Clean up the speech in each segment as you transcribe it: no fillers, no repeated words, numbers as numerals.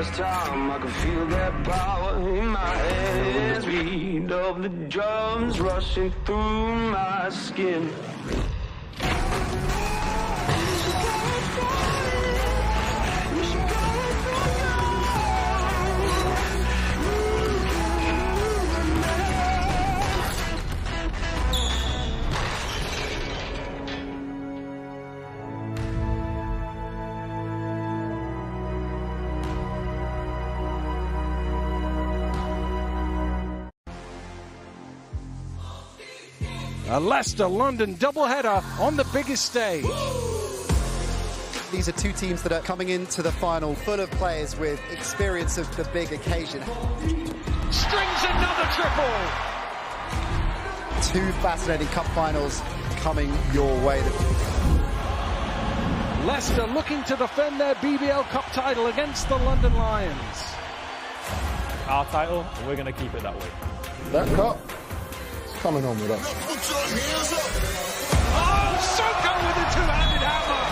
last time I could feel that power in my head. Beat of the drums rushing through my skin. A Leicester-London doubleheader on the biggest stage. These are two teams that are coming into the final full of players with experience of the big occasion. Strings another triple! Two fascinating cup finals coming your way. Leicester looking to defend their BBL Cup title against the London Lions. Our title, and we're going to keep it that way. That cup is coming home with us. Oh, Soko with a two-handed hammer!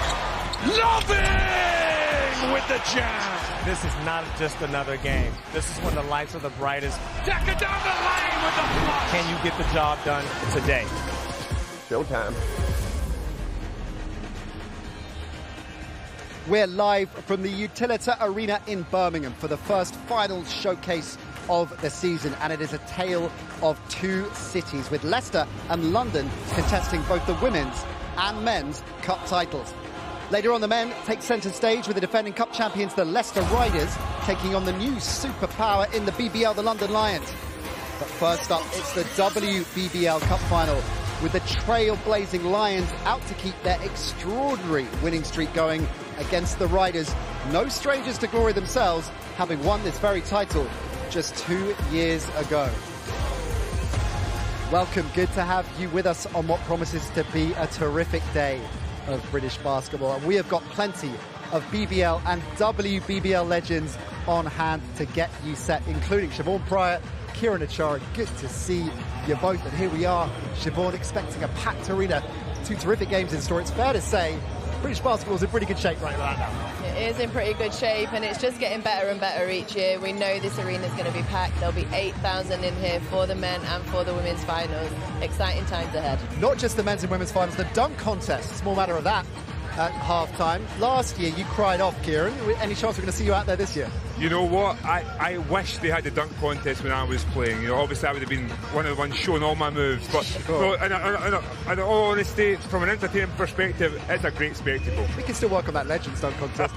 Loving with the jam! This is not just another game. This is when the lights are the brightest. Decker down the lane with the flush! Can you get the job done today? Showtime. We're live from the Utilita Arena in Birmingham for the first final showcase of the season, and it is a tale of two cities, with Leicester and London contesting both the women's and men's cup titles. Later on, the men take centre stage with the defending cup champions, the Leicester Riders, taking on the new superpower in the BBL, the London Lions. But first up, it's the WBBL Cup Final, with the trailblazing Lions out to keep their extraordinary winning streak going against the Riders, no strangers to glory themselves, having won this very title just 2 years ago. Welcome, good to have you with us on what promises to be a terrific day of British basketball. And we have got plenty of BBL and WBBL legends on hand to get you set, including Siobhan Pryor, Kieran Achara. Good to see you both. And here we are, Siobhan, expecting a packed arena. Two terrific games in store. It's fair to say British basketball is in pretty good shape right now. It is in pretty good shape, and it's just getting better and better each year. We know this arena is going to be packed. There'll be 8,000 in here for the men and for the women's finals. Exciting times ahead. Not just the men's and women's finals, the dunk contest. Small matter of that at half-time. Last year, you cried off, Kieran. Any chance we're going to see you out there this year? You know what? I wish they had the dunk contest when I was playing. You know, obviously I would have been one of the ones showing all my moves. But no, in all honesty, from an entertainment perspective, it's a great spectacle. We can still work on that Legends dunk contest.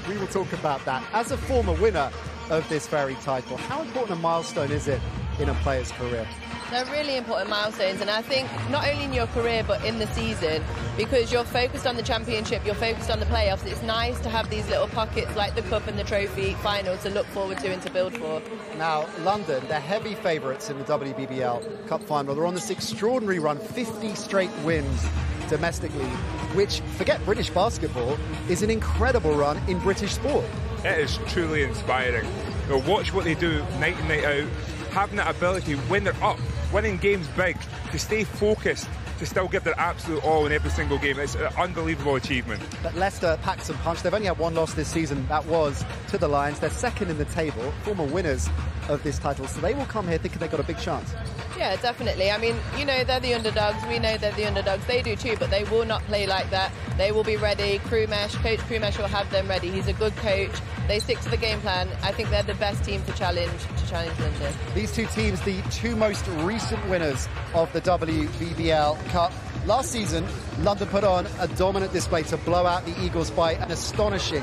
We will talk about that. As a former winner of this very title, how important a milestone is it in a player's career? They're really important milestones, and I think not only in your career but in the season, because you're focused on the championship, you're focused on the playoffs. It's nice to have these little pockets like the cup and the trophy final to look forward to and to build for. Now, London, they're heavy favourites in the WBBL Cup Final. They're on this extraordinary run, 50 straight wins domestically, which, forget British basketball, is an incredible run in British sport. It is truly inspiring. You know, watch what they do night in, night out, having that ability when they're up, winning games big, to stay focused, to still give their absolute all in every single game. It's an unbelievable achievement. But Leicester packed some punch. They've only had one loss this season. That was to the Lions. They're second in the table, former winners of this title. So they will come here thinking they've got a big chance. Yeah, definitely. I mean, you know, they're the underdogs. We know they're the underdogs. They do too, but they will not play like that. They will be ready. Coach Krumesh will have them ready. He's a good coach. They stick to the game plan. I think they're the best team to challenge London. These two teams, the two most recent winners of the WBBL Cup. Last season, London put on a dominant display to blow out the Eagles by an astonishing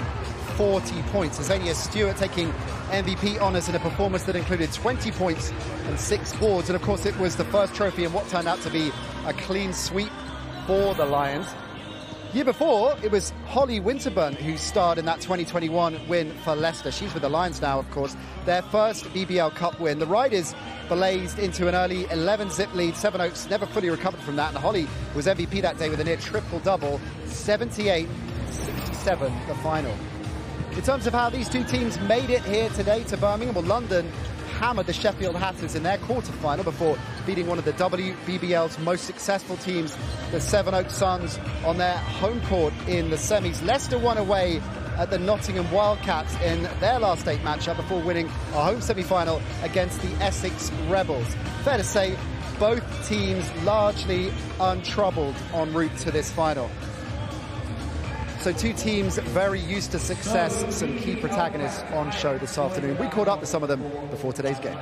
40 points. Azania Stewart taking MVP honours in a performance that included 20 points and 6 boards. And of course, it was the first trophy in what turned out to be a clean sweep for the Lions. Year before, it was Holly Winterburn who starred in that 2021 win for Leicester. She's with the Lions now, of course. Their first BBL Cup win. The Riders blazed into an early 11-zip lead. Seven Oaks never fully recovered from that. And Holly was MVP that day with a near triple-double, 78-67, the final. In terms of how these two teams made it here today to Birmingham, well, London hammered the Sheffield Hatters in their quarter-final before beating one of the WBBL's most successful teams, the Seven Oaks Suns, on their home court in the semis. Leicester won away at the Nottingham Wildcats in their last 8 matchup before winning a home semi-final against the Essex Rebels. Fair to say, both teams largely untroubled en route to this final. So 2 teams very used to success, some key protagonists on show this afternoon. We caught up with some of them before today's game.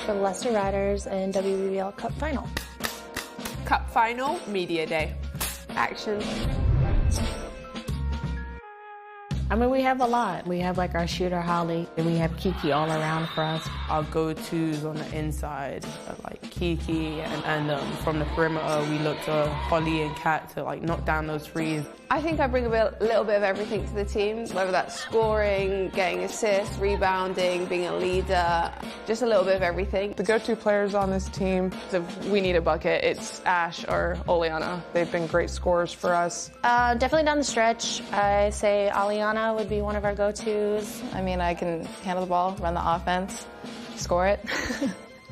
For the Leicester Riders and WBBL Cup Final. Cup Final, Media Day. Action. I mean, we have a lot. We have like our shooter Holly, and we have Kiki all around for us. Our go-tos on the inside are like Kiki, and from the perimeter we look to Holly and Kat to like knock down those threes. I think I bring a little bit of everything to the team, whether that's scoring, getting assists, rebounding, being a leader, just a little bit of everything. The go-to players on this team, if we need a bucket, it's Ash or Oleana. They've been great scorers for us. Definitely down the stretch, I say Aliana would be one of our go-tos. I mean, I can handle the ball, run the offense, score it.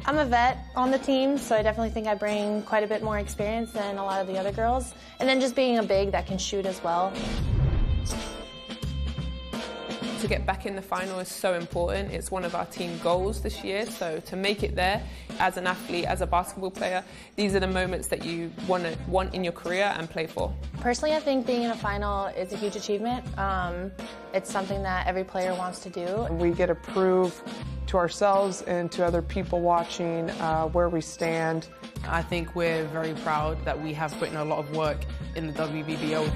I'm a vet on the team, so I definitely think I bring quite a bit more experience than a lot of the other girls. And then just being a big that can shoot as well. To get back in the final is so important. It's one of our team goals this year, so to make it there as an athlete, as a basketball player, these are the moments that you want in your career and play for. Personally, I think being in a final is a huge achievement. It's something that every player wants to do. We get to prove to ourselves and to other people watching where we stand. I think we're very proud that we have put in a lot of work in the WBBL.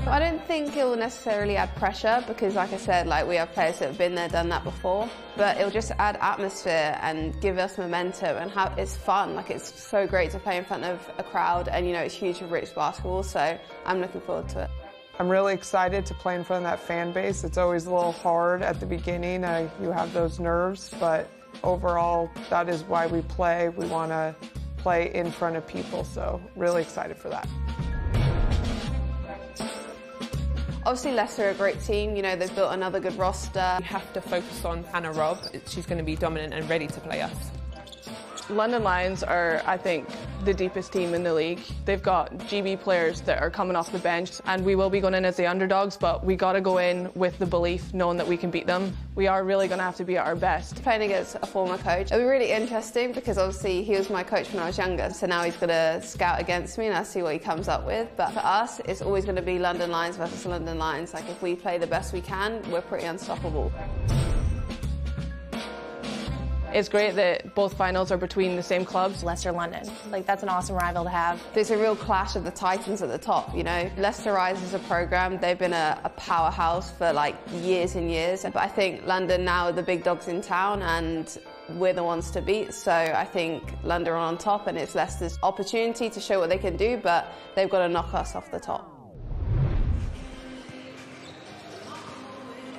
I don't think it will necessarily add pressure because, like I said, like we have players that have been there, done that before. But it will just add atmosphere and give us momentum and it's fun. Like it's so great to play in front of a crowd, and you know it's huge for British basketball. So I'm looking forward to it. I'm really excited to play in front of that fan base. It's always a little hard at the beginning. You have those nerves, but overall, that is why we play. We want to play in front of people, so really excited for that. Obviously, Leicester are a great team. You know, they've built another good roster. We have to focus on Hannah Robb. She's going to be dominant and ready to play us. London Lions are, I think, the deepest team in the league. They've got GB players that are coming off the bench, and we will be going in as the underdogs, but we got to go in with the belief, knowing that we can beat them. We are really going to have to be at our best. Playing against a former coach, it'll be really interesting because obviously he was my coach when I was younger, so now he's going to scout against me and I'll see what he comes up with. But for us, it's always going to be London Lions versus London Lions. Like if we play the best we can, we're pretty unstoppable. It's great that both finals are between the same clubs. Leicester London, like that's an awesome rival to have. There's a real clash of the titans at the top, you know. Leicester Riders is a program, they've been a powerhouse for like years and years. But I think London now are the big dogs in town and we're the ones to beat. So I think London are on top and it's Leicester's opportunity to show what they can do, but they've got to knock us off the top.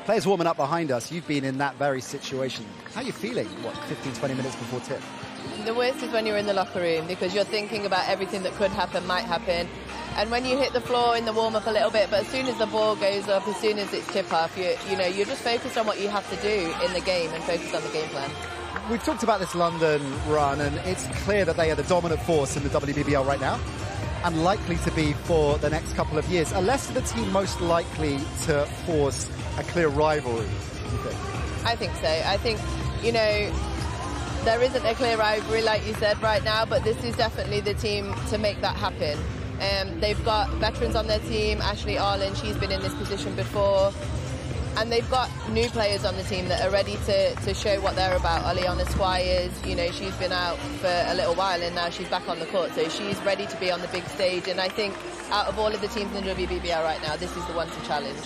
Players warming up behind us. You've been in that very situation. How are you feeling, 15, 20 minutes before tip? The worst is when you're in the locker room because you're thinking about everything that could happen, might happen. And when you hit the floor in the warm-up a little bit, but as soon as the ball goes up, as soon as it's tip-off, you're just focused on what you have to do in the game and focused on the game plan. We've talked about this London run, and it's clear that they are the dominant force in the WBBL right now, and likely to be for the next couple of years. Are Leicester the team most likely to force a clear rivalry, do you think? I think so. I think, there isn't a clear rivalry, like you said, right now, but this is definitely the team to make that happen. They've got veterans on their team. Ashley Arlen, she's been in this position before. And they've got new players on the team that are ready to show what they're about. Aliana Squires, she's been out for a little while and now she's back on the court. So she's ready to be on the big stage. And I think out of all of the teams in the WBBL right now, this is the one to challenge.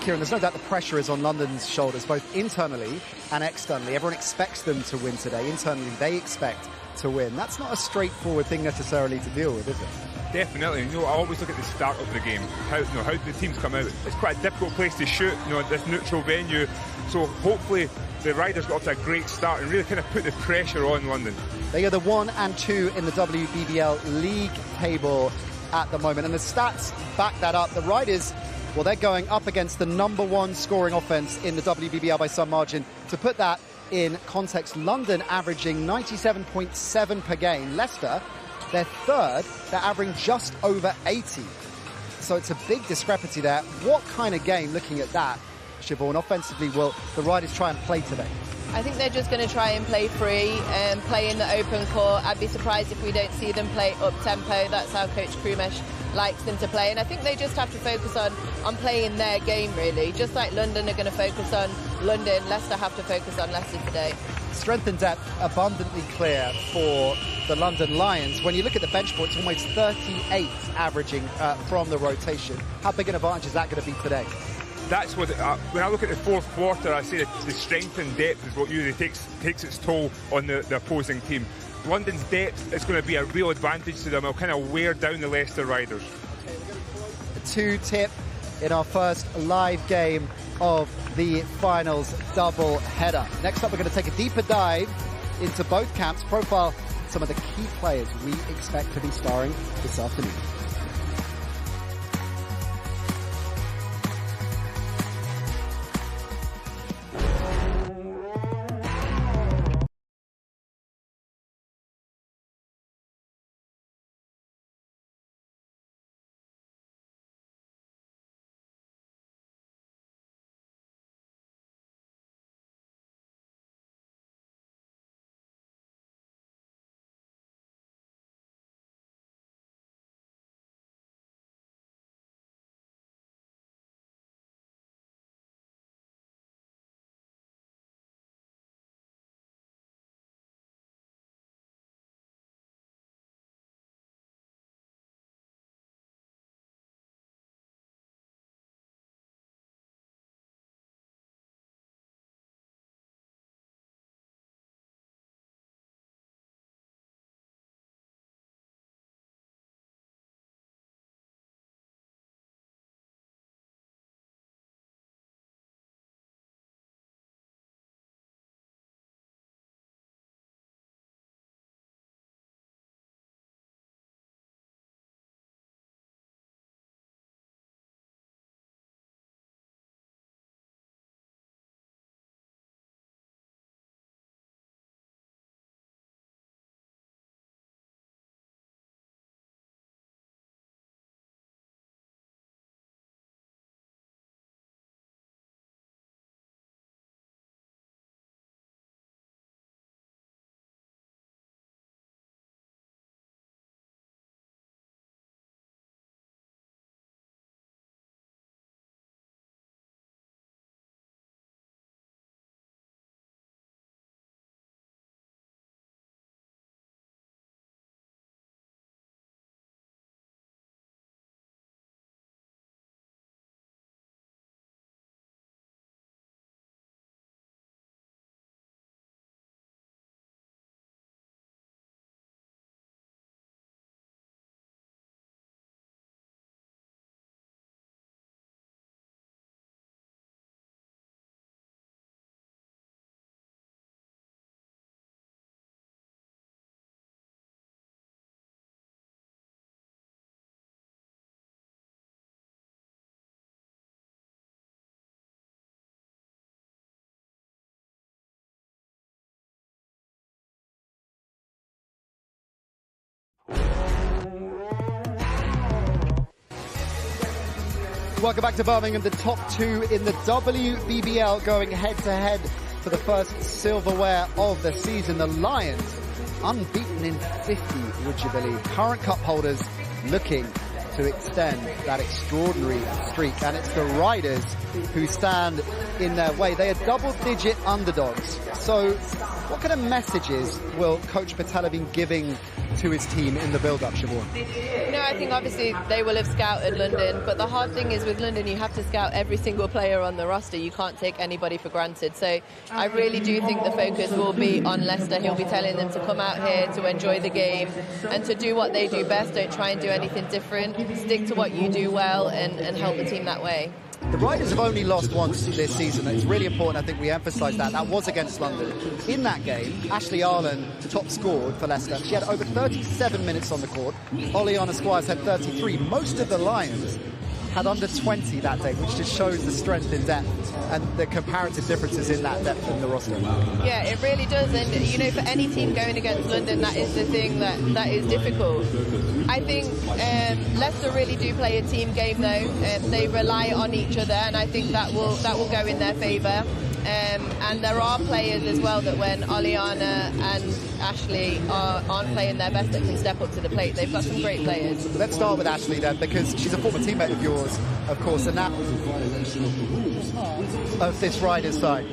Kieran, there's no doubt the pressure is on London's shoulders, both internally and externally. Everyone expects them to win today. Internally, they expect to win. That's not a straightforward thing necessarily to deal with, is it? Definitely. I always look at the start of the game. How do the teams come out? It's quite a difficult place to shoot, this neutral venue. So hopefully the Riders got off to a great start and really kind of put the pressure on London. They are the 1 and 2 in the WBBL league table at the moment. And the stats back that up. The Riders, well, they're going up against the #1 scoring offense in the WBBL by some margin. To put that in context, London averaging 97.7 per game. Leicester They're third. They're averaging just over 80. So it's a big discrepancy there. What kind of game, looking at that, Siobhan, offensively will the Riders try and play today? I think they're just going to try and play free and play in the open court. I'd be surprised if we don't see them play up-tempo. That's how Coach Krumesh likes them to play. And I think they just have to focus on playing their game, really. Just like London are going to focus on London, Leicester have to focus on Leicester today. Strength and depth abundantly clear for the London Lions. When you look at the bench point, it's almost 38 averaging from the rotation. How big an advantage is that going to be today? That's what, when I look at the fourth quarter, I say that the strength and depth is what usually takes its toll on the opposing team. London's depth is going to be a real advantage to them. It'll kind of wear down the Leicester Riders. A 2-tip in our first live game of the finals double header. Next up, we're going to take a deeper dive into both camps, profile some of the key players we expect to be starring this afternoon. Welcome back to Birmingham, the top two in the WBBL going head-to-head for the first silverware of the season. The Lions, unbeaten in 50, would you believe? Current cup holders looking to extend that extraordinary streak. And it's the Riders who stand in their way. They are double-digit underdogs. So what kind of messages will Coach Patel have been giving to his team in the build-up, Siobhan? No, I think obviously they will have scouted London, but the hard thing is with London, you have to scout every single player on the roster. You can't take anybody for granted. So I really do think the focus will be on Leicester. He'll be telling them to come out here, to enjoy the game, and to do what they do best. Don't try and do anything different. Stick to what you do well and help the team that way. The Riders have only lost once this season. It's really important, I think we emphasise that. That was against London. In that game, Ashley Arlen top scored for Leicester. She had over 37 minutes on the court. Oleana Squires had 33. Most of the Lions had under 20 that day, which just shows the strength in depth and the comparative differences in that depth in the roster. Yeah, it really does. And, you know, for any team going against London, that is the thing that is difficult. I think Leicester really do play a team game, though. They rely on each other, and I think that will go in their favour. And there are players as well that when Oleana and Ashley aren't playing their best, that can step up to the plate. They've got some great players. Let's start with Ashley then, because she's a former teammate of yours, of course, and that of this Riders side.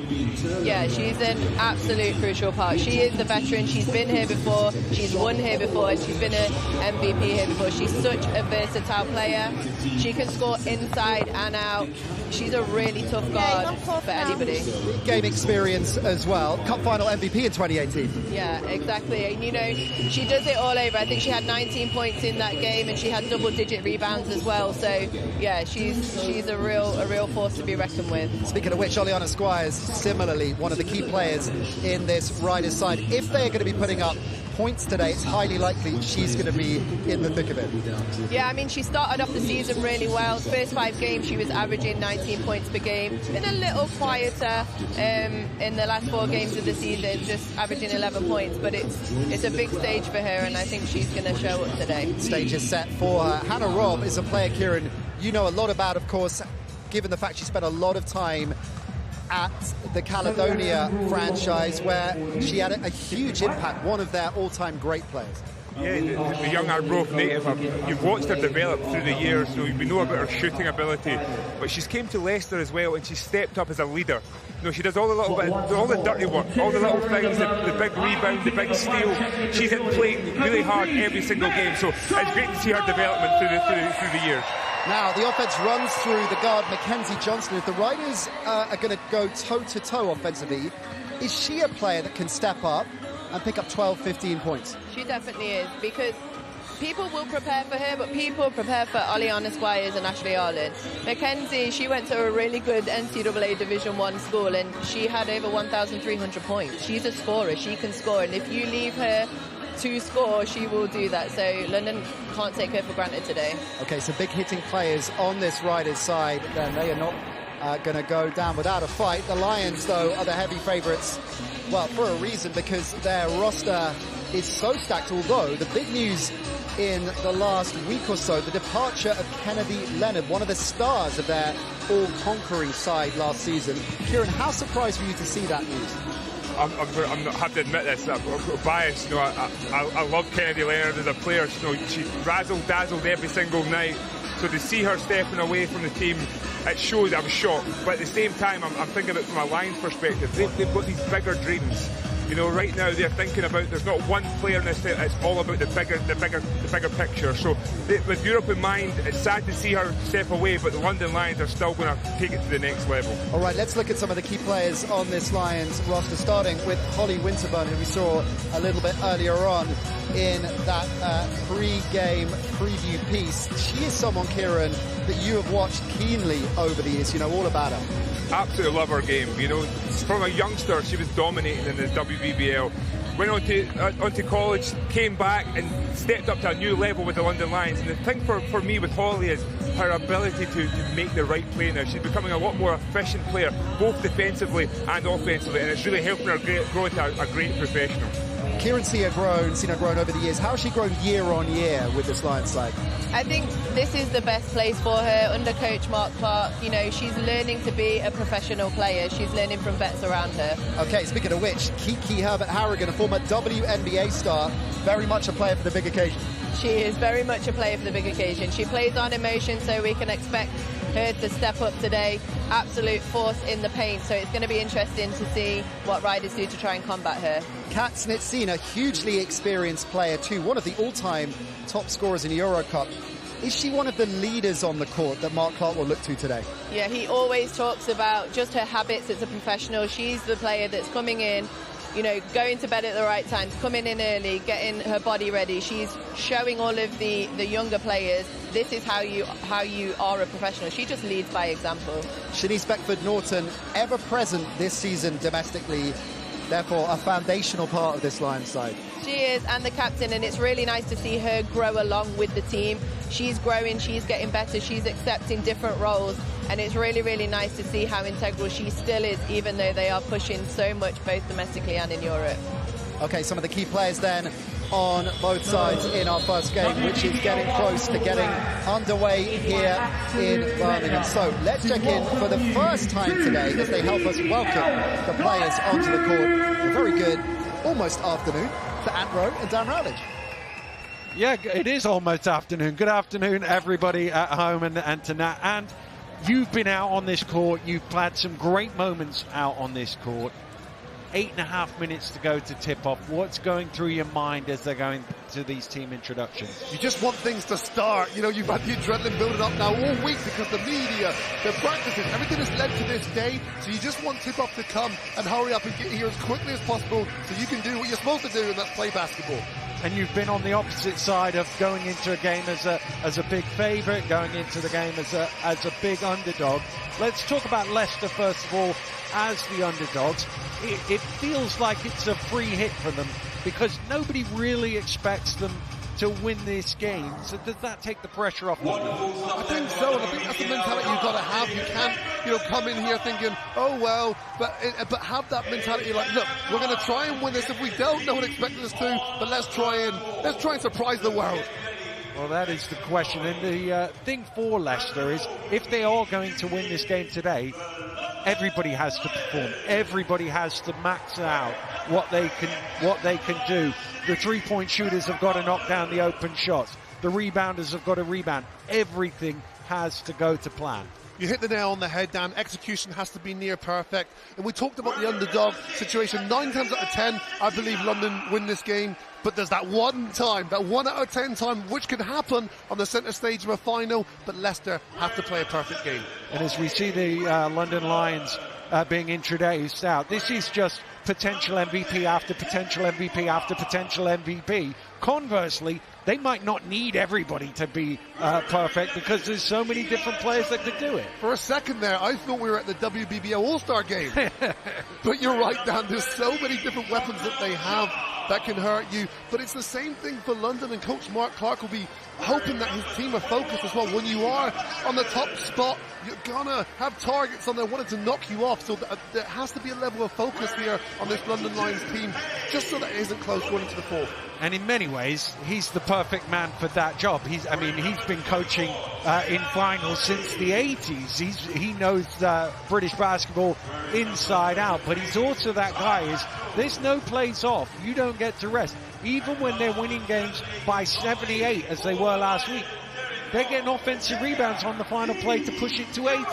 Yeah, she's an absolute crucial part. She is the veteran. She's been here before. She's won here before, and she's been an MVP here before. She's such a versatile player. She can score inside and out. She's a really tough guard for anybody. Game experience as well. Cup final MVP in 2018. Yeah, exactly. And you know, she does it all over. I think she had 19 points in that game, and she had double-digit rebounds as well. So yeah, she's a real force to be reckoned with. Speaking of which, Oleana Squires, similarly one of the key players in this Riders side. If they're going to be putting up points today, it's highly likely she's going to be in the thick of it. Yeah, I mean, she started off the season really well. First 5 games, she was averaging 19 points per game. Been a little quieter in the last 4 games of the season, just averaging 11 points. But it's a big stage for her, and I think she's going to show up today. Stage is set for her. Hannah Robb is a player, Kieran, you know a lot about, of course, given the fact she spent a lot of time at the Caledonia franchise, where she had a huge impact, one of their all-time great players. Yeah, the young Arbroath native, you've watched her develop through the years, so we know about her shooting ability, but she's came to Leicester as well, and she's stepped up as a leader. You know, she does all the dirty work, all the little things, the big rebound, the big steal. She's hit play really hard every single game, so it's great to see her development through the years. Now, the offense runs through the guard, Mackenzie Johnston. If the Riders are going to go toe-to-toe offensively, is she a player that can step up and pick up 12, 15 points? She definitely is, because people will prepare for her, but people prepare for Oleana Squires and Ashley Arlen. Mackenzie, she went to a really good NCAA Division 1 school, and she had over 1,300 points. She's a scorer. She can score, and if you leave her to score, she will do that. So London can't take her for granted today. Okay, so big hitting players on this Riders side, then they are not going to go down without a fight. The Lions, though, are the heavy favourites, well, for a reason, because their roster is so stacked, although the big news in the last week or so, the departure of Kennedy Leonard, one of the stars of their all-conquering side last season. Kieran, how surprised were you to see that news? I have to admit this, I'm biased. You know, I love Kennedy Leonard as a player. You know, she razzle-dazzled every single night. So to see her stepping away from the team, it shows I'm shocked. But at the same time, I'm thinking about it from a Lions perspective. They've got these bigger dreams. You know, right now they're thinking about, there's not one player in this team, it's all about the bigger picture. So with Europe in mind, it's sad to see her step away, but the London Lions are still going to take it to the next level. All right, let's look at some of the key players on this Lions roster, starting with Holly Winterburn, who we saw a little bit earlier on in that pre-game preview piece. She is someone, Kieran, that you have watched keenly over the years. You know all about her. Absolutely love her game. You know, from a youngster, she was dominating in the WBBL. Went on to college, came back and stepped up to a new level with the London Lions. And the thing for me with Holly is her ability to make the right play now. She's becoming a lot more efficient player, both defensively and offensively, and it's really helping her grow into a great professional. Kieran's seen her grown over the years. How has she grown year on year with this Lions side? I think this is the best place for her under coach Mark Clark. You know, she's learning to be a professional player. She's learning from vets around her. Okay, speaking of which, Kiki Herbert-Harrigan, a former WNBA star, very much a player for the big occasion. She is very much a player for the big occasion. She plays on emotion, so we can expect her to step up today. Absolute force in the paint, so it's going to be interesting to see what Riders do to try and combat her. Kat Snitsina, hugely experienced player too, one of the all-time top scorers in Euro Cup. Is she one of the leaders on the court that Mark Clark will look to today? Yeah, he always talks about just her habits as a professional. She's the player that's coming in, you know, going to bed at the right times, coming in early, getting her body ready. She's showing all of the younger players, this is how you are a professional. She just leads by example. Shanice Beckford-Norton, ever present this season domestically, therefore a foundational part of this Lions side. She is, and the captain, and it's really nice to see her grow along with the team. she's growing, she's getting better, she's accepting different roles, and it's really, really nice to see how integral she still is, even though they are pushing so much both domestically and in Europe. Okay, some of the key players then on both sides in our first game, which is getting close to getting underway here in Birmingham. So let's check in for the first time today as they help us welcome the players onto the court. A very good, almost afternoon to Ant Rowe and Dan Rowledge. Yeah, it is almost afternoon. Good afternoon, everybody at home and to Nat. And you've been out on this court. You've had some great moments out on this court. 8.5 minutes to go to tip-off. What's going through your mind as they're going to these team introductions? You just want things to start. You know, you've had the adrenaline building up now all week because the media, the practices, everything has led to this day. So you just want tip-off to come and hurry up and get here as quickly as possible so you can do what you're supposed to do, and that's play basketball. And you've been on the opposite side of going into a game as a big favourite, going into the game as a big underdog. Let's talk about Leicester first of all as the underdogs. It feels like it's a free hit for them because nobody really expects them to win this game. So does that take the pressure off them? I think so, and I think that's the mentality you've got to have. You can't, come in here thinking, oh well, but have that mentality like, look, we're going to try and win this. If we don't, no one expected us to, but let's try and surprise the world. Well, that is the question, and the thing for Leicester is if they are going to win this game today, everybody has to perform. Everybody has to max out what they can do. The three-point shooters have got to knock down the open shots. The rebounders have got to rebound. Everything has to go to plan. You hit the nail on the head, Dan. Execution has to be near perfect. And we talked about the underdog situation. 9 times out of 10, I believe London win this game. But there's that one time, that 1 out of 10 time, which can happen on the centre stage of a final. But Leicester have to play a perfect game. And as we see the London Lions being introduced out, this is just potential MVP after potential MVP after potential MVP. Conversely, they might not need everybody to be perfect because there's so many different players that could do it. For a second there, I thought we were at the WBBL All-Star game. But you're right, Dan. There's so many different weapons that they have that can hurt you. But it's the same thing for London, and Coach Mark Clark will be hoping that his team are focused as well. When you are on the top spot, you're gonna have targets on there wanting to knock you off. So there has to be a level of focus here on this London Lions team, just so that it isn't close going into the fourth. And in many ways, he's the perfect man for that job. He's been coaching in finals since the 80s. He knows British basketball inside out, but he's also that guy. There's no plays off. You don't get to rest. Even when they're winning games by 78, as they were last week, they're getting offensive rebounds on the final play to push it to 80.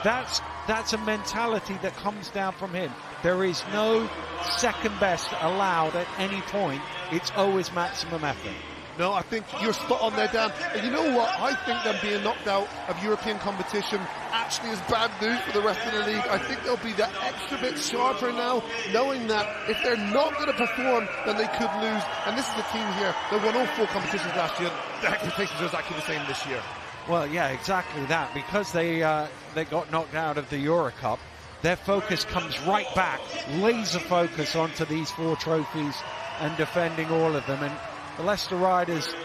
That's a mentality that comes down from him. There is no second best allowed at any point. It's always maximum effort. No, I think you're spot on there, Dan. And you know what? I think them being knocked out of European competition actually is bad news for the rest of the league. I think they'll be that extra bit sharper now, knowing that if they're not going to perform, then they could lose. And this is a team here that won all 4 competitions last year. The expectations are exactly the same this year. Well, yeah, exactly that. Because they got knocked out of the Euro Cup, their focus comes right back, laser focus onto these 4 trophies and defending all of them. And the Leicester Riders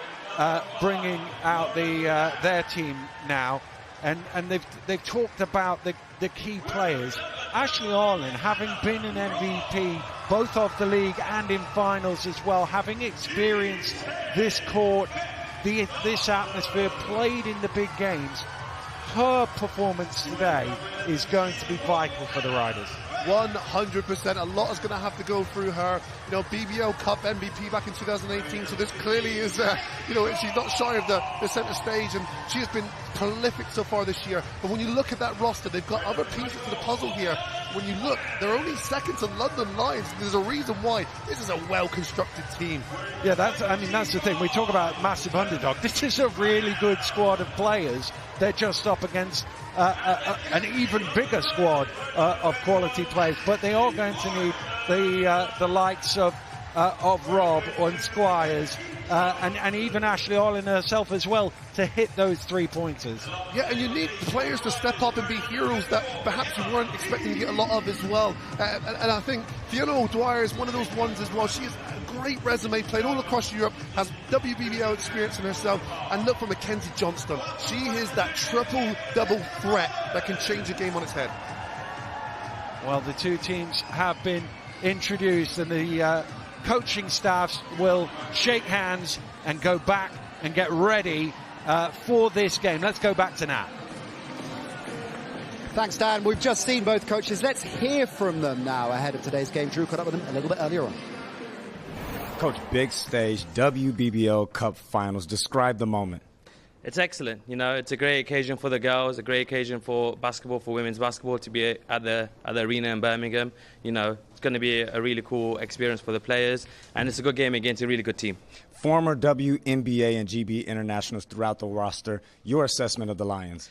bringing out their team now, and they've talked about the key players. Ashley Arlen, having been an MVP both of the league and in finals as well, having experienced this court, this atmosphere, played in the big games, her performance today is going to be vital for the Riders. 100%. A lot is going to have to go through her. BBL Cup MVP back in 2018. So this clearly is, she's not shy of the centre stage, and she has been prolific so far this year. But when you look at that roster, they've got other pieces to the puzzle here. When you look, they're only second to London Lions. There's a reason why. This is a well-constructed team. Yeah, that's the thing. We talk about massive underdog. This is a really good squad of players. They're just up against an even bigger squad of quality players, but they are going to need the likes of of Rob and Squires and even Ashley Olin herself as well to hit those 3-pointers. Yeah, and you need players to step up and be heroes that perhaps you weren't expecting to get a lot of as well. And I think Fiona O'Dwyer is one of those ones as well. She has a great resume, played all across Europe, has WBBL experience in herself. And look for Mackenzie Johnston. She is that triple-double threat that can change a game on its head. Well, the two teams have been introduced, and the coaching staffs will shake hands and go back and get ready for this game. Let's go back to Nat. Thanks, Dan. We've just seen both coaches. Let's hear from them now ahead of today's game. Drew caught up with them a little bit earlier on. Coach, big stage, WBBL Cup Finals. Describe the moment. It's excellent. You know, it's a great occasion for the girls, a great occasion for basketball, for women's basketball, to be at the arena in Birmingham. You know, it's going to be a really cool experience for the players, and it's a good game against a really good team. Former WNBA and GB internationals throughout the roster, your assessment of the Lions?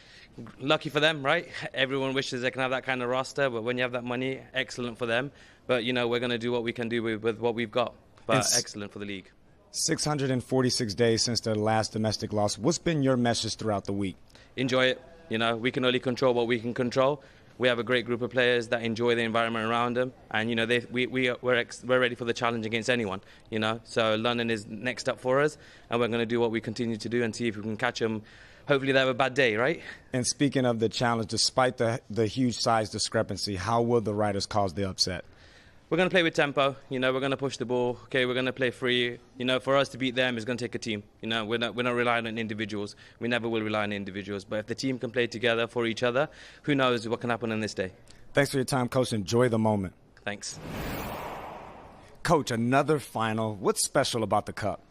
Lucky for them, right? Everyone wishes they can have that kind of roster, but when you have that money, excellent for them. But, you know, we're going to do what we can do with what we've got, but excellent for the league. 646 days since their last domestic loss. What's been your message throughout the week? Enjoy it. You know, we can only control what we can control. We have a great group of players that enjoy the environment around them, and you know we're ready for the challenge against anyone. You know, so London is next up for us, and we're going to do what we continue to do and see if we can catch them. Hopefully they have a bad day, right? And speaking of the challenge, despite the huge size discrepancy, how will the Riders cause the upset? We're going to play with tempo. You know, we're going to push the ball. Okay, we're going to play free. You know, for us to beat them, it's going to take a team. You know, we're not relying on individuals. We never will rely on individuals. But if the team can play together for each other, who knows what can happen on this day. Thanks for your time, Coach. Enjoy the moment. Thanks. Coach, another final. What's special about the Cup?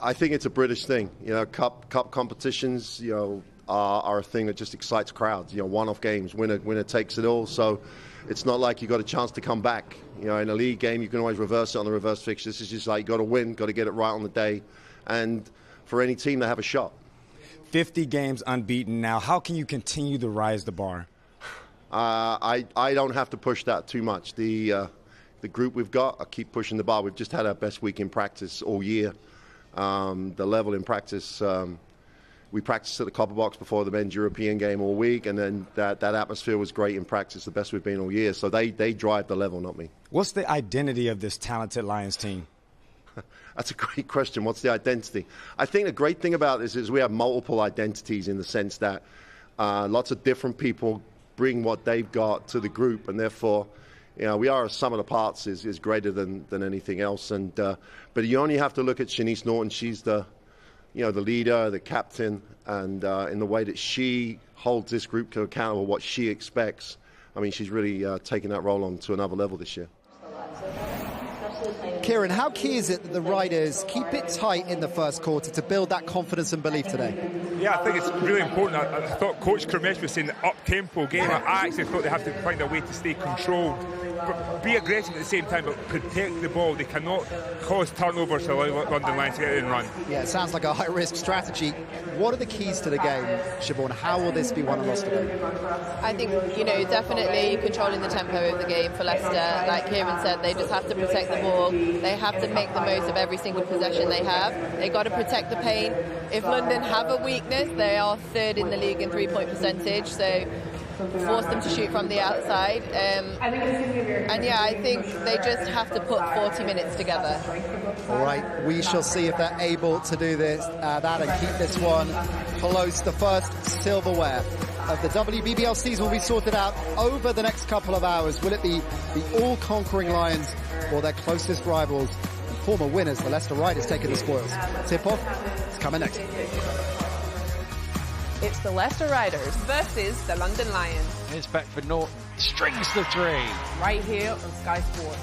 I think it's a British thing. You know, cup competitions, you know, are a thing that just excites crowds. You know, one-off games, winner takes it all. So it's not like you got a chance to come back. You know, in a league game, you can always reverse it on the reverse fixture. This is just like you got to win, got to get it right on the day, and for any team to have a shot. 50 games unbeaten now. How can you continue to rise the bar? I don't have to push that too much. The group we've got, I keep pushing the bar. We've just had our best week in practice all year. The level in practice, we practiced at the Copper Box before the men's European game all week, and then that atmosphere was great in practice, the best we've been all year. So they drive the level, not me. What's the identity of this talented Lions team? That's a great question. What's the identity? I think the great thing about this is we have multiple identities in the sense that lots of different people bring what they've got to the group, and therefore, you know, we are a sum of the parts is greater than anything else. And but you only have to look at Shanice Norton. She's the leader, the captain, and in the way that she holds this group accountable, what she expects. I mean, she's really taken that role on to another level this year. Kieran, how key is it that the Riders keep it tight in the first quarter to build that confidence and belief today? Yeah, I think it's really important. I thought Coach Kermesh was saying up-tempo game. I actually thought they have to find a way to stay controlled, but be aggressive at the same time, but protect the ball. They cannot cause turnovers to allow London Lions to get in and run. Yeah, it sounds like a high-risk strategy. What are the keys to the game, Siobhan? How will this be won and lost today? I think, you know, definitely controlling the tempo of the game for Leicester. Like Kieran said, they just have to protect the ball. They have to make the most of every single possession they have. They got to protect the paint. If London have a weakness, they are third in the league in three-point percentage, so force them to shoot from the outside. And yeah, I think they just have to put 40 minutes together. All right, we shall see if they're able to do this, that and keep this one close. The first silverware of the WBBL season will be sorted out over the next couple of hours. Will it be the all-conquering Lions or their closest rivals and former winners, the Leicester Riders, taking the spoils? Tip-off is coming next. It's the Leicester Riders versus the London Lions. Here's Beckford Norton, strings the three. Right here on Sky Sports.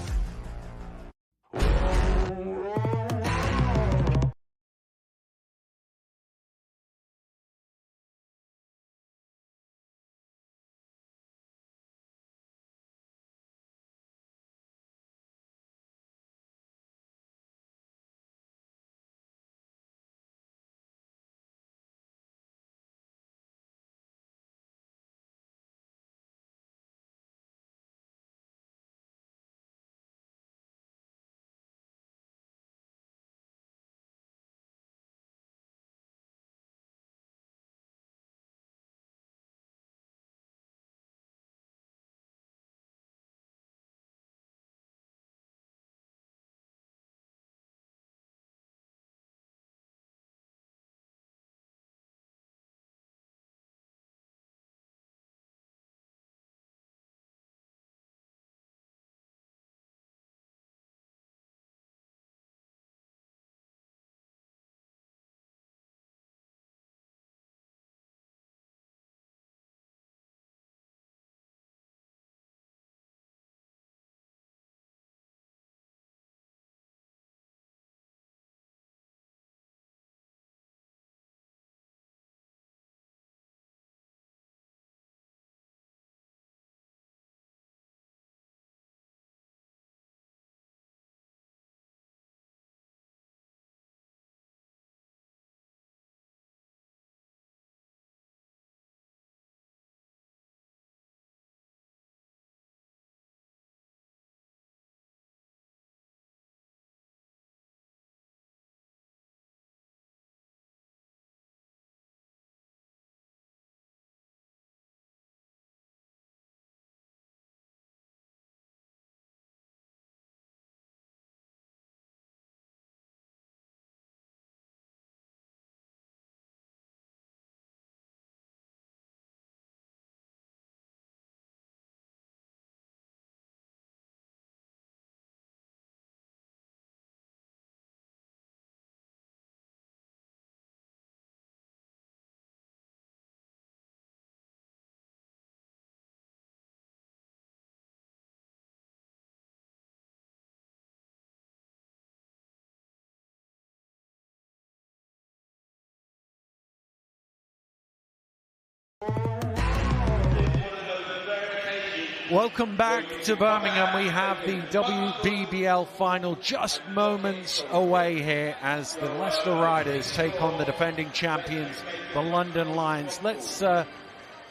Welcome back to Birmingham. We have the WBBL final just moments away here as the Leicester Riders take on the defending champions, the London Lions. Let's have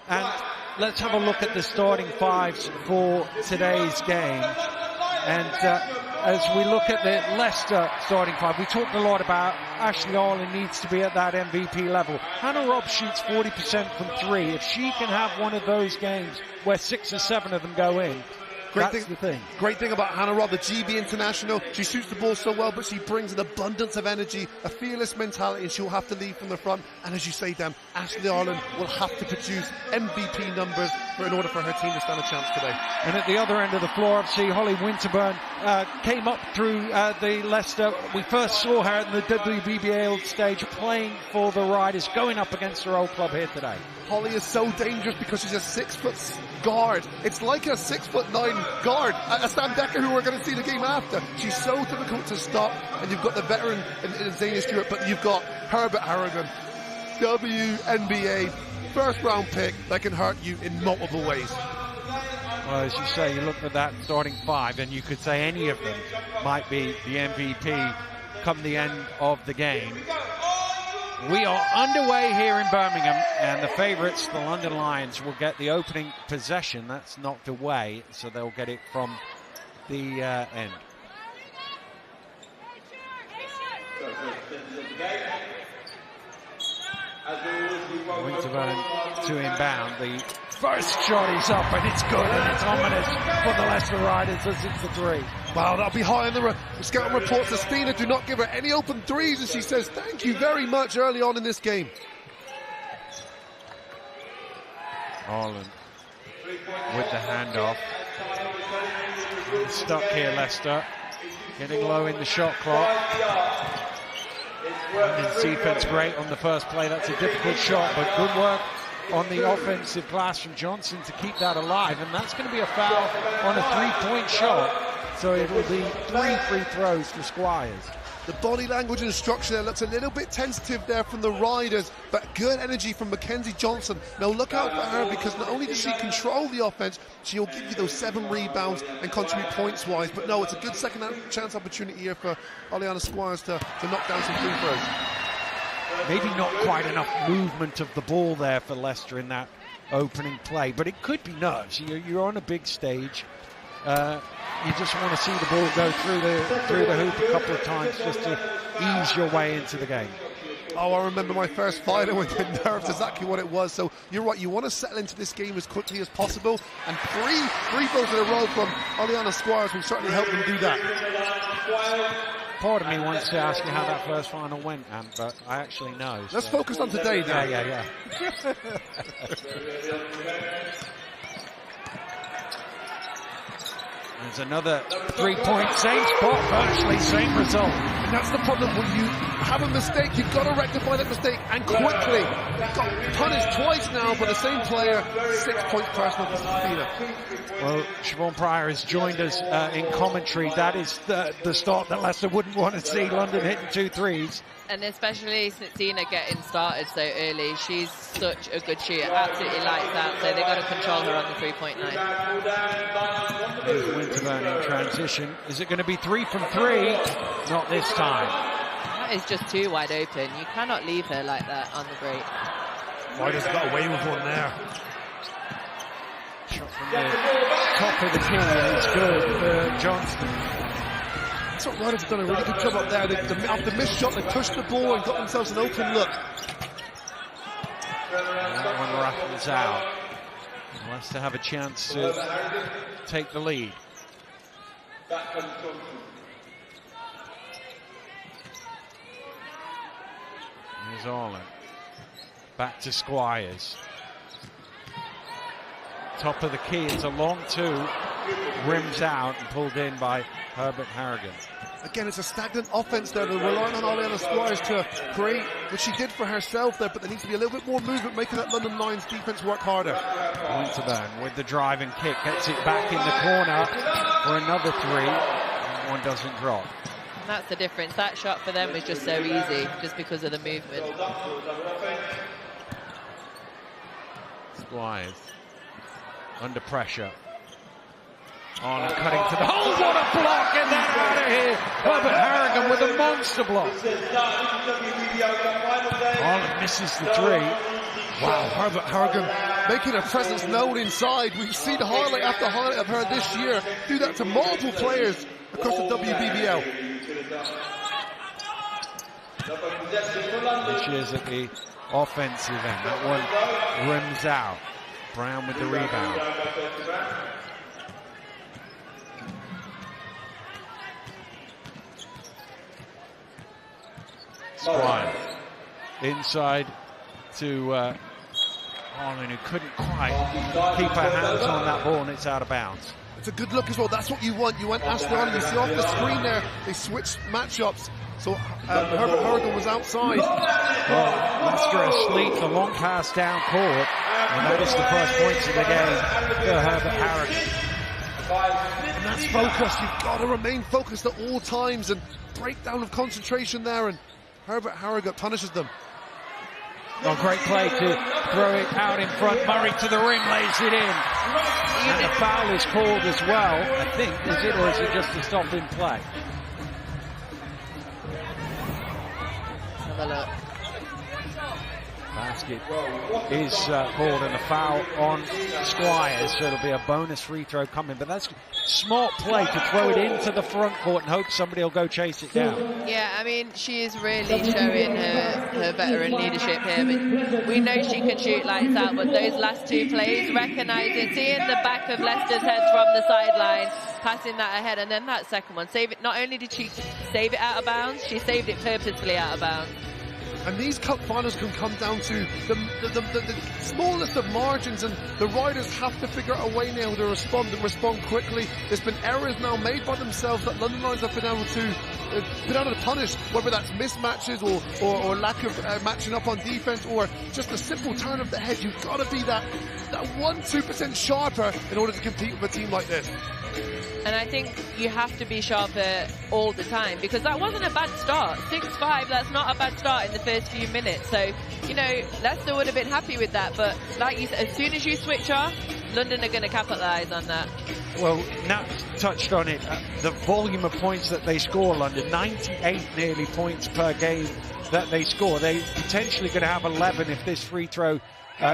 a look at the starting fives for today's game. And as we look at the Leicester starting five, we talked a lot about Ashley Arlen needs to be at that MVP level. Hannah Robb shoots 40% from three. If she can have one of those games where 6 or 7 of them go in, that's the thing. Great thing about Hannah Robb, the GB international, she shoots the ball so well, but she brings an abundance of energy, a fearless mentality, and she'll have to lead from the front. And as you say, Dan, Ashley Arlen will have to produce MVP numbers in order for her team to stand a chance today. And at the other end of the floor, obviously, Holly Winterburn came up through the Leicester. We first saw her at the WBBL stage playing for the Riders, going up against her old club here today. Holly is so dangerous because she's a 6-foot guard. It's like a 6'9" guard, a Stan Decker, who we're going to see the game after. She's so difficult to stop, and you've got the veteran in Zania Stewart, but you've got Herbert Harrigan, WNBA first round pick that can hurt you in multiple ways. Well, as you say, you look at that starting five, and you could say any of them might be the MVP come the end of the game. We are underway here in Birmingham, and the favourites, the London Lions, will get the opening possession. That's knocked away, so they'll get it from the end. Winterburn to inbound. The first shot is up, and it's good, and it's ominous for the Leicester Riders as it's a 3. Wow, that'll be high on the scouting reports. Stina do not give her any open threes, and she says thank you very much early on in this game. Arlen with the handoff. Stuck here, Leicester. Getting low in the shot clock. London's defense great on the first play. That's a difficult shot, but good work on the offensive glass from Johnson to keep that alive, and that's going to be a foul on a 3-point shot. So it will be 3 free throws for Squires. The body language and structure there looks a little bit tentative there from the Riders, but good energy from Mackenzie Johnson. Now look out for her, because not only does she control the offense, she'll give you those 7 rebounds and contribute points-wise. But no, it's a good second chance opportunity here for Oleana Squires to knock down some free throws. Maybe not quite enough movement of the ball there for Leicester in that opening play, but it could be nerves. You're on a big stage. You just want to see the ball go through the hoop a couple of times just to ease your way into the game. Oh, I remember my first final with the nerves, exactly what it was. So you're right, you want to settle into this game as quickly as possible, and 3 free throws in a row from Oleana Squires will certainly help them do that. Part of me wants to ask you how that first final went, Ant, but I actually know. Let's focus on today, Dan. Yeah. There's another 3-point, same spot, virtually same result. And that's the problem. When you have a mistake, you've got to rectify that mistake, and quickly. Got punished twice now by the same player. 6 points personal for Safina. Well, Siobhan Pryor has joined us in commentary. That is the start that Leicester wouldn't want to see. London hitting 2 threes. And especially Tina getting started so early. She's such a good shooter, absolutely lights out, so they've got to control her on the 3-point line. There's Winterburn in transition. Is it going to be 3 from 3? Not this time. That is just too wide open. You cannot leave her like that on the break. Riders got away with one there. Shot from the top of the key, and it's good for Johnston. That's what Riders have done a really good job up there. After the missed shot, they pushed the ball and got themselves an open look. That one rattles out. Leicester have a chance to take the lead. Here's Arlen. Back to Squires. Top of the key, it's a long 2. Rims out and pulled in by Herbert Harrigan. Again, it's a stagnant offense there. They're relying on Oleana Squires to create what she did for herself there, but there needs to be a little bit more movement, making that London Lions defense work harder. Winterburn with the drive and kick, gets it back in the corner for another 3. And one doesn't drop. And that's the difference. That shot for them was just so easy, just because of the movement. Squires under pressure. On cutting to the hole. What a block! And then out of here. Herbert Harrigan with a monster block. Harlan misses the three. Wow, Herbert Harrigan making her presence known inside. We've seen highlight after highlight of her this year do that to multiple players across the WBBL. And she is at the offensive end. That one rims out. Brown with the rebound. Squires inside to Harlan, who couldn't quite keep her hands on that ball, and it's out of bounds. It's a good look as well. That's what you want. You want Ashley Harlan. You see off the screen there, they switched matchups. So Herbert Harrigan was outside. Well, Leicester asleep, the long pass down court, and that is the first points of the game for Herbert Harrigan. And that's focus. You've got to remain focused at all times, and breakdown of concentration there, and Herbert Harrigan punishes them. Oh, great play to throw it out in front. Murray to the rim, lays it in. And a foul is called as well, I think. Is it, or is it just a stop in play? Have a look. Basket is called, and a foul on Squires, so it'll be a bonus free throw coming. But that's smart play to throw it into the front court and hope somebody will go chase it down. Yeah, I mean, she is really showing her veteran leadership here. But we know she can shoot lights out, but those last two plays, recognising, seeing the back of Leicester's heads from the sideline, passing that ahead, and then that second one, save it. Not only did she save it out of bounds, she saved it purposefully out of bounds. And these cup finals can come down to the smallest of margins, and the Riders have to figure out a way now to respond quickly. There's been errors now made by themselves that London Lions have been able to punish, whether that's mismatches or lack of matching up on defense, or just a simple turn of the head. You've got to be that 1-2% sharper in order to compete with a team like this. And I think you have to be sharper all the time, because that wasn't a bad start. 6-5, that's not a bad start in the first few minutes. So, you know, Leicester would have been happy with that. But like you said, as soon as you switch off, London are going to capitalise on that. Well, Nat touched on it. The volume of points that they score, London, 98 nearly points per game that they score. They're potentially going to have 11 if this free throw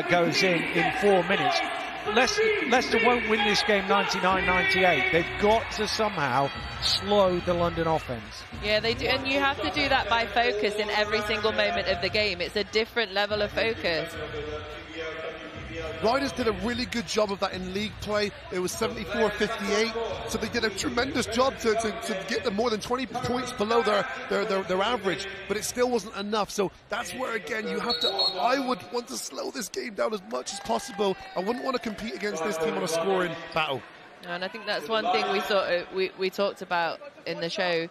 goes in 4 minutes. Leicester won't win this game 99-98. They've got to somehow slow the London offense. Yeah, they do, and you have to do that by focus in every single moment of the game. It's a different level of focus. Riders did a really good job of that in league play. It was 74-58, so they did a tremendous job to get them more than 20 points below their average, but it still wasn't enough. So that's where, again, you have to, I would want to slow this game down as much as possible. I wouldn't want to compete against this team on a scoring battle. And I think that's one thing we talked about in the show.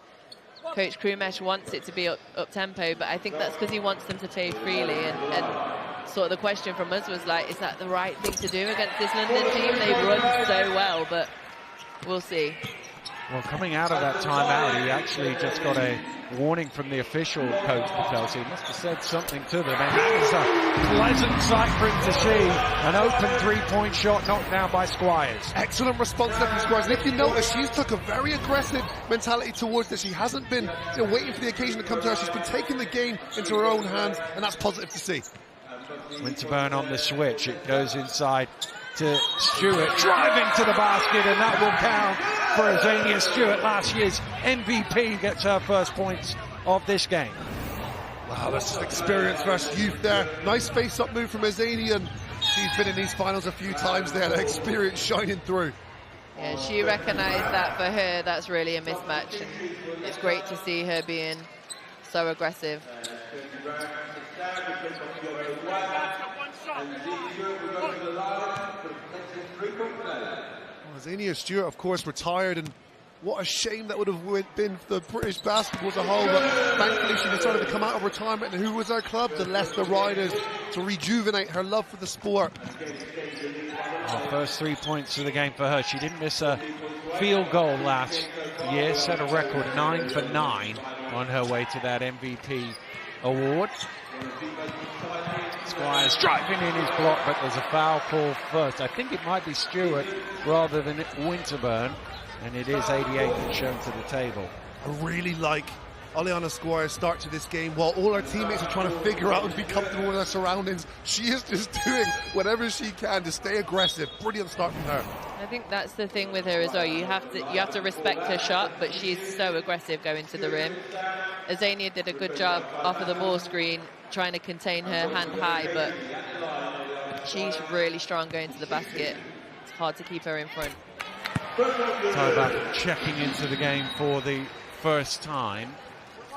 Coach Krumesh wants it to be up-tempo, but I think that's because he wants them to play freely, and sort of the question from us was like, is that the right thing to do against this London team? They run so well, but we'll see. Well, coming out of that timeout, he actually just got a warning from the official, Coach Patel. So he must have said something to them. And that was a pleasant sight for him to see. An open three-point shot knocked down by Squires. Excellent response there from Squires. And if you notice, she's took a very aggressive mentality towards this. She hasn't been waiting for the occasion to come to her. She's been taking the game into her own hands, and that's positive to see. Winterburn on the switch. It goes inside to Stewart, driving to the basket, and that will count for Azania Stewart. Last year's MVP gets her first points of this game. Wow, that's experience versus youth there. Nice face-up move from Azania, and she's been in these finals a few times there. The experience shining through. Yeah, she recognised that for her. That's really a mismatch, and it's great to see her being so aggressive. Azania Stewart, of course, retired, and what a shame that would have been for the British basketball as a whole, but thankfully she decided to come out of retirement. And who was her club? The Leicester Riders, to rejuvenate her love for the sport. First 3 points of the game for her. She didn't miss a field goal last year, set a record 9 for 9 on her way to that MVP award. Squires driving in his block, but there's a foul call first. I think it might be Stewart rather than Winterburn, and it is 88 that's shown to the table. I really like Oleana Squire's start to this game. While all our teammates are trying to figure out and be comfortable with their surroundings, she is just doing whatever she can to stay aggressive. Brilliant start from her. I think that's the thing with her as well. You have to respect her shot, but she's so aggressive going to the rim. Azania did a good job off of the ball screen, trying to contain her hand high, but she's really strong going to the basket. It's hard to keep her in front. Toback checking into the game for the first time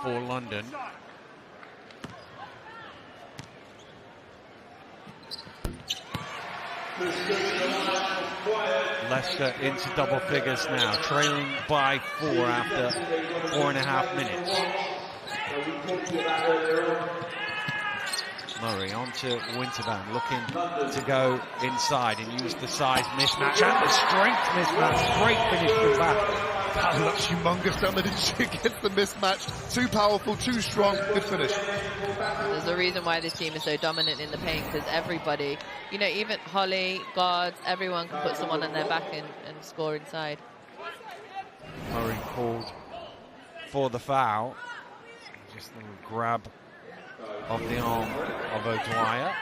for London. Leicester into double figures now, trailing by 4 after 4.5 minutes. Murray onto Winterburn, looking to go inside and use the size mismatch and the strength mismatch. Great finish from back. That's humongous damage against the mismatch. Too powerful, too strong. Good finish. There's a reason why this team is so dominant in the paint, because everybody, you know, even Holly, guards, everyone can put someone on their back and score inside. Murray called for the foul. Just a little grab of the arm of O'Dwyer.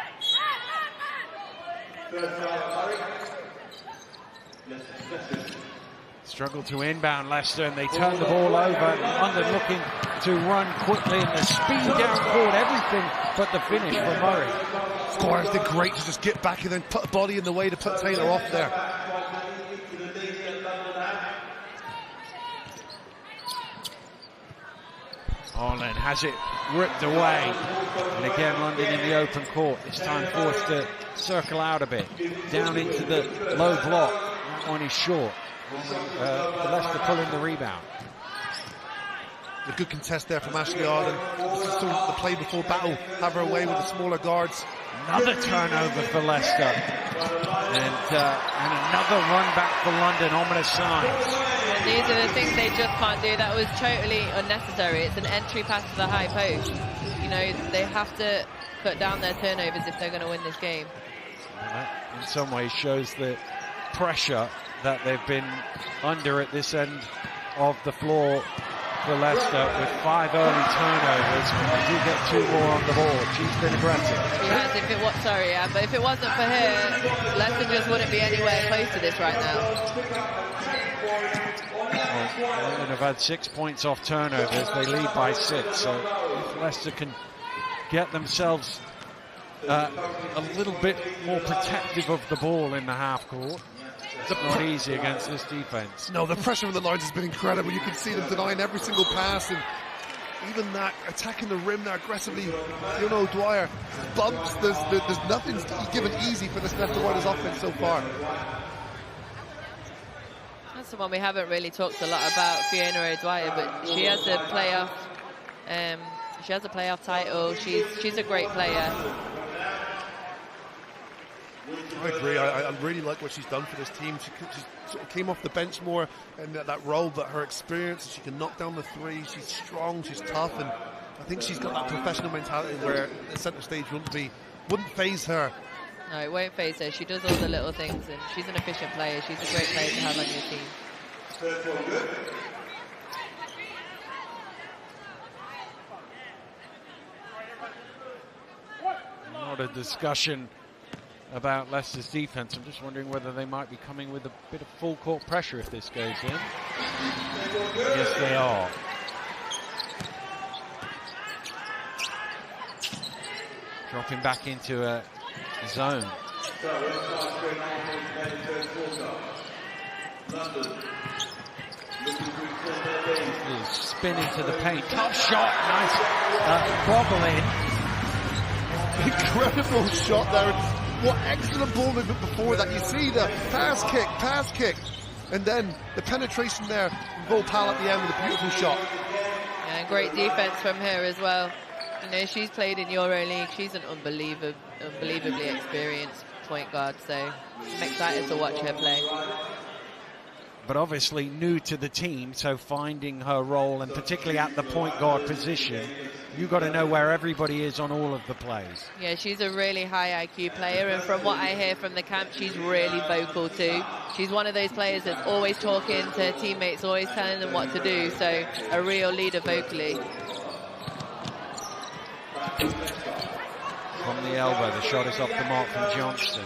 Struggle to inbound Leicester, and they turn the ball over. London looking to run quickly, and the speed down court, everything but the finish for Murray. Squires did great to just get back and then put a body in the way to put Taylor off there. Orland has it ripped away, and again London in the open court. This time forced to circle out a bit, down into the low block. That one is short. Leicester pulling the rebound. A good contest there from Ashley Arden. This is the play before battle. Have her away with the smaller guards. Another turnover for Leicester, and another run back for London. Ominous signs. These are the things they just can't do. That was totally unnecessary. It's an entry pass to the high post. You know, they have to cut down their turnovers if they're going to win this game. And that, in some ways, shows the pressure that they've been under at this end of the floor for Leicester, with 5 early turnovers. They do get 2 more on the board. She's been aggressive. She has. But if it wasn't for her, Leicester just wouldn't be anywhere close to this right now. Well, London have had 6 points off turnovers. They lead by 6. So if Leicester can get themselves a little bit more protective of the ball in the half court, it's not easy against this defense. No, the pressure on the lines has been incredible. You can see them denying every single pass, and even that attacking the rim there aggressively. You know, Dwyer bumps. There's nothing given easy for this Leicester Riders offense so far. That's the one we haven't really talked a lot about, Fiona O'Dwyer, but she has a playoff. She has a playoff title. She's a great player. I agree. I really like what she's done for this team. She sort of came off the bench more in that role, but her experience, she can knock down the three. She's strong, she's tough, and I think she's got that professional mentality where the centre stage wouldn't faze her. No, it won't faze her. She does all the little things, and she's an efficient player. She's a great player to have on your team. Not a discussion about Leicester's defense. I'm just wondering whether they might be coming with a bit of full court pressure if this goes in. Yes, they are. Dropping back into a zone. Spin into the paint. Tough shot. Nice bobble in. Incredible shot there. What excellent ball movement before that. You see the pass kick, and then the penetration there from Vol Pal at the end with a beautiful shot. Yeah, great defense from her as well. You know, she's played in EuroLeague. She's an unbelievably experienced point guard, so I'm excited to watch her play. but obviously new to the team, so finding her role, and particularly at the point guard position, you've got to know where everybody is on all of the plays. Yeah, she's a really high IQ player, and from what I hear from the camp, she's really vocal too. She's one of those players that's always talking to teammates, always telling them what to do, so a real leader vocally. From the elbow, the shot is off the mark from Johnston.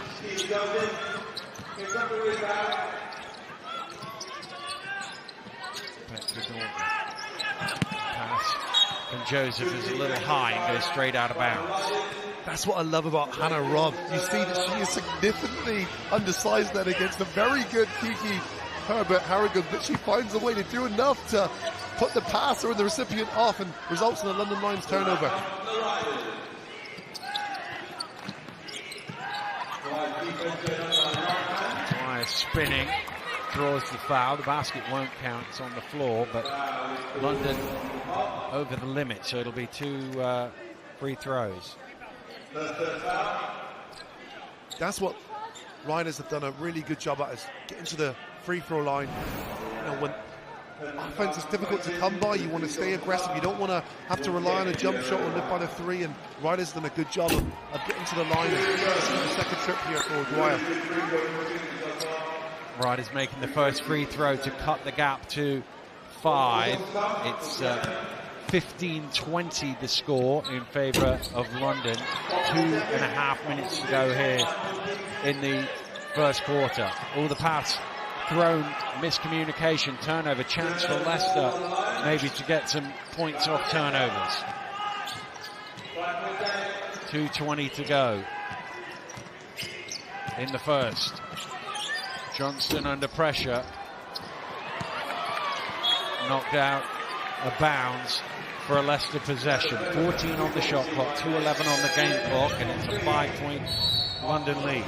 Pass from Joseph is a little high and goes straight out of bounds. That's what I love about Hannah Robb. You see that she is significantly undersized then against a very good Kiki Harrigan, but she finds a way to do enough to put the passer and the recipient off and results in a London Lions turnover. Dwyer spinning, draws the foul. The basket won't count, it's on the floor, but London over the limit, so it'll be 2 free throws. That's what Riders have done a really good job at, is getting to the free throw line. You know, when offense is difficult to come by, you want to stay aggressive. You don't want to have to rely on a jump shot or live by the 3, and Riders have done a good job of getting to the line. This is the second trip here for Dwyer. Riders making the first free throw to cut the gap to 5. It's 15-20 the score in favour of London. 2.5 minutes to go here in the first quarter. All the pass thrown, miscommunication, turnover, chance for Leicester maybe to get some points off turnovers. 2:20 to go in the first. Johnston under pressure, knocked out of bounds for a Leicester possession. 14 on the shot clock, 2:11 on the game clock, and it's a 5-point London lead.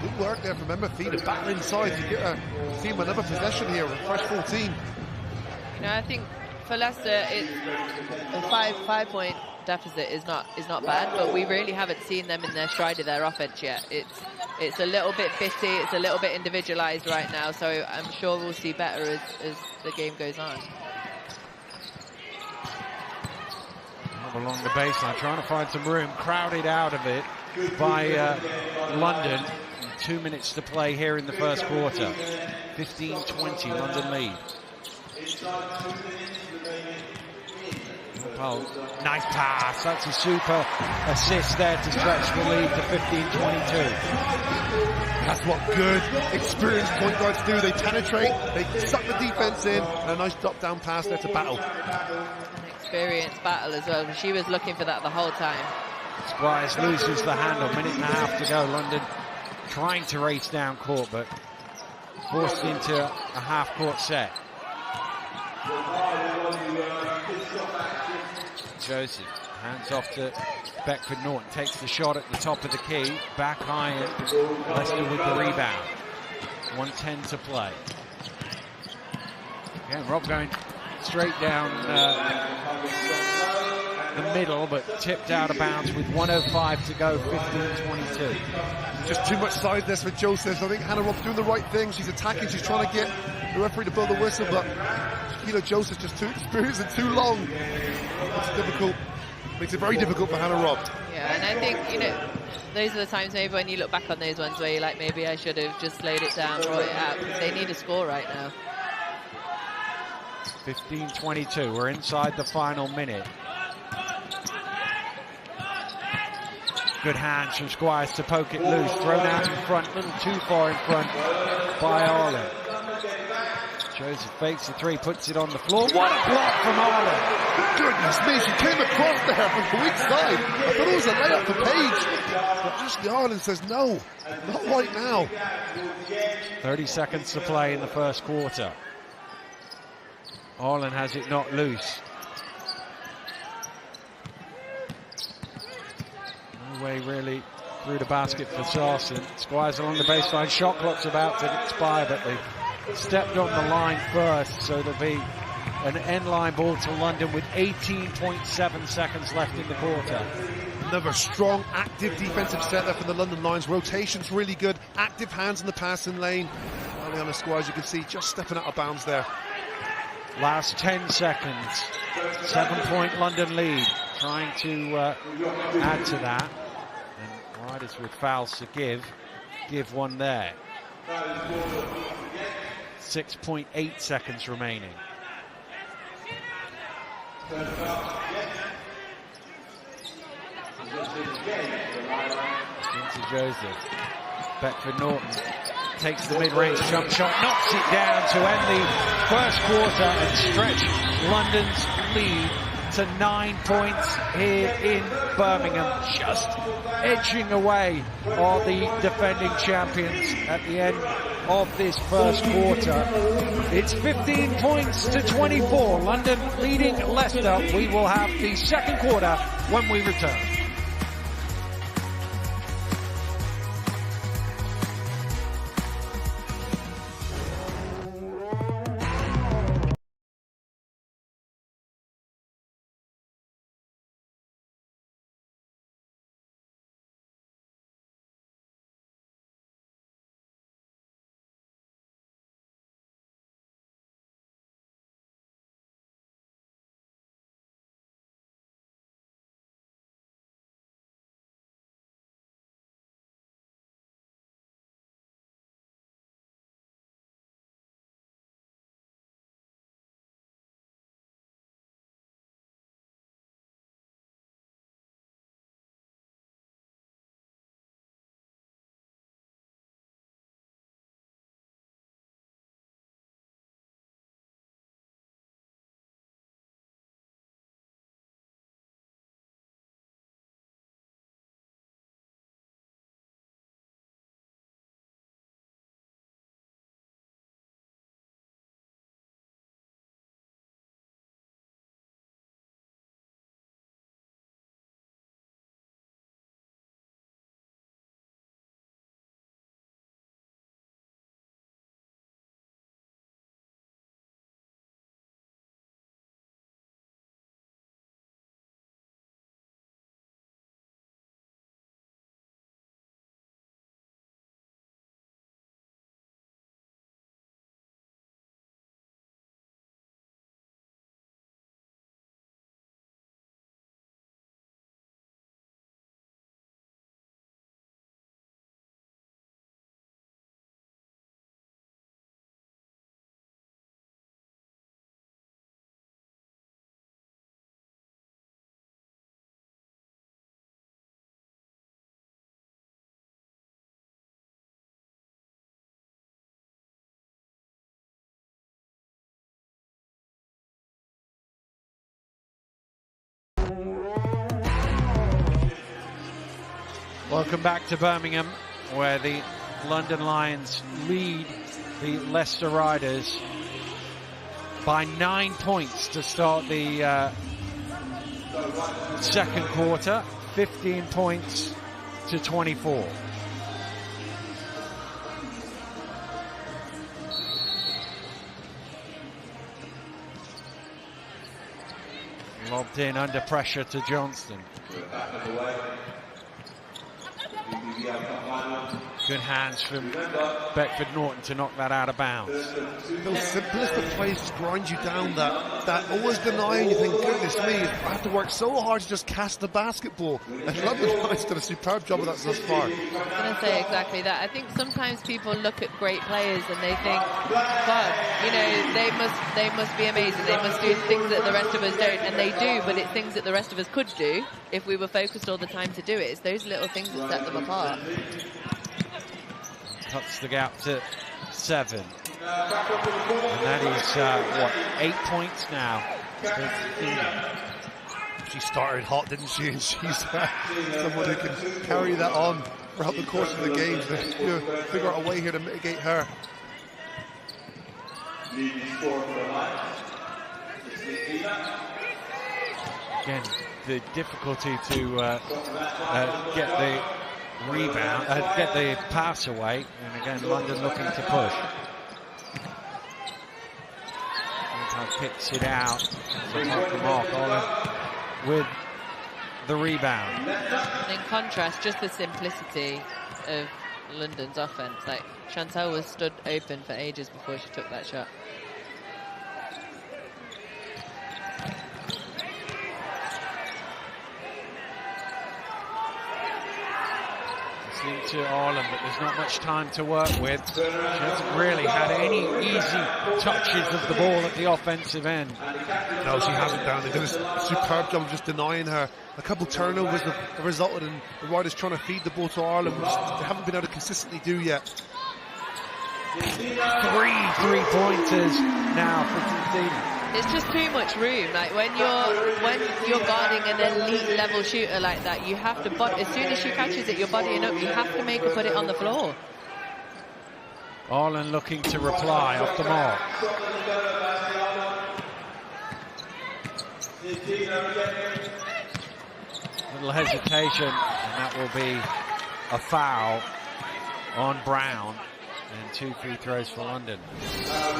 Good work there from Emma Fee to battle inside to get a team another possession here, a fresh 14. You know, I think for Leicester, a 5-point deficit is not bad, but we really haven't seen them in their stride of their offense yet. It's a little bit bitty, it's a little bit individualized right now, so I'm sure we'll see better as the game goes on. Along the baseline, trying to find some room, crowded out of it by London. 2 minutes to play here in the first quarter. 15-20, London lead. Oh, nice pass. That's a super assist there to stretch the lead to 15-22. That's what good, experienced point guards do. They penetrate, they suck the defense in, and a nice drop-down pass there to Battle. An experienced Battle as well. She was looking for that the whole time. Squires loses the handle. Minute and a half to go. London trying to race down court, but forced into a half-court set. Joseph hands off to Beckford Norton, takes the shot at the top of the key, back iron, Leicester with the rebound. 1:10 to play. Again, Rob going straight down the middle, but tipped out of bounds with 1:05 to go, 15-22. Just too much sideness for Joseph. I think Hannah Robb's doing the right thing. She's attacking, she's trying to get the referee to blow the whistle, but Shaquila Joseph's just too experienced and too long. It's difficult. Makes it very difficult for Hannah Robb. Yeah, and I think, you know, those are the times maybe when you look back on those ones where you're like, maybe I should have just laid it down, brought it out, because they need a score right now. 15-22, we're inside the final minute. Good hands from Squires to poke it loose, thrown out in front, a little too far in front by Arlen. Joseph fakes the 3, puts it on the floor. What a block from Arlen! Goodness me, she came across there from the weak side. I thought it was a layup for Paige. But Ashley Arlen says no, not right now. 30 seconds to play in the first quarter. Arlen has it not loose. No way really through the basket for Sarson. Squires along the baseline, shot clock's about to expire, but they stepped on the line first, so there'll be an end-line ball to London with 18.7 seconds left in the quarter. Another strong, active defensive set there for the London Lions. Rotation's really good. Active hands in the passing lane. early on the score, as you can see, just stepping out of bounds there. Last 10 seconds. 7-point London lead. Trying to add to that. And Riders with fouls to give one there. 6.8 seconds remaining. Into Joseph. Beckford Norton takes the mid-range jump shot, knocks it down to end the first quarter and stretch London's lead to 9 points here in Birmingham, just edging away are the defending champions at the end of this first quarter. It's 15 points to 24. London leading Leicester. We will have the second quarter when we return. Welcome back to Birmingham, where the London Lions lead the Leicester Riders by 9 points to start the second quarter, 15 points to 24. Lobbed in under pressure to Johnston. Good hands from Beckford Norton to knock that out of bounds. Those simplistic plays just grind you down, that always denying. You think, goodness me, I have to work so hard to just cast the basketball. And London Lions done a superb job of that thus far. I was going to say exactly that. I think sometimes people look at great players and they think, God, you know, they must be amazing. They must do things that the rest of us don't, and they do. But it's things that the rest of us could do if we were focused all the time to do it. It's those little things that set them apart. Cuts the gap to 7. And that is, what, 8 points now. She started hot, didn't she? And she's someone who can carry that on throughout the course of the game. So, you know, figure out a way here to mitigate her. Again, the difficulty to get the rebound, get the pass away, and again London looking to push. Picks it out, so Mark with the rebound. And in contrast, just the simplicity of London's offense. Like, Chantal was stood open for ages before she took that shot. Into Ireland, but there's not much time to work with. She hasn't really had any easy touches of the ball at the offensive end. No, she hasn't, Dan. They've done a superb job of just denying her. A couple turnovers have resulted in the Riders trying to feed the ball to Ireland, which they haven't been able to consistently do yet. 3 3-pointers now for Christina. It's just too much room. Like when you're guarding an elite level shooter like that, you have to as soon as she catches it, you're bodying up. You have to make her put it on the floor. Ireland looking to reply off the mark. Little hesitation, and that will be a foul on Brown. And 2 free throws for London.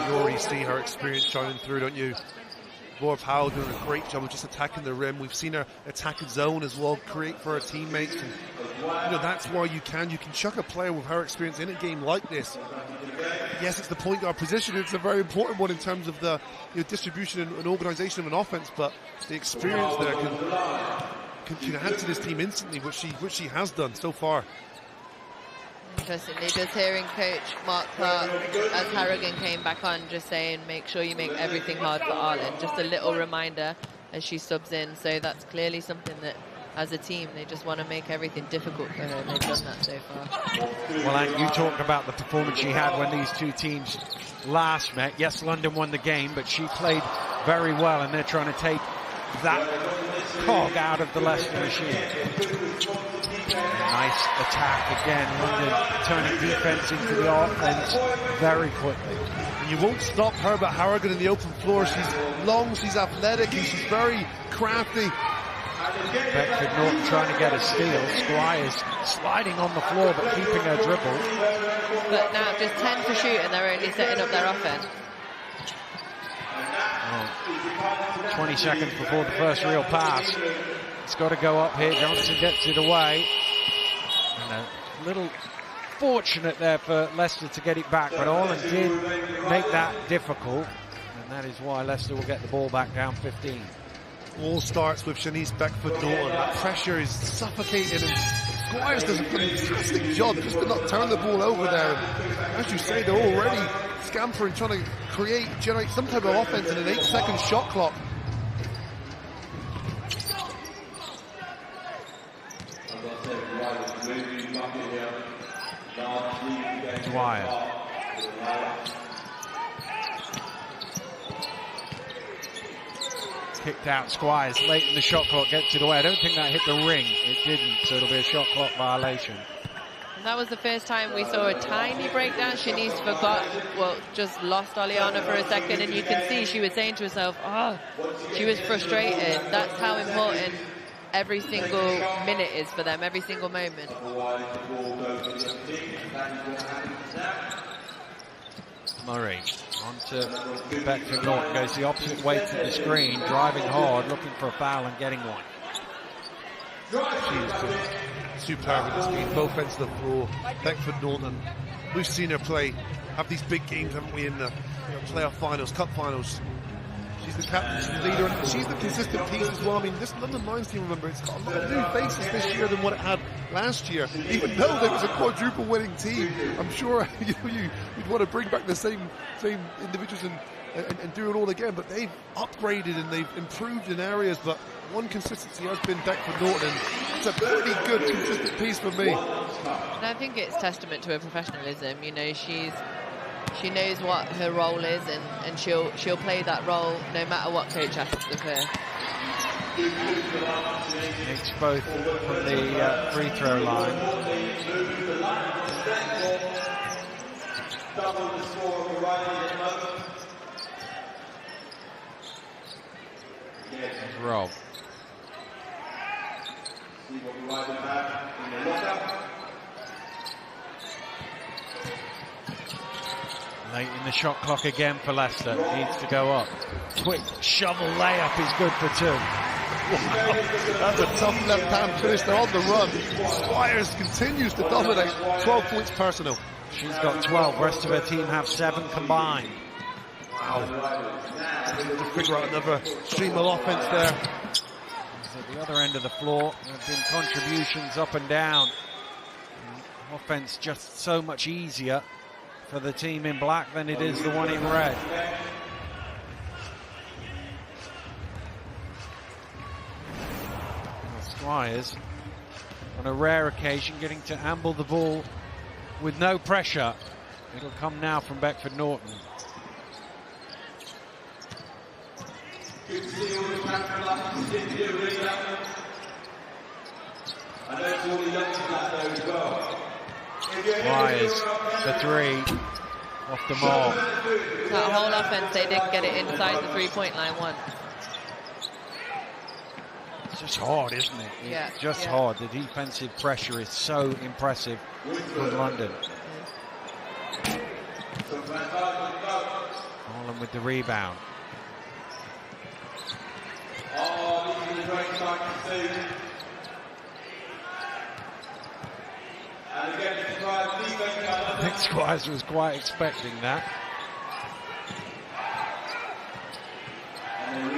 You already see her experience shining through, don't you? Laura Powell doing a great job of just attacking the rim. We've seen her attack zone as well, create for her teammates. And, you know, that's why you can chuck a player with her experience in a game like this. Yes, it's the point guard position. It's a very important one in terms of the distribution and organisation of an offense, but the experience there can add to this team instantly, which she has done so far. Interestingly, just hearing Coach Mark Clark as Harrigan came back on, just saying, make sure you make everything hard for Ireland. Just a little reminder as she subs in. So that's clearly something that, as a team, they just want to make everything difficult for her. They've done that so far. Well, and you talked about the performance she had when these two teams last met. Yes, London won the game, but she played very well, and they're trying to take that cog out of the Leicester machine. Nice attack again. London turning defense into the offense very quickly. And you won't stop Herbert Harrigan in the open floor. She's long, she's athletic, and she's very crafty. Beckford Norton trying to get a steal. Squires sliding on the floor but keeping her dribble. But now just 10 for shoot and they're only setting up their offense. 20 seconds before the first real pass. It's got to go up here. Johnson gets it away. And a little fortunate there for Leicester to get it back, but Ireland did make that difficult, and that is why Leicester will get the ball back down 15. All starts with Shanice Beckford-Norton. That pressure is suffocating, and Squires does a fantastic job just to not turn the ball over there. And as you say, they're already scampering, trying to generate some type of offense in an 8-second shot clock. Dwyer. Kicked out Squires late in the shot clock, gets it away. I don't think that hit the ring. It didn't, so it'll be a shot clock violation. And that was the first time we saw a tiny breakdown. Shanice forgot, well, just lost Oleana for a second, and you can see she was saying to herself, she was frustrated. That's how important every single minute is for them, every single moment. Murray on to Beckford Norton, goes the opposite way to the screen, driving hard, looking for a foul and getting one. She's been superb in this game, both ends of the floor. Beckford Norton, we've seen her have these big games, haven't we, in the playoff finals, cup finals. She's the captain, she's the leader, and she's the consistent piece as well. I mean, this London Lions team, remember, it's got a lot of new faces this year than what it had last year. Even though there was a quadruple winning team, I'm sure you'd want to bring back the same individuals and do it all again. But they've upgraded and they've improved in areas. But one consistency has been Beckford Norton. It's a pretty good, consistent piece for me. And I think it's testament to her professionalism. You know, she knows what her role is, and she'll play that role no matter what coach asks of her. It's both from the free throw line. Rob. Late in the shot clock again for Leicester. Needs to go up. Quick shovel layup is good for two. That's a tough left-hand finish. They're on the run. Squires continues to dominate. 12 points personal. She's got 12. Rest of her team have 7 combined. Wow. To figure out another stream of offense there. At the other end of the floor, there have been contributions up and down. Offense just so much easier for the team in black than it is the one in red. Squires, on a rare occasion, getting to amble the ball with no pressure. It'll come now from Beckford Norton. Squires, the 3, off the mark. That whole offense, they didn't get it inside the 3-point line once. It's just hard, isn't it? Yeah, it's just hard. The defensive pressure is so impressive from London. Holland with the rebound. I think Squires was quite expecting that.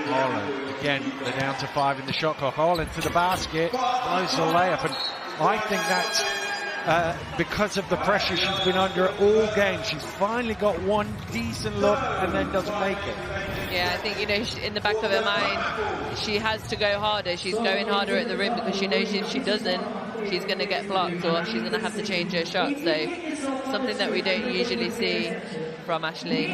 Holland, again, they're down to 5 in the shot clock. Holland to the basket, blows the layup, and I think that's because of the pressure she's been under all game. She's finally got one decent look and then doesn't make it. Yeah, I think, you know, in the back of her mind, she has to go harder. She's going harder at the rim because she knows if she doesn't, she's going to get blocked or she's going to have to change her shot. So something that we don't usually see from Ashley.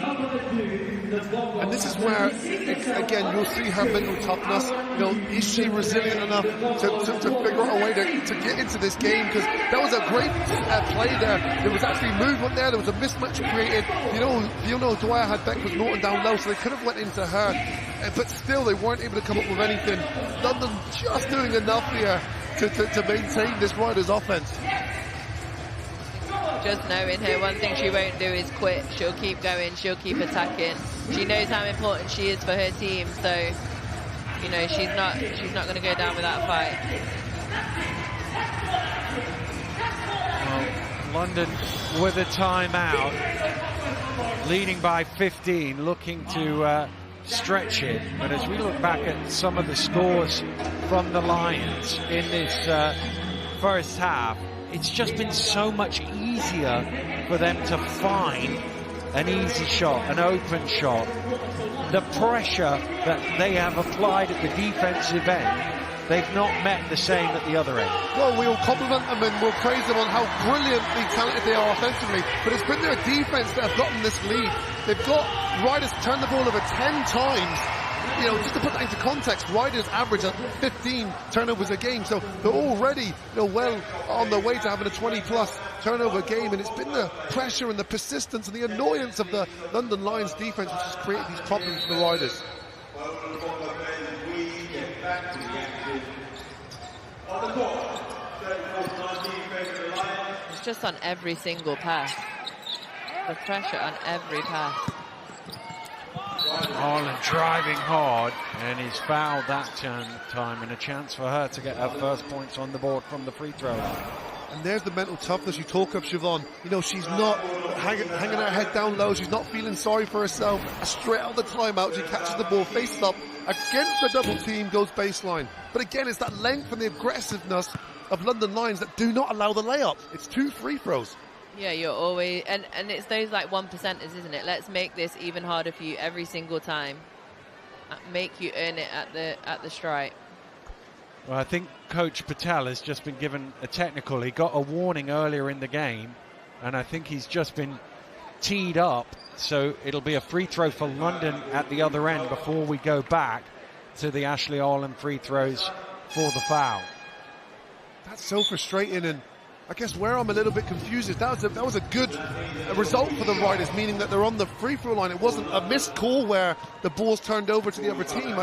And this is where, again, you'll see her mental toughness. You know, is she resilient enough to figure out a way to get into this game? Because that was a great play there. There was actually movement there. There was a mismatch created. You know, Dwyer had Beckford Norton down low, so they could have went into her. But still, they weren't able to come up with anything. London just doing enough here to maintain this Riders offense. Just knowing her, one thing she won't do is quit. She'll keep going, she'll keep attacking. She knows how important she is for her team, so you know she's not going to go down without a fight. Well, London with a timeout, leading by 15, looking to stretch it. But as we look back at some of the scores from the Lions in this first half, it's just been so much easier for them to find an easy shot, an open shot. The pressure that they have applied at the defensive end, they've not met the same at the other end. Well, we'll compliment them and we'll praise them on how brilliantly talented they are offensively, but it's been their defense that have gotten this lead. They've got Riders turned the ball over 10 times. You know, just to put that into context, Riders average at 15 turnovers a game, so they're already, well on their way to having a 20-plus turnover game, and it's been the pressure and the persistence and the annoyance of the London Lions defense which has created these problems for the Riders. It's just on every single pass. The pressure on every pass. Holland driving hard, and he's fouled that time, and a chance for her to get her first points on the board from the free throw line. And there's the mental toughness you talk of, Siobhan. You know, she's not hanging her head down low. She's not feeling sorry for herself. Straight out of the timeout, she catches the ball, faces up against the double team, goes baseline. But again, it's that length and the aggressiveness of London Lions that do not allow the layup. It's 2 free throws. Yeah, you're always, and it's those like 1%ers, isn't it? Let's make this even harder for you every single time. Make you earn it at the stripe. Well, I think Coach Patel has just been given a technical. He got a warning earlier in the game, and I think he's just been teed up. So it'll be a free throw for London at the other end before we go back to the Ashley Holland free throws for the foul. That's so frustrating, and I guess where I'm a little bit confused is that was a good result for the Riders, meaning that they're on the free throw line. It wasn't a missed call where the ball's turned over to the other team.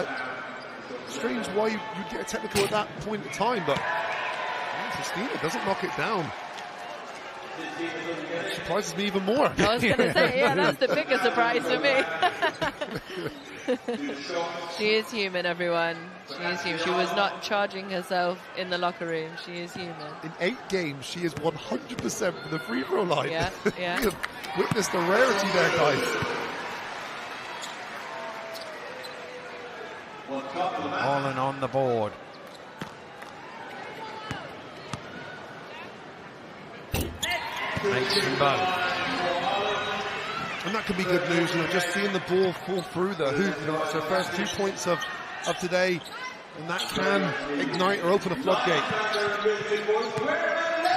Strange why you get a technical at that point in time, but Christina doesn't knock it down. That surprises me even more. I was going to say, yeah, that's the biggest surprise for me. She is human, everyone. She is human. She was not charging herself in the locker room. She is human. In 8 games, she is 100% from the free throw line. Yeah, yeah. You have witnessed the rarity there, guys. Holland on the board. Makes them both. And that could be good news, just seeing the ball fall through the hoop. It's her first 2 points of today, and that can ignite or open a floodgate.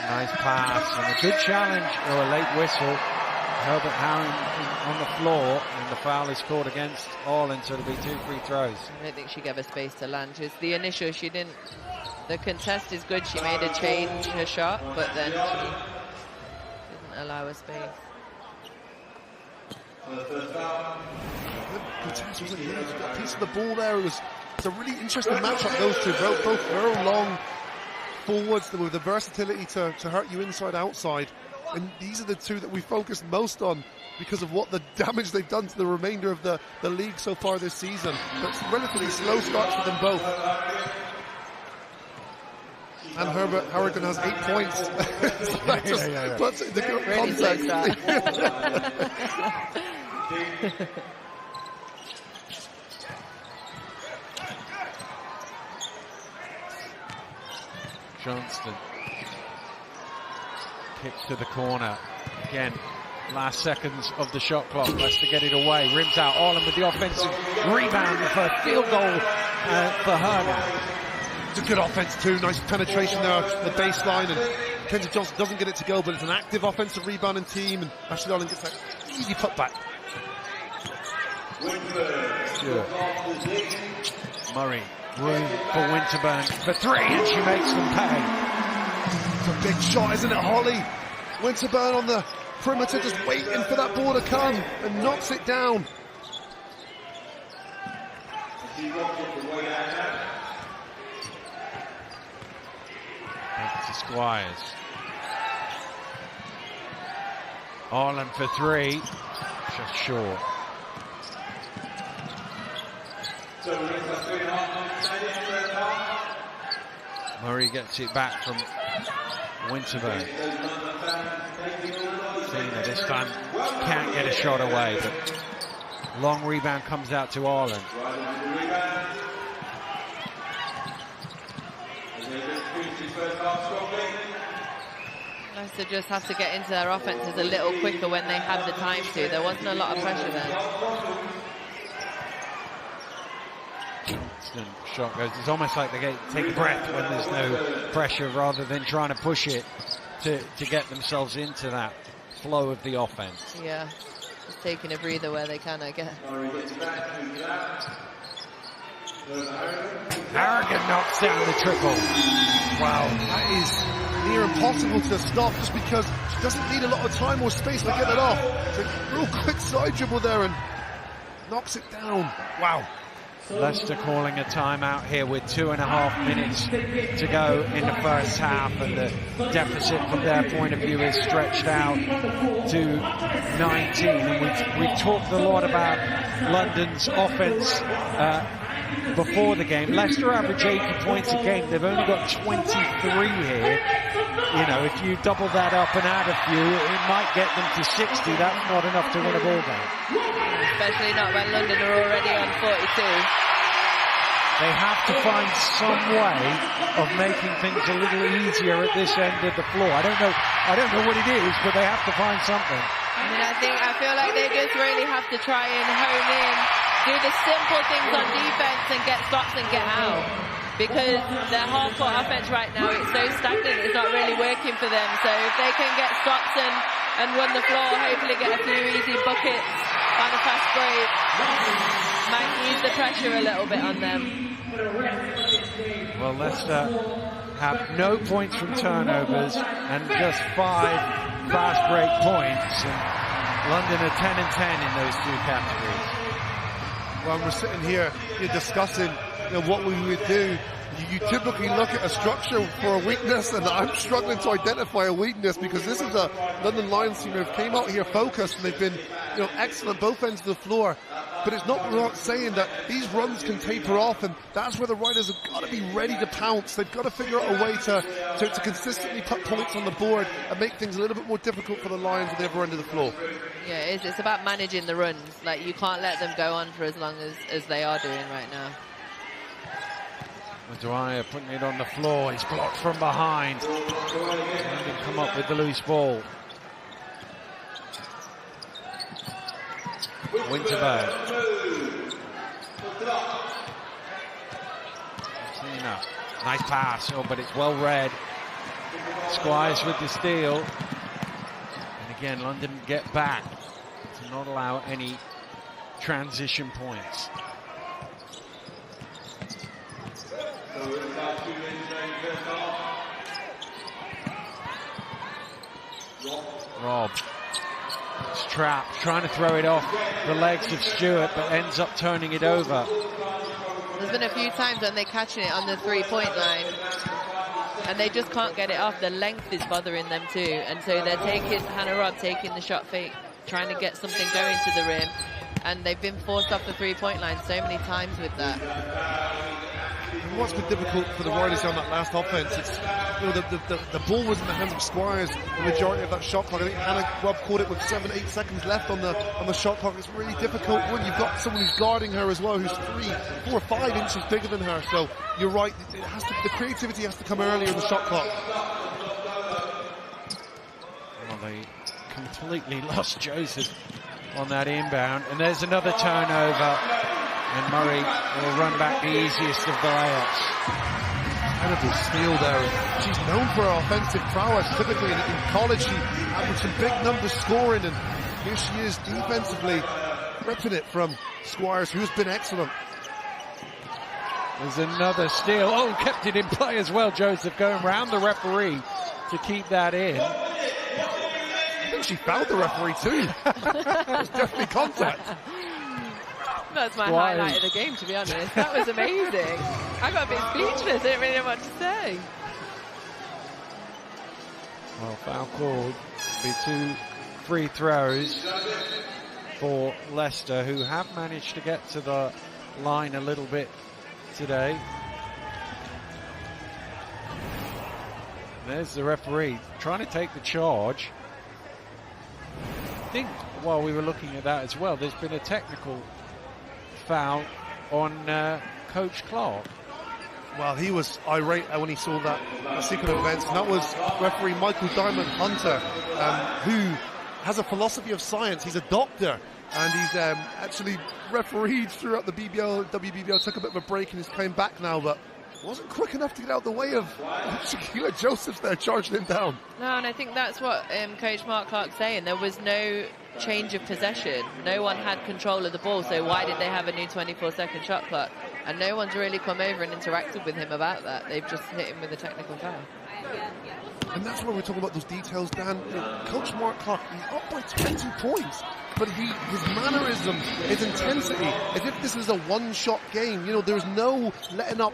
Nice pass and a good challenge, or a late whistle. Herbert Harron on the floor, and the foul is called against Orland, so it'll be 2 free throws. I don't think she gave her space to land. Just the initial, she didn't. The contest is good. She made a change her shot, but then she didn't allow her space. Contest was a piece of the ball there. It was a really interesting matchup, those two. Both very long forwards with the versatility to hurt you inside, outside. And these are the two that we focused most on because of what the damage they've done to the remainder of the league so far this season. But it's relatively slow starts for them both. And Herbert Harrigan has 8 points. So that just puts it in the context. Johnston. Kick to the corner. Again, last seconds of the shot clock. Leicester get it away. Rims out. Orland with the offensive rebound for a field goal for her now. It's a good offense too. Nice penetration there at the baseline. And Kenzie Johnson doesn't get it to go, but it's an active offensive rebounding team. And Ashley Orland gets that easy putback. Sure. Murray. Room for Winterburn for 3, and she makes them pay. It's a big shot, isn't it, Holly? Winterburn on the perimeter, just waiting for that ball to come, and knocks it down. Back to Squires. Orland for 3, just short. Murray gets it back from Winterburn. Cena this time can't get a shot away, but long rebound comes out to Orland. Leicester just have to get into their offenses a little quicker when they have the time to. There wasn't a lot of pressure there. Shot goes. It's almost like they take a breath when there's no pressure, rather than trying to push it to get themselves into that flow of the offense. Yeah, just taking a breather where they can, I guess. Harrigan knocks down the triple. Wow, that is near impossible to stop, just because she doesn't need a lot of time or space to get it off. It's a real quick side dribble there and knocks it down. Wow. Leicester calling a timeout here with 2.5 minutes to go in the first half, and the deficit from their point of view is stretched out to 19. And we've talked a lot about London's offense before the game. Leicester average 80 points a game. They've only got 23 here. You know, if you double that up and add a few, it might get them to 60. That's not enough to win a ball game. Especially not when London are already on 42. They have to find some way of making things a little easier at this end of the floor. I don't know what it is, but they have to find something. I feel like they just really have to try and hone in, do the simple things on defense and get stops and get out. Because their half-court offense right now, it's so stagnant, it's not really working for them. So if they can get stops and run the floor, hopefully get a few easy buckets on a fast break, might ease the pressure a little bit on them. Well, Leicester have no points from turnovers and just 5 fast break points. And London are 10 and 10 in those two categories. when we're sitting here discussing what we would do, you typically look at a structure for a weakness, and I'm struggling to identify a weakness because this is a London Lions team who came out here focused and they've been excellent both ends of the floor. But it's not saying that these runs can taper off, and that's where the Riders have got to be ready to pounce. They've got to figure out a way to consistently put points on the board and make things a little bit more difficult for the Lions at the other end of the floor. Yeah, it is. It's about managing the runs. Like, you can't let them go on for as long as they are doing right now. Dwyer putting it on the floor. He's blocked from behind. London come up with the loose ball. Winterberg. Nice pass, but it's well read. Squires with the steal. And again, London get back to not allow any transition points. Rob. It's trapped, trying to throw it off the legs of Stewart, but ends up turning it over. There's been a few times when they're catching it on the three-point line, and they just can't get it off. The length is bothering them too, and so they're Hannah Robb taking the shot fake, trying to get something going to the rim, and they've been forced off the three-point line so many times with that. And what's been difficult for the Riders on that last offense, it's the ball was in the hands of Squires the majority of that shot clock. I think Hannah Robb caught it with 7-8 seconds left on the shot clock. It's really difficult when you've got someone who's guarding her as well, who's 3, 4 or 5 inches bigger than her. So you're right, the creativity has to come earlier in the shot clock. Well, they completely lost Joseph on that inbound, and there's another turnover. And Murray will run back the easiest of the layups. Incredible steal there. She's known for her offensive prowess. Typically in college, she averaged some big numbers scoring, and here she is defensively ripping it from Squires, who's been excellent. There's another steal. Oh, kept it in play as well, Joseph, going round the referee to keep that in. I think she fouled the referee too. There's definitely contact. That's my highlight of the game, to be honest. That was amazing. I got a bit speechless. I didn't really know what to say. Well, foul called. Be 2 free throws for Leicester, who have managed to get to the line a little bit today. There's the referee trying to take the charge. I think while we were looking at that as well, there's been a technical foul on Coach Clark. Well, he was irate when he saw that sequence of events, and that was referee Michael Diamond Hunter, who has a philosophy of science. He's a doctor, and he's actually refereed throughout the WBBL, took a bit of a break and is coming back now, but wasn't quick enough to get out the way of Shaquilla Josephs there, charging him down. No, and I think that's what Coach Mark Clark's saying. There was no change of possession. No one had control of the ball, so why did they have a new 24-second shot clock? And no one's really come over and interacted with him about that. They've just hit him with a technical foul. And that's where we're talking about those details, Dan. Coach Mark Clark, he's up by 20 points, but his mannerisms, his intensity, as if this is a one-shot game. There's no letting up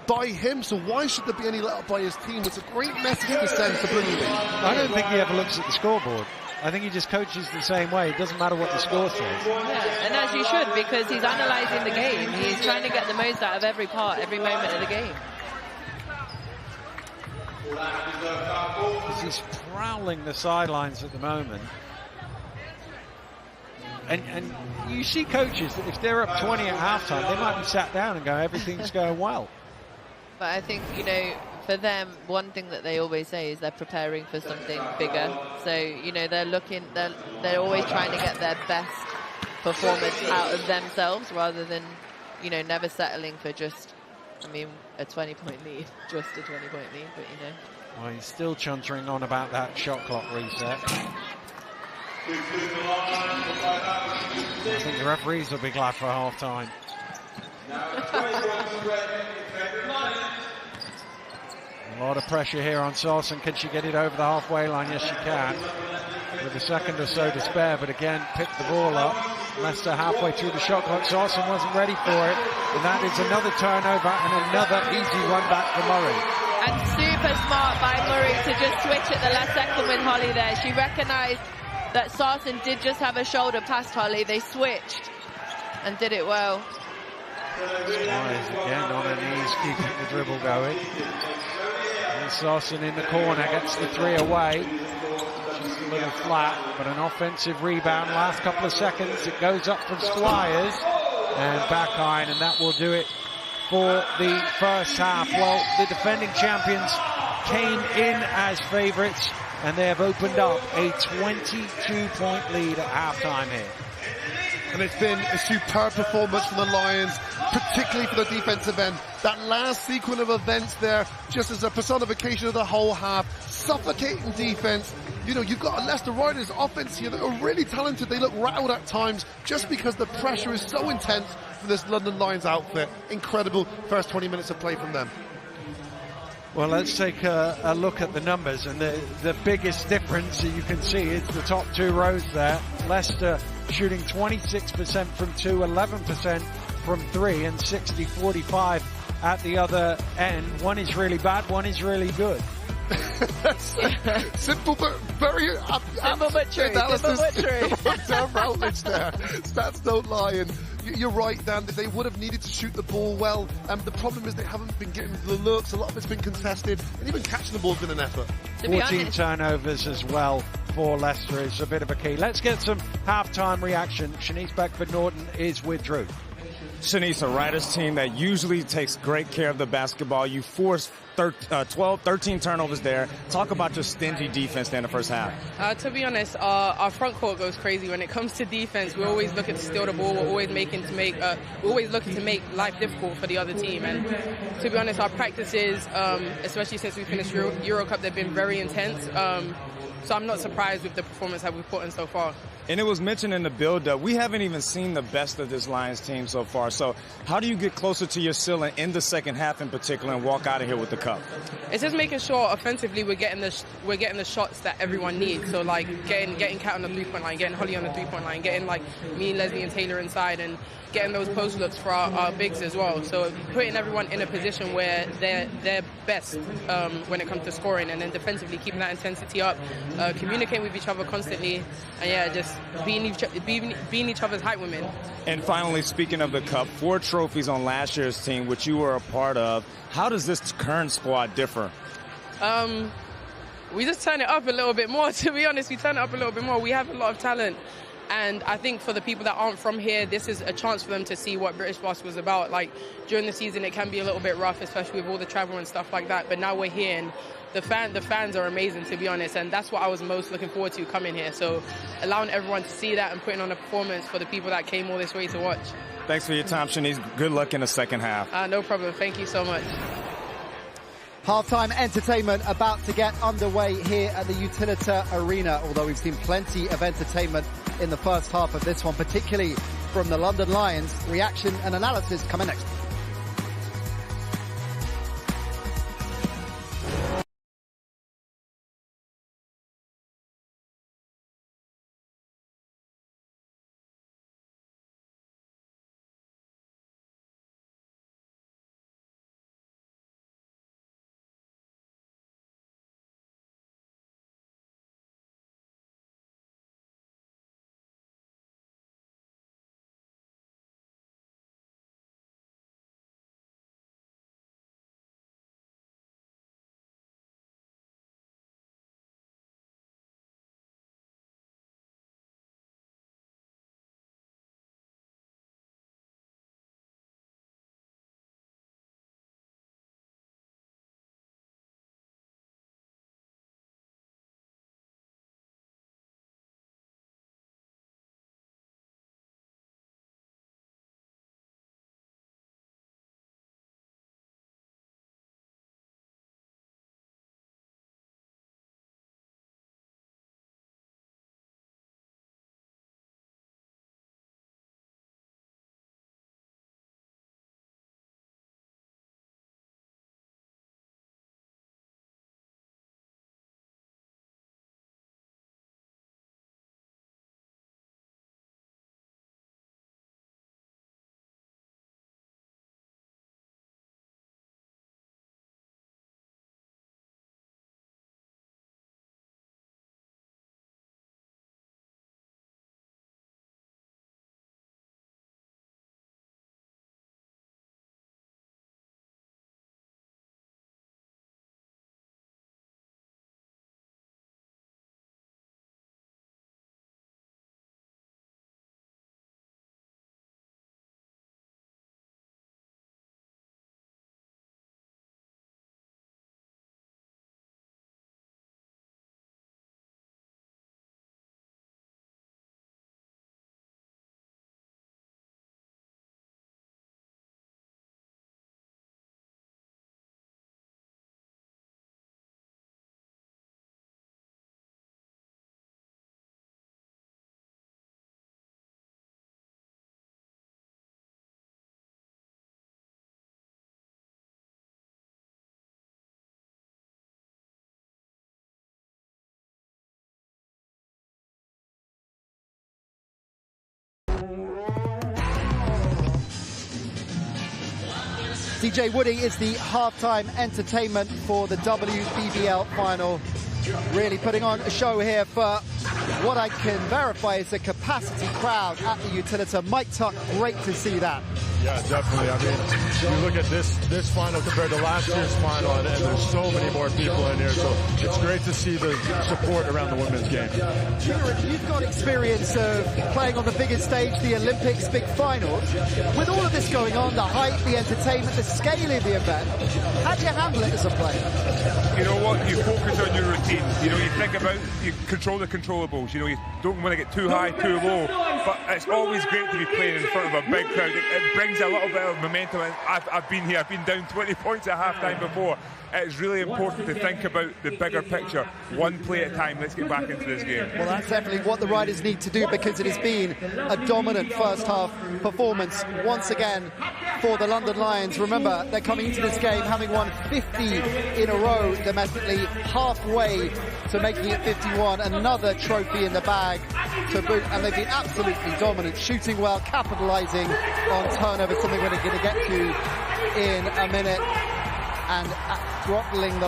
by him, so why should there be any let up by his team? It's a great message to send to Blue League. I don't think he ever looks at the scoreboard. I think he just coaches the same way. It doesn't matter what the score says. Yeah, and as you should, because he's analysing the game. He's trying to get the most out of every part, every moment of the game. He's prowling the sidelines at the moment. And you see coaches that if they're up 20 at halftime, they might be sat down and go, everything's going well. But I think, for them, one thing that they always say is they're preparing for something bigger. So, they're always trying to get their best performance out of themselves rather than, never settling for just, a 20-point lead, just a 20-point lead, but Well, he's still chuntering on about that shot clock reset. I think the referees will be glad for half time. A lot of pressure here on Sarson. Can she get it over the halfway line? Yes, she can. With a second or so to spare, but again, picked the ball up. Leicester halfway through the shot clock. Sarson wasn't ready for it. And that is another turnover and another easy run back for Murray. And super smart by Murray to just switch at the last second with Holly there. She recognised that Sarson did just have a shoulder past Holly. They switched and did it well. Squires again on her knees, keeping the dribble going. And Sarson in the corner gets the three away. Just a little flat, but an offensive rebound. Last couple of seconds, it goes up from Squires and back iron, and that will do it for the first half. Well, the defending champions came in as favourites, and they have opened up a 22-point lead at halftime here. And it's been a superb performance from the Lions, particularly for the defensive end. That last sequence of events there, just as a personification of the whole half, suffocating defense. You know, you've got a Leicester Riders offense here that are really talented. They look rattled at times just because the pressure is so intense for this London Lions outfit. Incredible first 20 minutes of play from them. Well, let's take a look at the numbers, and the biggest difference that you can see is the top two rows there. Leicester shooting 26% from 2, 11% from 3, and 60-45 at the other end. One is really bad, one is really good. Simple but very simple but true. Analysis. Simple but true. Dan Routledge there. Stats don't lie, and you're right, Dan, that they would have needed to shoot the ball well. The problem is they haven't been getting the looks. A lot of it's been contested, and even catching the ball has been an effort. 14 turnovers as well for Leicester is a bit of a key. Let's get some halftime reaction. Shanice Beckford-Norton is with Drew. Shanice, a Riders team that usually takes great care of the basketball. You forced 13 turnovers there. Talk about your stingy defense there in the first half. To be honest, our front court goes crazy when it comes to defense. We're always looking to steal the ball. We're always looking to make life difficult for the other team. And to be honest, our practices, especially since we finished Euro Cup, they've been very intense. So I'm not surprised with the performance that we've put in so far. And it was mentioned in the build-up, we haven't even seen the best of this Lions team so far. So how do you get closer to your ceiling in the second half in particular and walk out of here with the cup? It's just making sure offensively we're getting the shots that everyone needs. So like getting Kat on the three-point line, getting Holly on the three-point line, getting like me, Leslie, and Taylor inside, and getting those post looks for our bigs as well. So putting everyone in a position where they're best when it comes to scoring, and then defensively keeping that intensity up, communicating with each other constantly, and yeah, just being each other's hype women. And finally, speaking of the cup, 4 trophies on last year's team, which you were a part of. How does this current squad differ? We just turn it up a little bit more, to be honest. We turn it up a little bit more. We have a lot of talent. And I think for the people that aren't from here, this is a chance for them to see what British basketball is about. Like, during the season, it can be a little bit rough, especially with all the travel and stuff like that. But now we're here, and the fans are amazing, to be honest. And that's what I was most looking forward to coming here. So allowing everyone to see that and putting on a performance for the people that came all this way to watch. Thanks for your time, Shanice. Good luck in the second half. No problem. Thank you so much. Halftime entertainment about to get underway here at the Utilita Arena, although we've seen plenty of entertainment in the first half of this one, particularly from the London Lions. Reaction and analysis coming next. TJ Woody is the halftime entertainment for the WBBL final. Really putting on a show here for what I can verify is a capacity crowd at the Utilita. Mike Tuck, great to see that. Yeah, definitely. I mean, you look at this final compared to last year's final, and there's so many more people in here, so it's great to see the support around the women's game. Kieran, you've got experience of playing on the biggest stage, the Olympics, big finals. With all of this going on, the hype, the entertainment, the scale of the event, how do you handle it as a player? You know what? You focus on your routine. You know, you think about, you control the controllables. You know, you don't want to get too high, too low. But it's always great to be playing in front of a big crowd. It brings a little bit of momentum. And I've been here. I've been down 20 points at half-time before. It's really important to think about the bigger picture. One play at a time. Let's get back into this game. Well, that's definitely what the Riders need to do, because it has been a dominant first half performance once again for the London Lions. Remember, they're coming into this game having won 50 in a row domestically, halfway to making it 51. Another trophy in the bag to boot, and they've been absolutely dominant, shooting well, capitalising on turnovers, something we're going to get to in a minute, and throttling the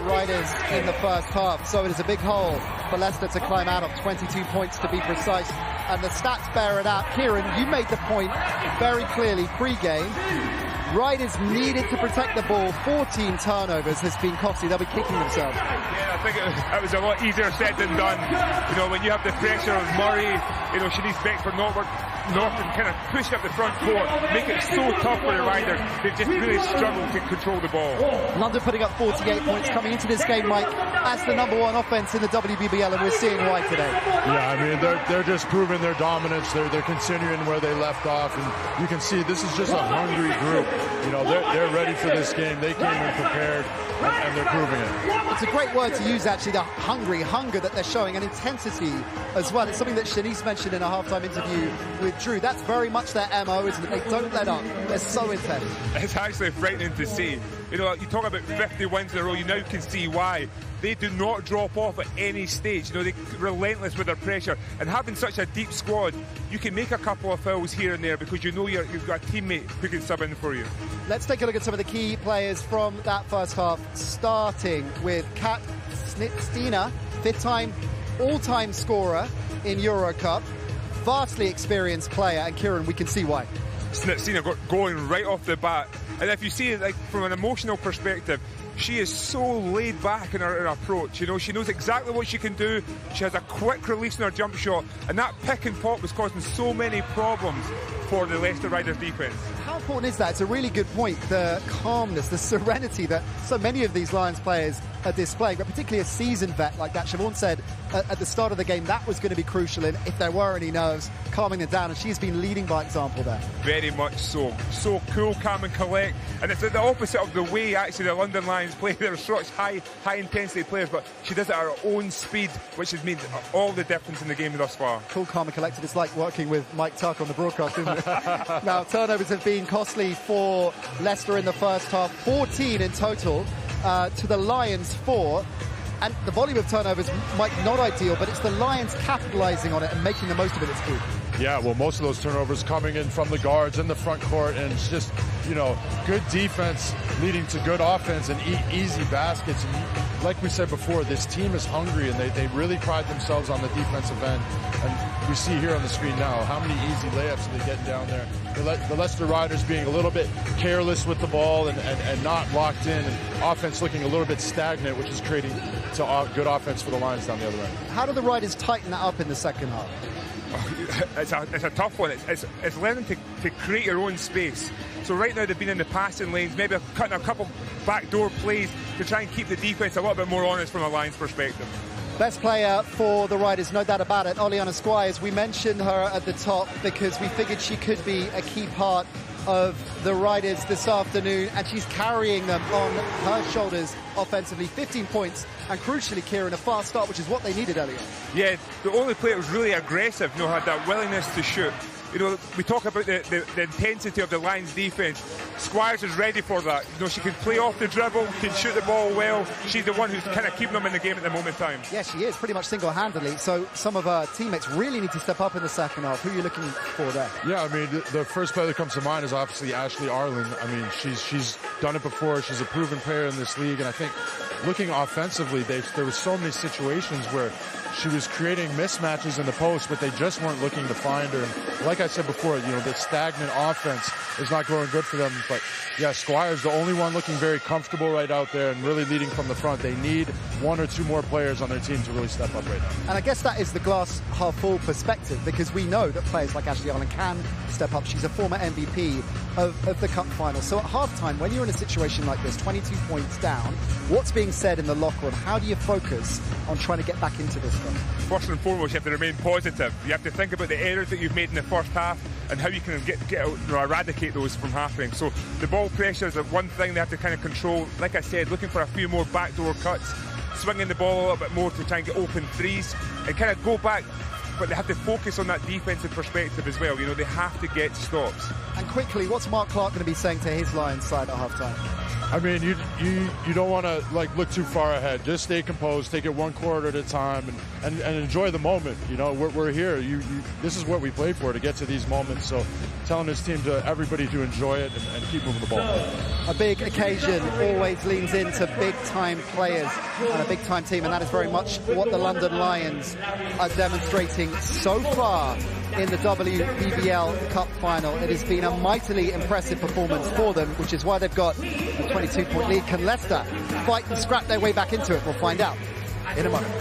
Riders in the first half. So it is a big hole for Leicester to climb out of, 22 points to be precise, and the stats bear it out. Kieran, you made the point very clearly pre-game. Riders needed to protect the ball. 14 turnovers has been costly. They'll be kicking themselves. Yeah, I think it was a lot easier said than done. You know, when you have the pressure of Murray, you know, Shanice Beckford, Norton kind of pushing up the front court, make it so tough for the Riders. They've just really struggled to control the ball. London putting up 48 points coming into this game, Mike, as the #1 offense in the WBBL, and we're seeing why today. Yeah, I mean, they're just proving their dominance. They're continuing where they left off, and you can see this is just a hungry group. You know, they're ready for this game. They came in prepared, and they're proving it. It's a great word to use, actually, the hunger that they're showing, and intensity as well. It's something that Shanice mentioned in a halftime interview with Drew. That's very much their MO, isn't it? They don't let up. They're so intense. It's actually frightening to see. You know, you talk about 50 wins in a row, you now can see why. They do not drop off at any stage. You know, they're relentless with their pressure. And having such a deep squad, you can make a couple of fouls here and there because you know you've got a teammate who can sub in for you. Let's take a look at some of the key players from that first half, starting with Kat Snitstina, fifth-time all-time scorer in Euro Cup. Vastly experienced player, and Kieran, we can see why. Snitstina got going right off the bat. And if you see it, like, from an emotional perspective, she is so laid back in her approach. You know, she knows exactly what she can do. She has a quick release in her jump shot, and that pick and pop was causing so many problems for the Leicester Riders defence. How important is that? It's a really good point. The calmness, the serenity that so many of these Lions players are displaying, but particularly a seasoned vet like that. Siobhan said at the start of the game that was going to be crucial, and if there were any nerves, calming them down, and she's been leading by example there. Very much so. So cool, calm and collect. And it's the opposite of the way actually the London Lions play. They're such high intensity players, but she does it at her own speed, which has made all the difference in the game thus far. Cool, calm and collected. It's like working with Mike Tuck on the broadcast, isn't it? Now, turnovers have been costly for Leicester in the first half, 14 in total to the Lions 4. And the volume of turnovers might not ideal, but it's the Lions capitalising on it and making the most of it that's key. Yeah, well, most of those turnovers coming in from the guards in the front court, and it's just, you know, good defense leading to good offense and easy baskets. And like we said before, this team is hungry, and they really pride themselves on the defensive end. And we see here on the screen now how many easy layups are they getting down there. The Leicester Riders being a little bit careless with the ball and not locked in, and offense looking a little bit stagnant, which is creating good offense for the Lions down the other end. How do the Riders tighten that up in the second half? It's a tough one. It's learning to create your own space. So right now they've been in the passing lanes, maybe cutting a couple backdoor plays to try and keep the defense a little bit more honest from a Lions perspective. Best player for the Riders, no doubt about it, Oliana Squires. We mentioned her at the top because we figured she could be a key part of the Riders this afternoon, and she's carrying them on her shoulders offensively. 15 points, and crucially, Kieran, a fast start, which is what they needed earlier. Yeah, the only player that was really aggressive, you know, had that willingness to shoot. You know, we talk about the intensity of the Lions defence. Squires is ready for that. You know, she can play off the dribble, can shoot the ball well. She's the one who's kind of keeping them in the game at the moment in time. Yeah, she is, pretty much single-handedly. So some of her teammates really need to step up in the second half. Who are you looking for there? Yeah, I mean, the first player that comes to mind is obviously Ashley Arlen. I mean, she's done it before. She's a proven player in this league. And I think looking offensively, there was so many situations where she was creating mismatches in the post, but they just weren't looking to find her. And like I said before, you know, the stagnant offense is not going good for them. But yeah, Squire's the only one looking very comfortable right out there and really leading from the front. They need one or two more players on their team to really step up right now. And I guess that is the glass half full perspective, because we know that players like Ashley Arlen can step up. She's a former MVP of the Cup Finals. So at halftime, when you're in a situation like this, 22 points down, what's being said in the locker room? How do you focus on trying to get back into this one? First and foremost, you have to remain positive. You have to think about the errors that you've made in the first half and how you can eradicate those from happening. So the ball pressure is one thing they have to kind of control. Like I said, looking for a few more backdoor cuts, swinging the ball a little bit more to try and get open threes and kind of go back. But they have to focus on that defensive perspective as well. You know, they have to get stops. And quickly, what's Mark Clark going to be saying to his Lions side at halftime? I mean, you don't want to look too far ahead. Just stay composed, take it one quarter at a time, and enjoy the moment. You know, we're here. This is what we play for, to get to these moments. So, telling his team everybody to enjoy it and keep moving the ball. A big occasion always leans into big-time players and a big-time team, and that is very much what the London Lions are demonstrating so far in the WBBL Cup Final. It has been a mightily impressive performance for them, which is why they've got a 22-point lead. Can Leicester fight and scrap their way back into it? We'll find out in a moment.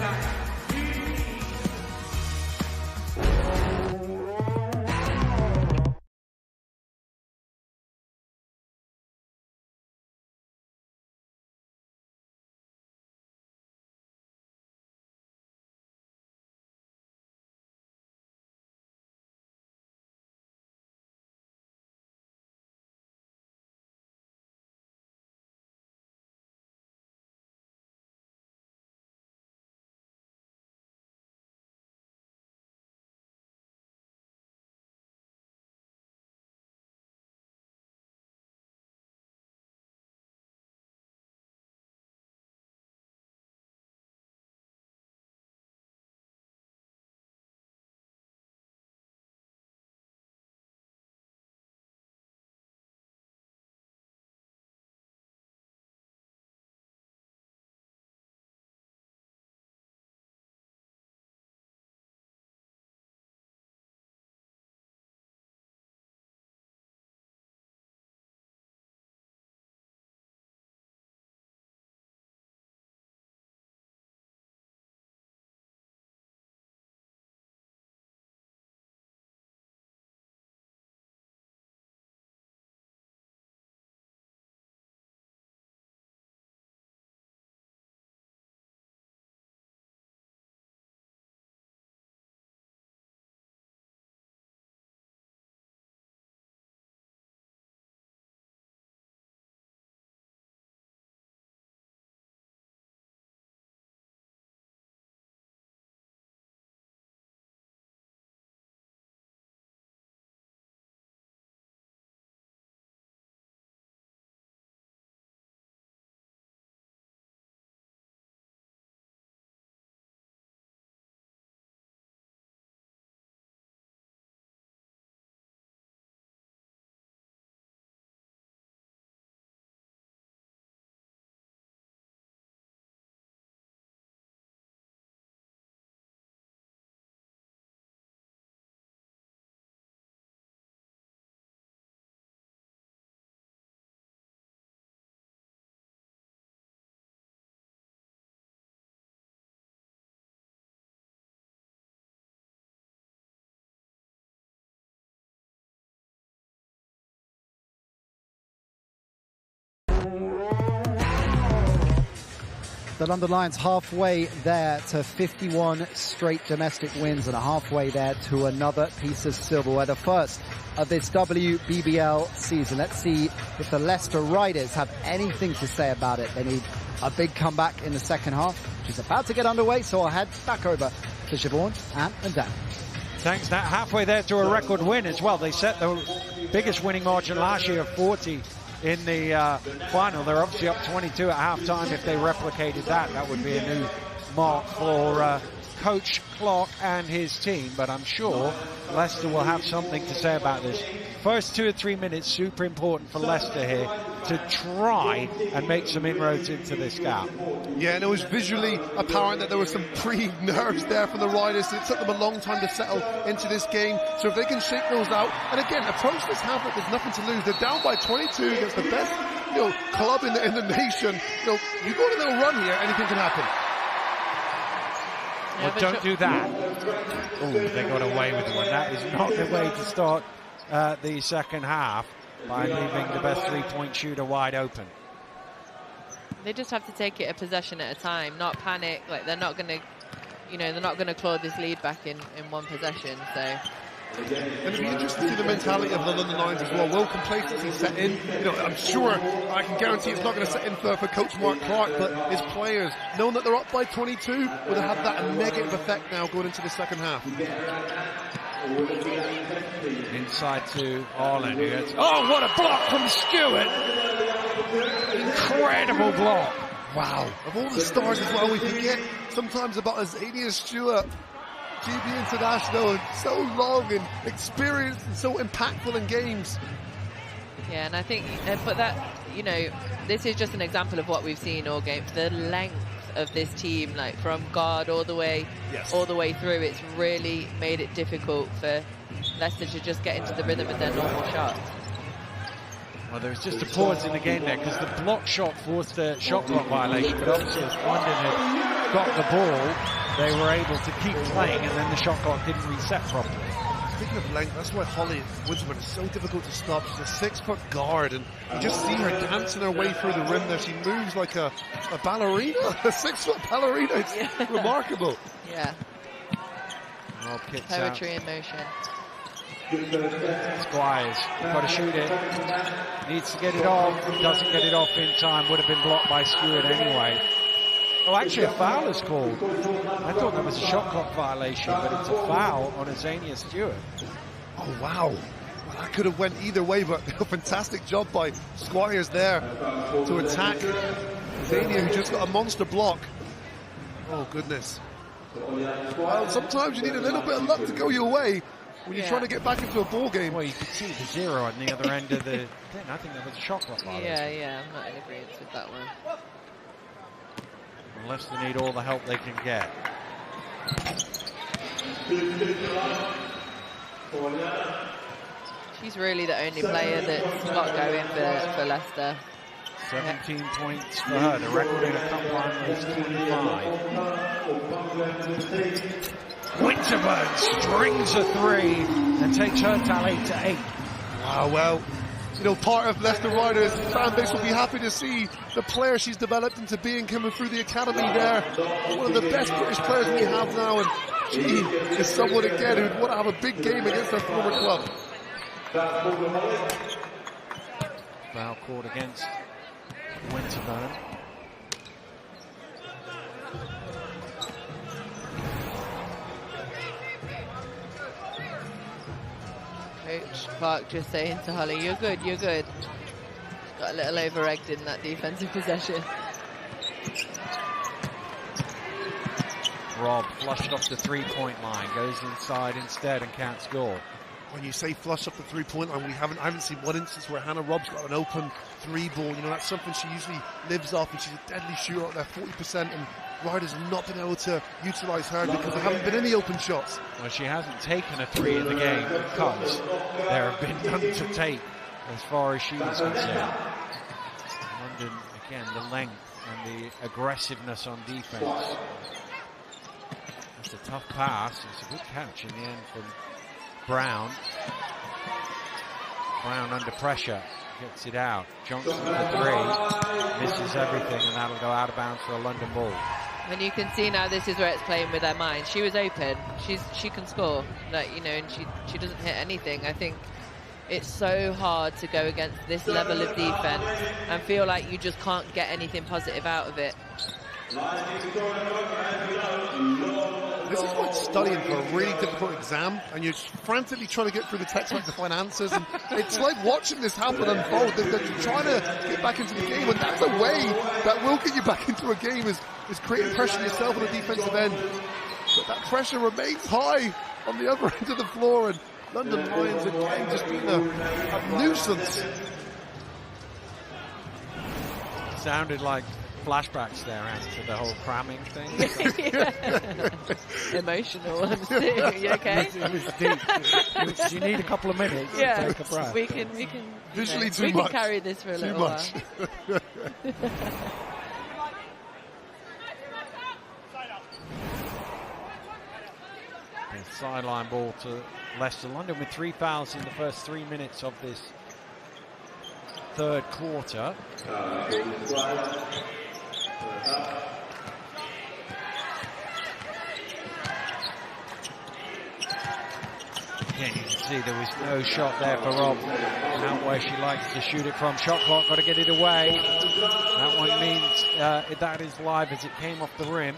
The London Lions halfway there to 51 straight domestic wins and halfway there to another piece of silverware, the first of this WBBL season. Let's see if the Leicester Riders have anything to say about it. They need a big comeback in the second half, which is about to get underway, so I'll head back over to Siobhan and Dan. Thanks. Now halfway there to a record win as well. They set the biggest winning margin last year of 40 in the final. They're obviously up 22 at halftime. If they replicated that, that would be a new mark for Coach Clark and his team. But I'm sure Leicester will have something to say about this. First 2 or 3 minutes, super important for Leicester here to try and make some inroads into this gap. Yeah, and it was visually apparent that there were some pre-nerves there from the Riders. It took them a long time to settle into this game. So if they can shake those out, and again, approach this half like there's nothing to lose. They're down by 22 against the best, club in the nation. You go on a little run here, anything can happen. Well, don't do that. Oh, they got away with one. That is not the way to start the second half, by leaving the best three-point shooter wide open. They just have to take it a possession at a time, not panic. Like, they're not going to, they're not going to claw this lead back in one possession. So. And it'd be interesting to see the mentality of the London Lions as well. Will complacency set in? I'm sure, I can guarantee it's not going to set in for Coach Mark Clark, but his players, knowing that they're up by 22, would have had that negative effect now going into the second half. Inside to Arlen. Oh, what a block from Stewart! Incredible block. Wow. Of all the stars as well, we forget sometimes about Azania Stewart. GB International, and so long and experienced and so impactful in games. Yeah, and I think, but that, this is just an example of what we've seen all game. The length of this team, like from guard all the way through, it's really made it difficult for Leicester to just get into the rhythm of their normal shots. Well, there was just a pause in the game there because the block shot forced a shot clock violation, but obviously as London had got the ball, they were able to keep playing, and then the shot clock didn't reset properly. Speaking of length, that's why Holly Woodsworth is so difficult to stop. She's a 6-foot guard, and you just see her dancing her way through the rim there. She moves like a ballerina, a 6-foot ballerina. It's remarkable. Yeah. Rob kicks Poetry out. in motion. Squires, got to shoot it. Needs to get it off. Doesn't get it off in time. Would have been blocked by Stewart anyway. Oh, actually a foul is called. I thought that was a shot clock violation, but it's a foul on Azania Stewart. Oh, wow. Well, that could have went either way, but a fantastic job by Squires there to attack Azania, who just got a monster block. Oh, goodness. Well, sometimes you need a little bit of luck to go your way when you're trying to get back into a ball game. Well, you can see the 0 on the other end of the thing. I think that was a shot clock violation. Yeah, I'm not in agreement with that one. Unless they need all the help they can get. She's really the only player that's got going for Leicester. 17 points for her. The record in a cup final is 25. Winterburn strings a 3 and takes her tally to 8. Wow, well, part of Leicester Riders fan base will be happy to see the player she's developed into being coming through the academy there. One of the best British players we have now, and she is someone again who'd want to have a big game against her former club. Foul called against Winterburn. Coach Clark just saying to Holly, you're good. Got a little over-egged in that defensive possession. Rob flushed off the three-point line, goes inside instead and counts goal. When you say flush up the three-point line, I haven't seen one instance where Hannah Robb's got an open 3 ball. That's something she usually lives off, and she's a deadly shooter out there, 40%, and Riders have not been able to utilise her because there haven't been any open shots. Well, she hasn't taken a 3 in the game because there have been none to take as far as she is concerned. London, again, the length and the aggressiveness on defence. It's a tough pass. It's a good catch in the end from Brown. Brown under pressure. Gets it out. Johnson for 3. Misses everything, and that'll go out of bounds for a London ball. And you can see now this is where it's playing with her mind. She was open. She can score. And she doesn't hit anything. I think it's so hard to go against this level of defense and feel like you just can't get anything positive out of it. This is what studying for a really difficult exam and you're frantically trying to get through the textbook to find answers, and it's like watching this happen unfold. They're trying to get back into the game, and that's a way that will get you back into a game, is creating pressure yourself on the defensive end. But that pressure remains high on the other end of the floor, and London Lions again just being a nuisance. Sounded like flashbacks there after the whole cramming thing. Emotional. You okay? It was deep. You need a couple of minutes to take a breath. We can Visually too we much. can carry this for a Too little much. while. Sideline ball to Leicester. London with 3 fouls in the first 3 minutes of this third quarter. Again, you can see there was no shot there for Rob. Out where she likes to shoot it from. Shot clock, got to get it away. That one means that is live as it came off the rim.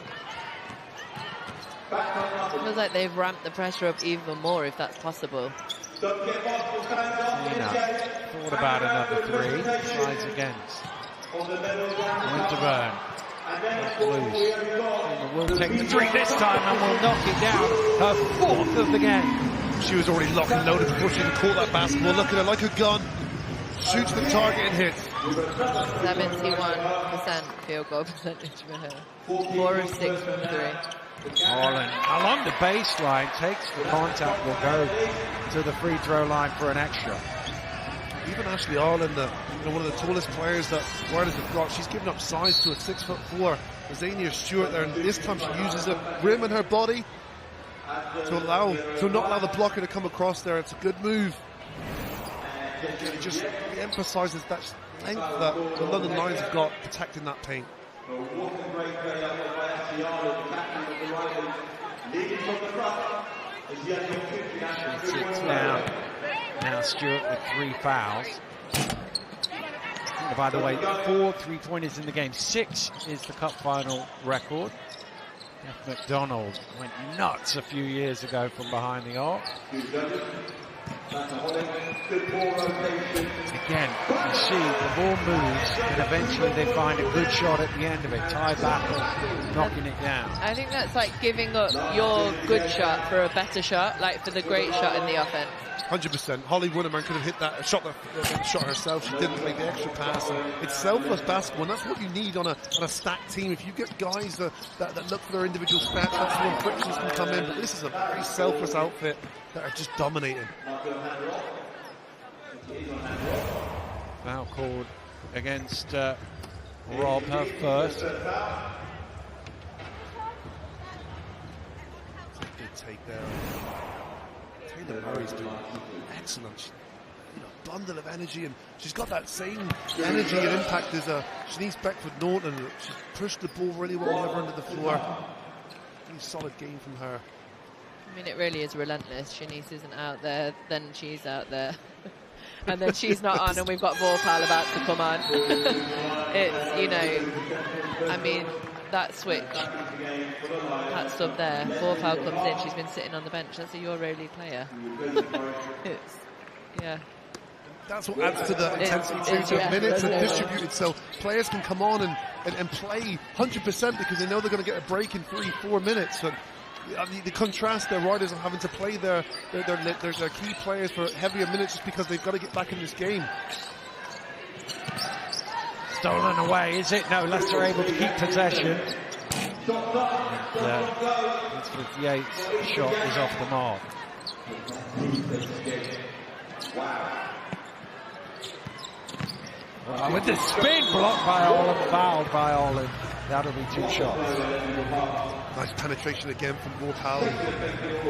It feels like they've ramped the pressure up even more, if that's possible. Thought about another three. Sides against. Winterburn. Loose. Will take the three this time and will knock it down. Her fourth of the game. She was already locked and loaded before she even caught that basketball. Look at her like a gun. Shoots the target and hits. 71% field goal percentage for her. 4 of 6 from 3. Harlan along the baseline, takes the contact, will go to the free throw line for an extra. Even Ashley Arlen, one of the tallest players that Riders have got, she's given up size to a 6'4". Azania Stewart there, and this time she uses the rim in her body to not allow the blocker to come across there. It's a good move. It just emphasises that length that the London Lions have got protecting that paint. She sits down. Now Stewart with 3 fouls. By the way, 4 3-pointers in the game. 6 is the cup final record. Jeff McDonald went nuts a few years ago from behind the arc. Again, you see the ball moves and eventually they find a good shot at the end of it. Tie battle, knocking it down. I think that's like giving up your good shot for a better shot, like for the great shot in the offense. 100%. Holly Wunderman could have hit that shot herself. She didn't make the extra pass. And it's selfless basketball, and that's what you need on a stacked team. If you get guys that look for their individual stats, that's when frictions can come in. But this is a very selfless outfit that are just dominating. Foul called against Rob, her first. Good take there. Taylor Murray's doing excellent. Bundle of energy, and she's got that same energy and impact as Shanice Beckford-Norton. She's pushed the ball really well on the other end of the floor. Really solid game from her. I mean, it really is relentless. Shanice isn't out there, then she's out there. And then she's not on, and we've got Vorpal about to come on. It's, I mean, that switch, that sub there, Vorpal comes in, she's been sitting on the bench. That's a EuroLeague player. Yeah. That's what adds to the intensity change of minutes and distributed, so players can come on and play 100% because they know they're going to get a break in 3-4 minutes. And the contrast, their Riders are having to play their key players for heavier minutes just because they've got to get back in this game. Stolen away, is it? No, Leicester able to keep possession. It's 58's shot is off the mark. With the spin, blocked by Olin, fouled by Olin. That'll be 2 shots. Nice penetration again from Vorpal.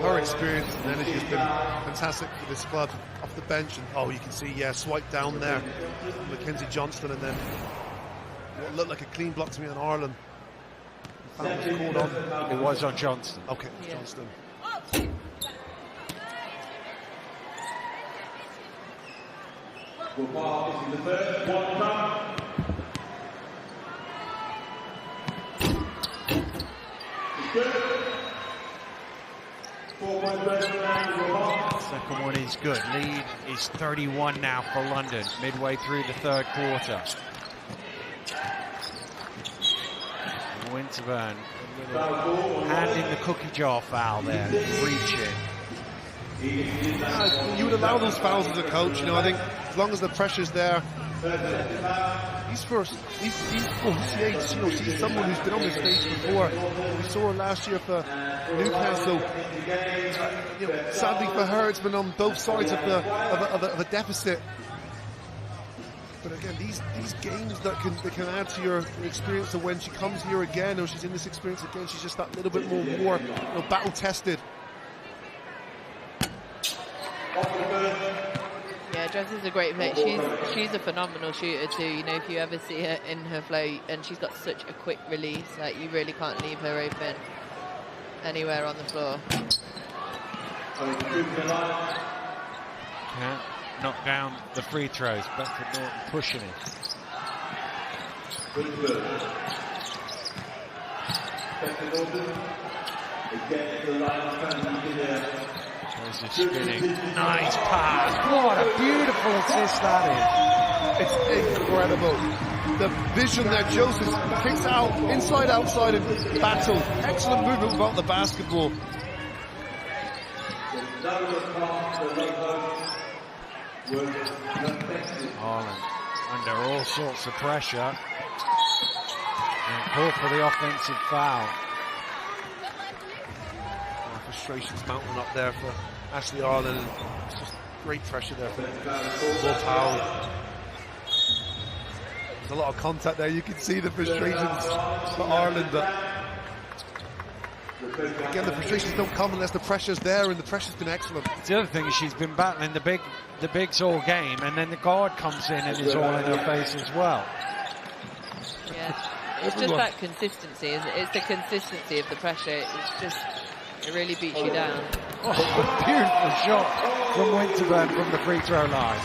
Her experience and energy has been fantastic for this squad off the bench. And you can see, swipe down there. Mackenzie Johnston, and then what looked like a clean block to me on Ireland. Was called on. It was on Johnston. Okay, Johnston. Second one is good. Lead is 31 now for London, midway through the third quarter. Winterburn, a little hand in the cookie jar foul there, reaching. You would allow those fouls as a coach, you know. I think as long as the pressure's there. He's you know, she's someone who's been on this stage before. We saw her last year for Newcastle. You know, sadly for her, it's been on both sides of a deficit. But again, these games that can add to your experience of when she comes here again, or she's in this experience again, she's just that little bit more you know, battle tested. Yeah, Jess is a great player. She's a phenomenal shooter too. You know, if you ever see her in her flow, and she's got such a quick release, like you really can't leave her open anywhere on the floor. Can't knock down the free throws. Bedford Norton pushing it. There's a spinning. Nice pass. What a beautiful assist that is. It's incredible. The vision there, Joseph kicks out, inside, outside, and battle. Excellent movement without the basketball. Harlan under all sorts of pressure. And called for the offensive foul. Frustration's mounting up there for Ashley Ireland, and it's just great pressure there for Will Powell. There's a lot of contact there. You can see the frustrations for Ireland, but again, the frustrations don't come unless the pressure's there, and the pressure's been excellent. The other thing is she's been battling the bigs all game, and then the guard comes in and is all in her face as well. Yeah, it's just that consistency. It's the consistency of the pressure. It's just. It really beats you down. Oh, a beautiful shot from Winterburn from the free throw line.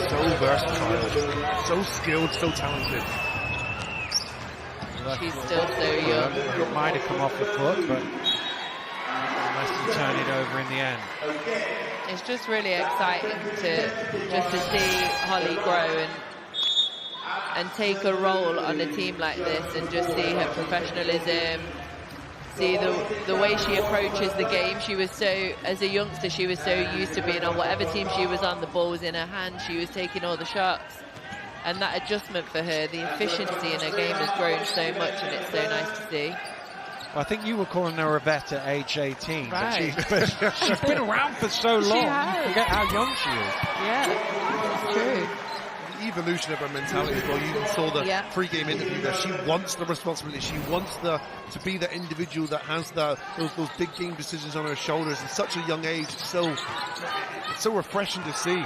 So versatile, so skilled, so talented. She's still so young. It might have come off the foot, but unless you turn it over in the end. It's just really exciting to see Holly grow and take a role on a team like this, and just see her professionalism. See the way she approaches the game. She was so, as a youngster, she was so used to being on whatever team she was on, the ball was in her hand, she was taking all the shots. And that adjustment for her, the efficiency in her game has grown so much, and it's so nice to see. Well, I think you were calling her a vet at age 18, right. but she's been around for so long, you forget how young she is. Yeah, it's true. The evolution of her mentality as well. You saw the pre-game interview there. She wants the responsibility. She wants to be the individual that has those big game decisions on her shoulders at such a young age. It's so refreshing to see.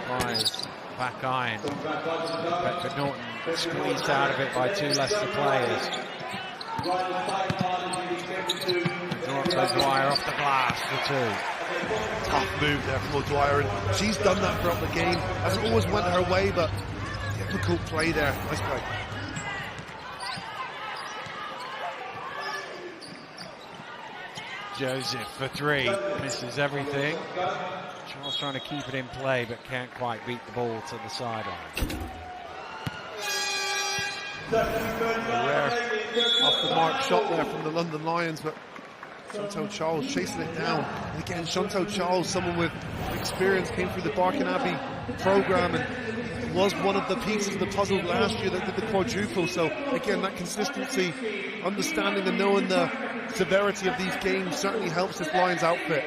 Spies back iron. Bedford Norton squeezed out of it by two Leicester players. O'Dwyer off the glass for two. Tough move there from O'Dwyer, and she's done that throughout the game. Hasn't always went her way, but difficult play there. Nice play. Joseph for three, misses everything. Charles trying to keep it in play, but can't quite beat the ball to the sideline. Off the mark shot there from the London Lions, but Chantal Charles chasing it down. And again, Chantal Charles, someone with experience, came through the Barking Abbey program and was one of the pieces of the puzzle last year that did the quadruple. So again, that consistency, understanding and knowing the severity of these games certainly helps this Lions outfit.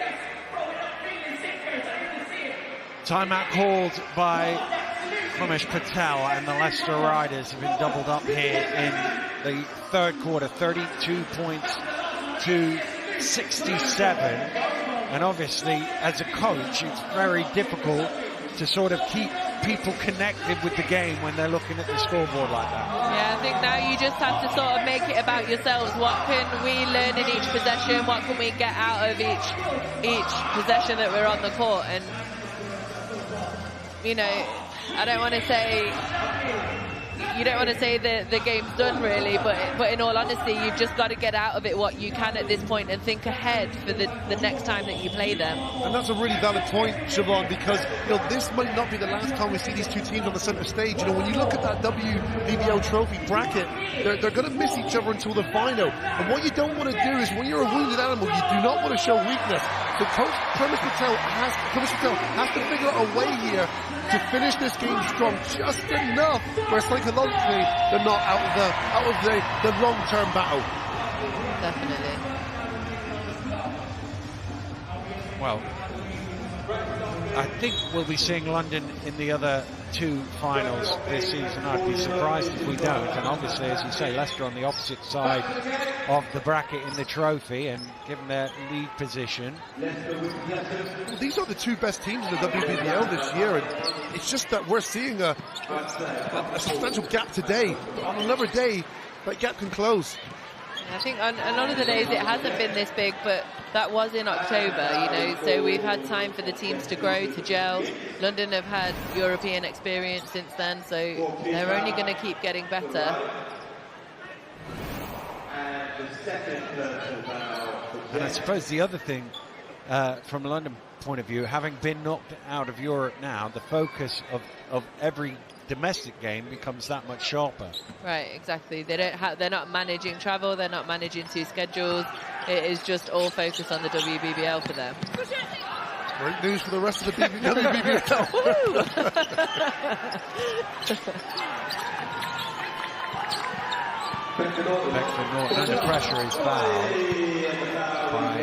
Timeout called by Ramesh Patel, and the Leicester Riders have been doubled up here in the third quarter, 32 points to 67. And obviously, as a coach, it's very difficult to sort of keep people connected with the game when they're looking at the scoreboard like that. Yeah, I think now you just have to sort of make it about yourselves. What can we learn in each possession? What can we get out of each possession that we're on the court? And, you know, I don't want to say you don't want to say the game's done really, but in all honesty, you've just got to get out of it what you can at this point and think ahead for the next time that you play them. And that's a really valid point, Siobhan, because this might not be the last time we see these two teams on the centre stage. When you look at that WBBL trophy bracket, they're going to miss each other until the final. And what you don't want to do is, when you're a wounded animal, you do not want to show weakness. So Coach Premise Patel has to figure out a way here to finish this game strong, just enough where psychologically they're not out of the long-term battle. Definitely. Well, I think we'll be seeing London in the other two finals this season. I'd be surprised if we don't. And obviously, as you say, Leicester on the opposite side of the bracket in the trophy, and given their league position. Well, these are the two best teams in the WBBL this year, and it's just that we're seeing a substantial gap today. On another day, that gap can close. I think on one of the days it hasn't been this big, but that was in October, so we've had time for the teams to grow, to gel. London have had European experience since then, so they're only going to keep getting better. And I suppose the other thing, from a London point of view, having been knocked out of Europe now, the focus of every domestic game becomes that much sharper. Right, exactly. They're not managing travel, they're not managing two schedules. It is just all focused on the WBBL for them. Great news for the rest of the WBBL. Beckford Norton under pressure is fouled by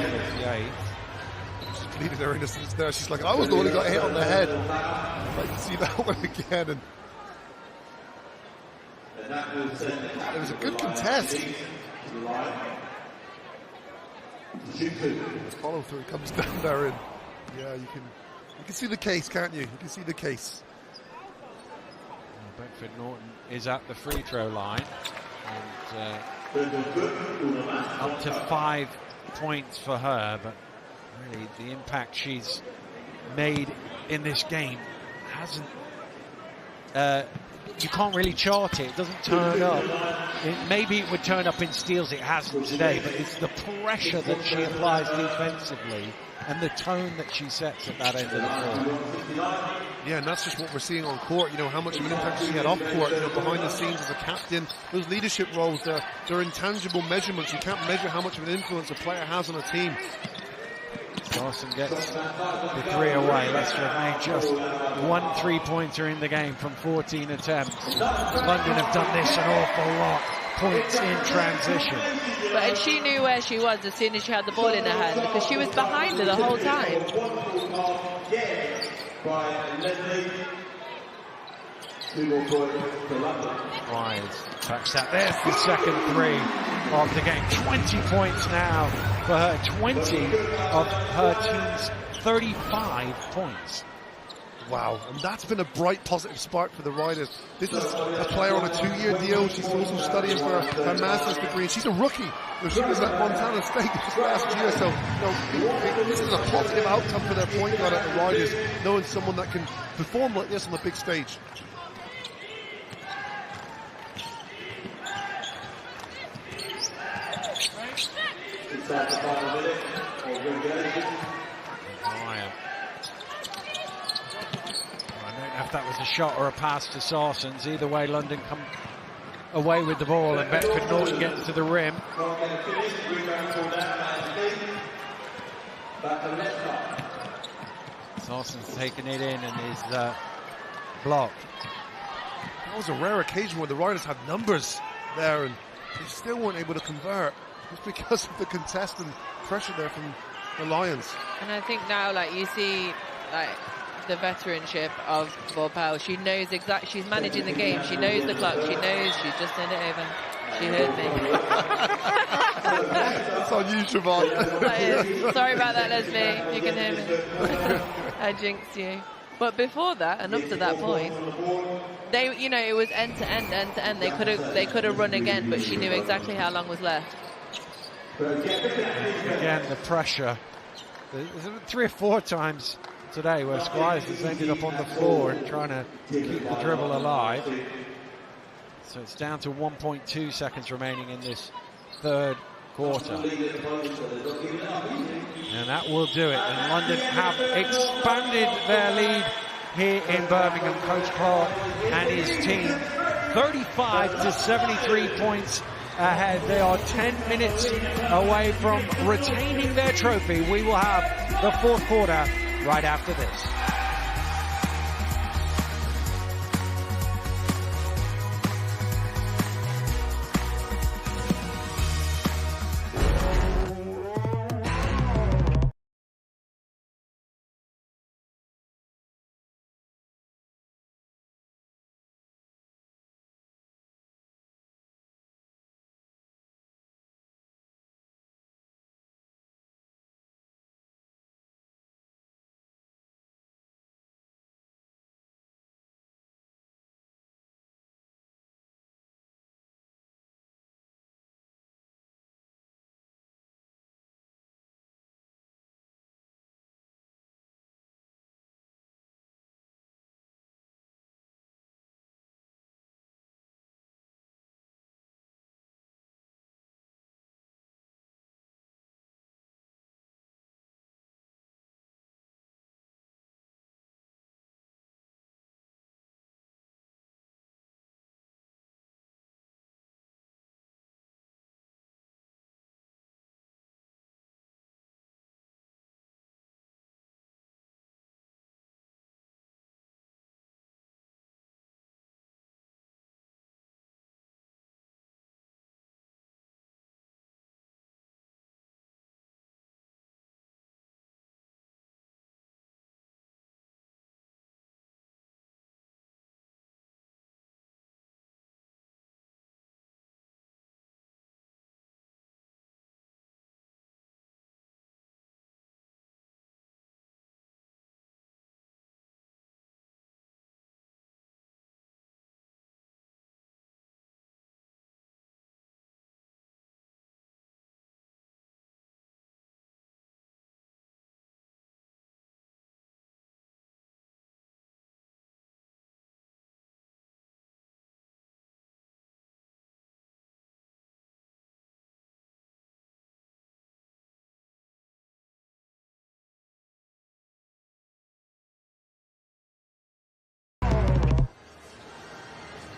58. Pleading their innocence there. She's like, I was the one who got hit on the head. I can see that one again. And it was a good contest. Follow through comes down there, and yeah, you can see the case, can't you? You can see the case. Beckford Norton is at the free throw line, and up to 5 points for her, but really the impact she's made in this game hasn't, you can't really chart it. It doesn't turn up. Maybe it would turn up in steals. It hasn't today, but it's the pressure that she applies defensively and the tone that she sets at that end of the court. Yeah, and that's just what we're seeing on court. How much of an impact she had off court, behind the scenes as a captain. Those leadership roles, they're intangible measurements. You can't measure how much of an influence a player has on a team. Dawson gets the three away. Leicester have made just 1 3-pointer in the game from 14 attempts. London have done this an awful lot. Points in transition. And she knew where she was as soon as she had the ball in her hand, because she was behind her the whole time. Rise backs that. There's the second three of the game. 20 points now for her. 20 of her team's 35 points. Wow, and that's been a bright, positive spark for the Riders. This is a player on a 2-year deal. She's also studying for her master's degree. She's a rookie. She was at Montana State this last year, so this is a positive outcome for their point guard at the Riders, knowing someone that can perform like this on the big stage. I don't know if that was a shot or a pass to Sarsens. Either way, London come away with the ball, and Beckford Norton getting to the rim. Sarsens taking it in and is blocked. That was a rare occasion where the Riders had numbers there and they still weren't able to convert. It's because of the contest and pressure there from the Lions. And I think now, you see, the veteranship of Vorpal. She knows she's managing the game. She knows the clock. She knows she's just turned it over. She heard me. That's on you, Siobhan. Sorry about that, Leslie. You can hear me. I jinxed you. But before that, and up to that point, it was end to end. They could have run again, but she knew exactly how long was left. Again, the pressure. 3 or 4 times today where Squires has ended up on the floor and trying to keep the dribble alive. So it's down to 1.2 seconds remaining in this third quarter. And that will do it. And London have expanded their lead here in Birmingham. Coach Clark and his team 35 to 73 points ahead. They are 10 minutes away from retaining their trophy. We will have the fourth quarter right after this.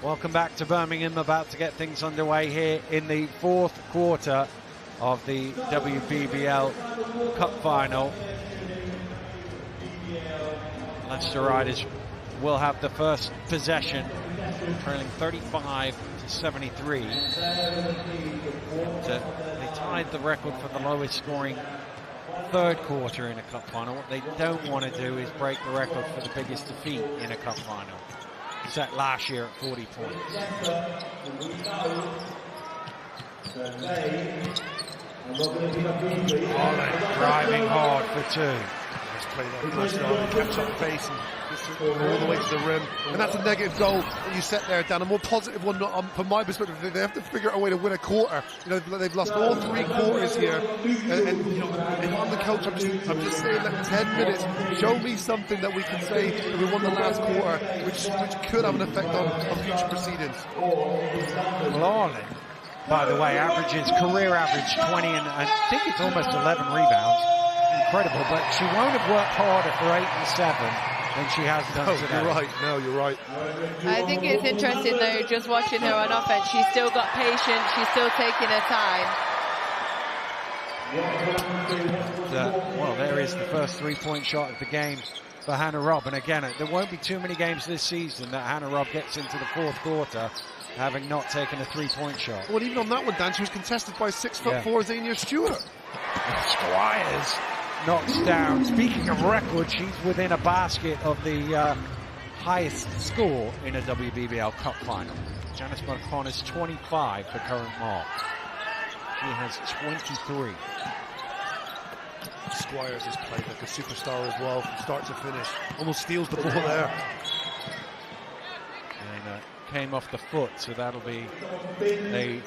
Welcome back to Birmingham, about to get things underway here in the fourth quarter of the WBBL Cup Final. Leicester Riders will have the first possession, trailing 35 to 73. They tied the record for the lowest scoring third quarter in a cup final. What they don't want to do is break the record for the biggest defeat in a cup final, set last year at 40 points. Driving hard for two. Just played that pressure on, kept up pace and all the way to the rim. And that's a negative goal that you set there, Dan. A more positive one from my perspective. They have to figure out a way to win a quarter. You know, they've lost all three quarters here. And you know, if I'm the coach, I'm just saying that 10 minutes, show me something that we can say that we won the last quarter, which could have an effect on future proceedings. Larley, by the way, career average 20 and I think it's almost 11 rebounds. Incredible, but she won't have worked harder for 8 and 7 than she has done today. You're right. No, you're right. I think it's interesting though, just watching her on offense. She's still got patience. She's still taking her time. Well, there is the first three-point shot of the game for Hannah Robb. And again, there won't be too many games this season that Hannah Robb gets into the fourth quarter having not taken a three-point shot. Well, even on that one, Dan, she was contested by 6'4" Xenia Stewart. Squires knocks down. Speaking of record, she's within a basket of the highest score in a WBBL Cup Final. Janice McConnell's 25, the current mark. She has 23. Squires has played like a superstar as well, from start to finish. Almost steals the ball there. And came off the foot, so that'll be a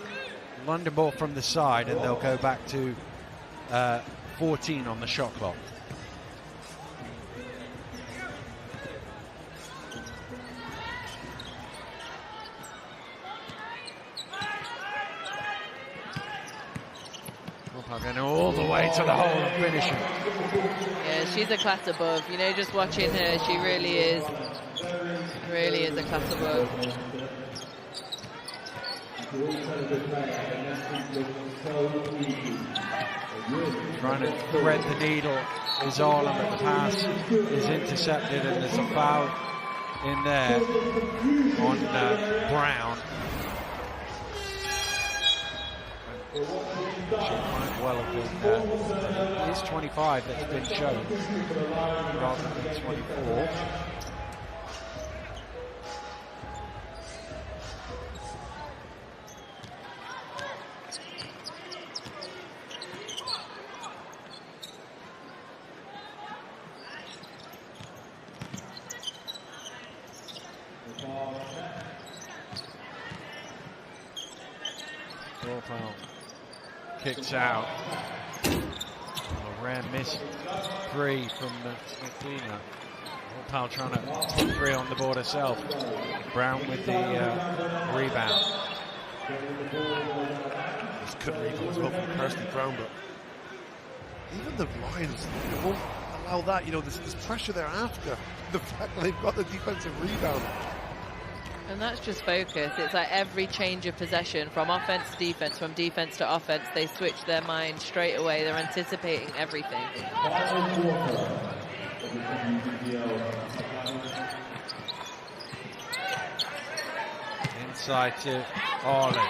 London ball from the side, and they'll go back to 14 on the shot clock. Plugging all the way to the hole and finishing. Yeah, she's a class above. You know, just watching her, she really is a class above. Trying to thread the needle is all, and the pass is intercepted, and there's a foul in there on Brown. She might well have been, it is 25 that's been shown rather than 24. Kicks out. A rare miss 3 from McLean. Powell trying to put 3 on the board herself. Brown with the rebound. This could rebound as well from Kirsty Brown, but even the Lions, they won't allow that. You know, there's pressure there after the fact that they've got the defensive rebound. And that's just focus. It's like every change of possession from offense to defense, from defense to offense, they switch their mind straight away. They're anticipating everything. Inside to Orley.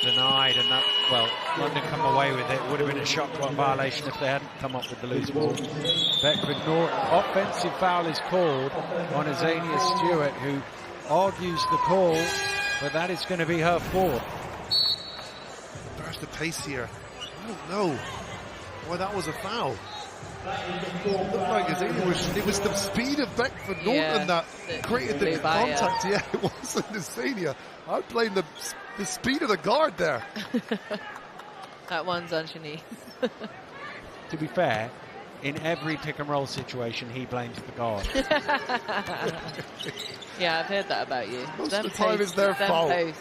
Denied, and that, well, London come away with it. Would have been a shot clock violation if they hadn't come up with the loose ball. Beckford Norton, offensive foul is called on Azania Stewart, who argues the call, but that is going to be her 4th. Burst of pace here. I don't know why that was a foul. It looked like it was the speed of Beckford Norton that created the contact. Yeah, it wasn't Azania. I'm playing the speed of the guard there. That one's on Shanice. To be fair, in every pick and roll situation, he blames the guard. Yeah, I've heard that about you. Most of the time it's their fault. There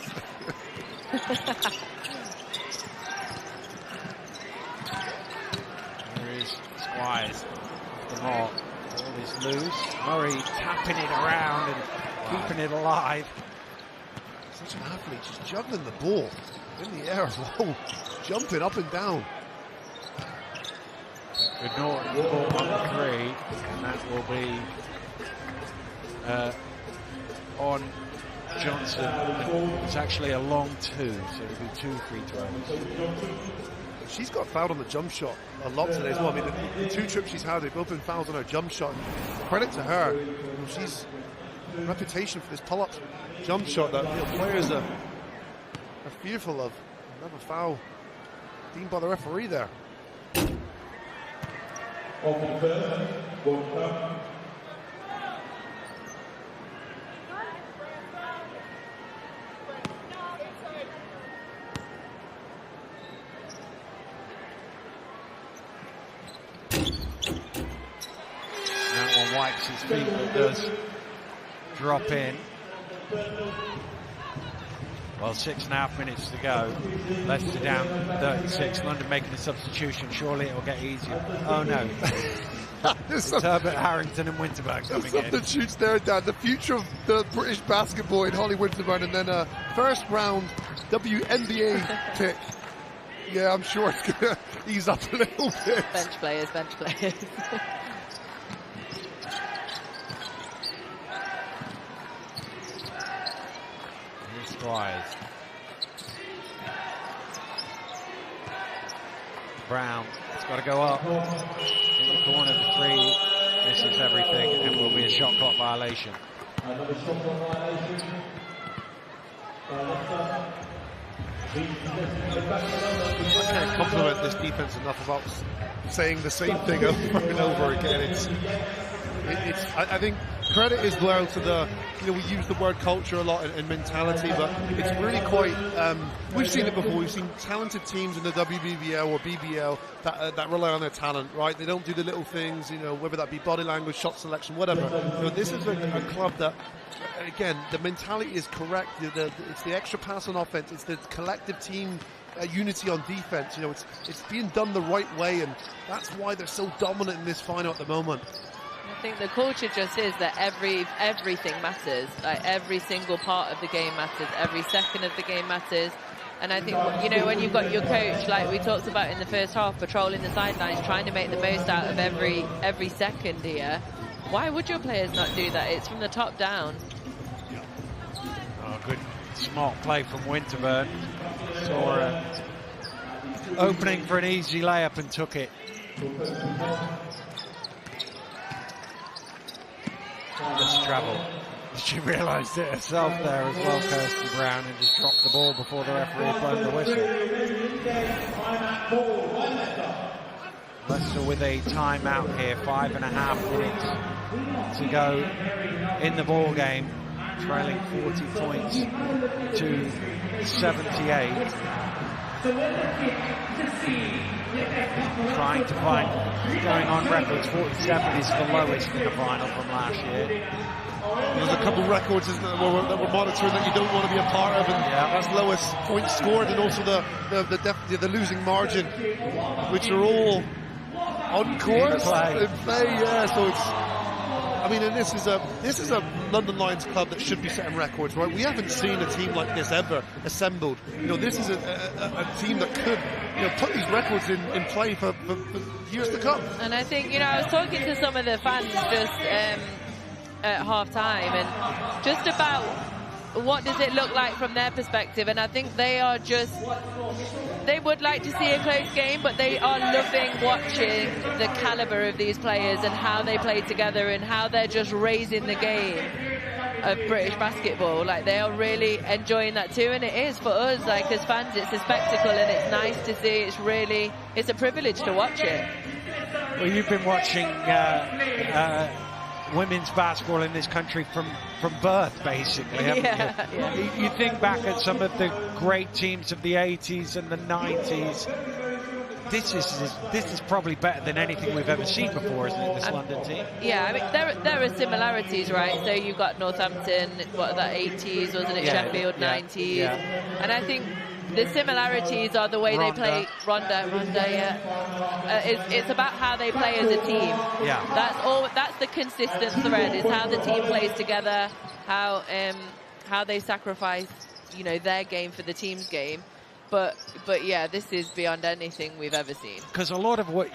is Squires. The mark. All is loose. Murray tapping it around and keeping it alive. Such an athlete, just juggling the ball in the air as well, jumping up and down. Good Norton ball on 3, and that will be on Johnson. It's actually a long 2, so it'll be 2 free throws. She's got fouled on the jump shot a lot today as well. I mean, the 2 trips she's had, they've both been fouls on her jump shot. Credit to her. You know, she's a reputation for this pull-up jump shot that players are fearful of. Another foul deemed by the referee there. That one wipes his feet, but does drop in. Well, 6.5 minutes to go. Leicester down 36. London making a substitution. Surely it will get easier. Oh no. It's Herbert Harrington and Winterburn coming in. Substitutes there, Dan. The future of the British basketball in Holly Winterburn, and then a first round WNBA pick. Yeah, I'm sure it's going to ease up a little bit. Bench players. Squires. Brown, it's got to go up. In the corner, the 3 misses everything, and will be a shot clock violation. I can't compliment this defense enough about saying the same thing over and over again. I think credit is well to the, you know, we use the word culture a lot and mentality, but it's really quite, we've seen it before. We've seen talented teams in the WBBL or BBL that rely on their talent, right? They don't do the little things, you know, whether that be body language, shot selection, whatever. You know, this is a club that, again, the mentality is correct. It's the extra pass on offense. It's the collective team unity on defense. You know, it's being done the right way, and that's why they're so dominant in this final at the moment. I think the culture just is that everything matters. Like every single part of the game matters. Every second of the game matters. And I think, you know, when you've got your coach, like we talked about in the first half, patrolling the sidelines, trying to make the most out of every second here, why would your players not do that? It's from the top down. Oh, good, smart play from Winterburn. Saw opening for an easy layup and took it. Let's travel. She realised it herself there as well, Kirsty Brown, and just dropped the ball before the referee had blown the whistle. Leicester with a timeout here, 5.5 minutes to go in the ball game, trailing 40 points to 78. Trying to find, going on records, 47 is the lowest in the final from last year. There's a couple of records that we're monitoring that you don't want to be a part of, and that's lowest points scored, and also the losing margin, which are all on course in play. Yeah, so it's. I mean, and this is a London Lions club that should be setting records, right? We haven't seen a team like this ever assembled. You know, this is a team that could, you know, put these records in play for years to come. And I think, you know, I was talking to some of the fans just at half-time, and just about what does it look like from their perspective, and I think they would like to see a close game, but they are loving watching the caliber of these players and how they play together and how they're just raising the game of British basketball. Like, they are really enjoying that too, and it is for us, like, as fans, it's a spectacle and it's nice to see. It's a privilege to watch it. Well, you've been watching women's basketball in this country from birth, basically, haven't you? Yeah. You think back at some of the great teams of the 80s and the 90s. This is probably better than anything we've ever seen before, isn't it, this London team? Yeah, I mean, there are similarities, right? So you've got Northampton, what, that 80s, wasn't it? Yeah, Sheffield, 90s. Yeah. And I think the similarities are the way they play. Ronda, yeah. It's about how they play as a team. Yeah. That's the consistent thread, is how the team plays together, how they sacrifice, you know, their game for the team's game. But yeah, this is beyond anything we've ever seen. Because a lot of what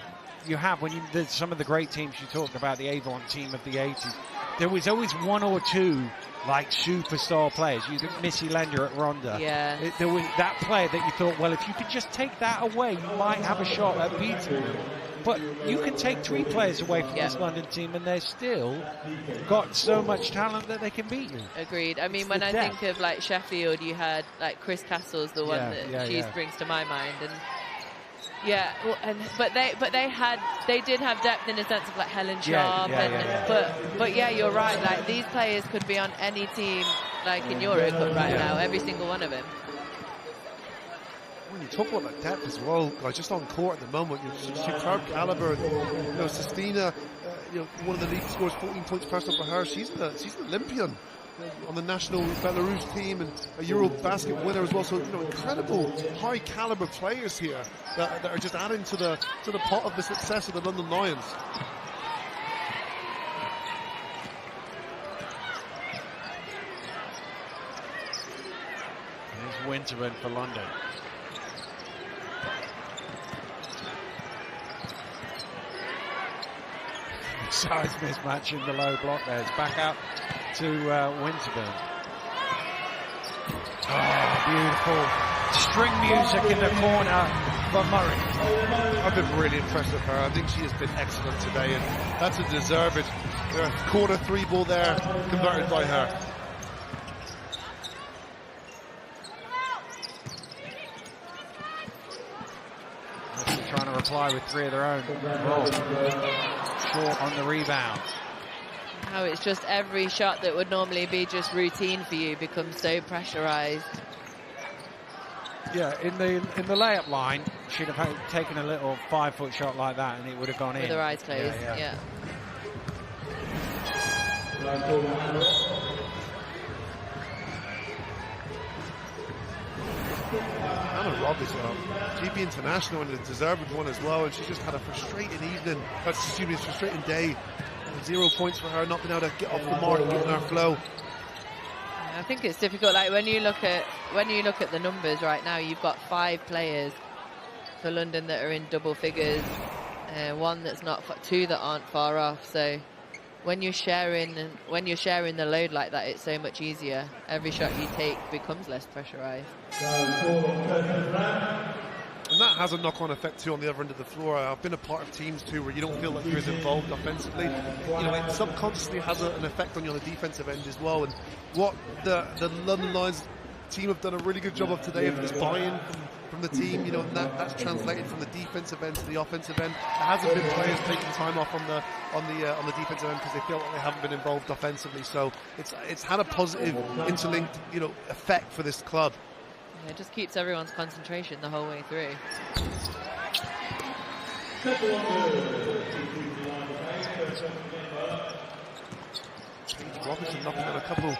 you have when there's some of the great teams you talked about, the Avon team of the 80s, there was always one or two like superstar players. You think Missy Lender at Ronda. Yeah. There was that player that you thought, well, if you could just take that away, you might have a shot at beating them. But you can take 3 players away from this London team, and they're still got so much talent that they can beat you. Agreed. I mean, when I think of like Sheffield, you had like Chris Castle's the one that springs to my mind, and but they did have depth in the sense of like Helen Sharp, but yeah, you're right. Like, these players could be on any team like in Euro Cup right now, every single one of them. When you talk about that depth as well, guys, just on court at the moment, you know, superb caliber. You know, Sestina, you know, one of the league scores 14 points personal for her. She's an Olympian on the national Belarus team and a Euro basket winner as well. So, you know, incredible high caliber players here that are just adding to the pot of the success of the London Lions. There's Winterburn for London. Size mismatch in the low block there. It's back out to Winterburn. Oh, beautiful. String music in the corner for Murray. I've been really impressed with her. I think she has been excellent today, and that's a deserved corner 3 ball there, converted by her. Trying to reply with 3 of their own. Short on the rebound. How it's just every shot that would normally be just routine for you becomes so pressurized. Yeah, in the layup line, she'd have taken a little 5-foot shot like that, and it would have gone in with her eyes closed. Yeah. Hannah Roberts, GB International, and a deserved one as well, and she just had a frustrating evening, frustrating day. 0 points for her, not being able to get off the mark and get in her flow. I think it's difficult. Like when you look at the numbers right now, you've got 5 players for London that are in double figures, one that's not, 2 that aren't far off. So when you're sharing the load like that, it's so much easier. Every shot you take becomes less pressurized. And that has a knock-on effect too on the other end of the floor. I've been a part of teams too where you don't feel like you're as involved offensively. You know, it subconsciously has an effect on you on the defensive end as well. And what the London Lions team have done a really good job of today of this buy-in from the team. You know, and that's translated from the defensive end to the offensive end. There hasn't been players taking time off on the defensive end because they feel like they haven't been involved offensively. So it's had a positive interlinked, you know, effect for this club. Yeah, it just keeps everyone's concentration the whole way through. Robinson knocking on a couple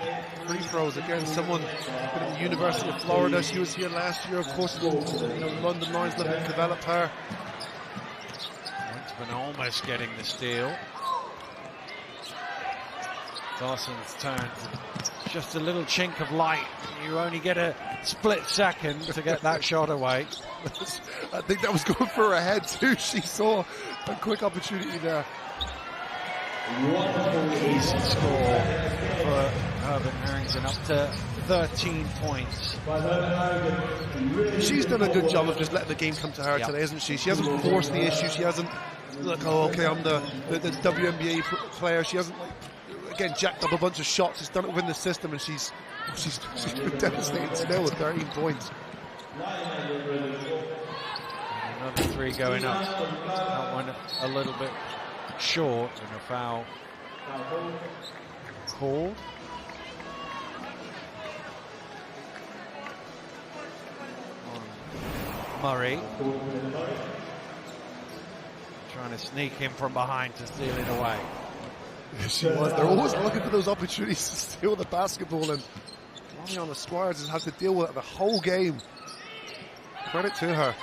free throws again. Someone at the University of Florida. She was here last year, of course. You know, London Lions looking to develop her. Winston almost getting the steal. Dawson's turn. Just a little chink of light. You only get a split second to get that shot away. I think that was going for her head too. She saw a quick opportunity there. Easy score for Herbert Harrington, up to 13 points. She's done a good job of just letting the game come to her today, hasn't she? She hasn't forced the issue. She hasn't, like, oh, okay, I'm the WNBA player. She hasn't, like, again, jacked up a bunch of shots. She's done it within the system, and she's been devastating still with 13 points. Another 3 going up. That one a little bit short, and a foul called. On Murray. Trying to sneak in from behind to steal it away. She was. They're always looking for those opportunities to steal the basketball, and Mariana Squires has had to deal with it the whole game. Credit to her.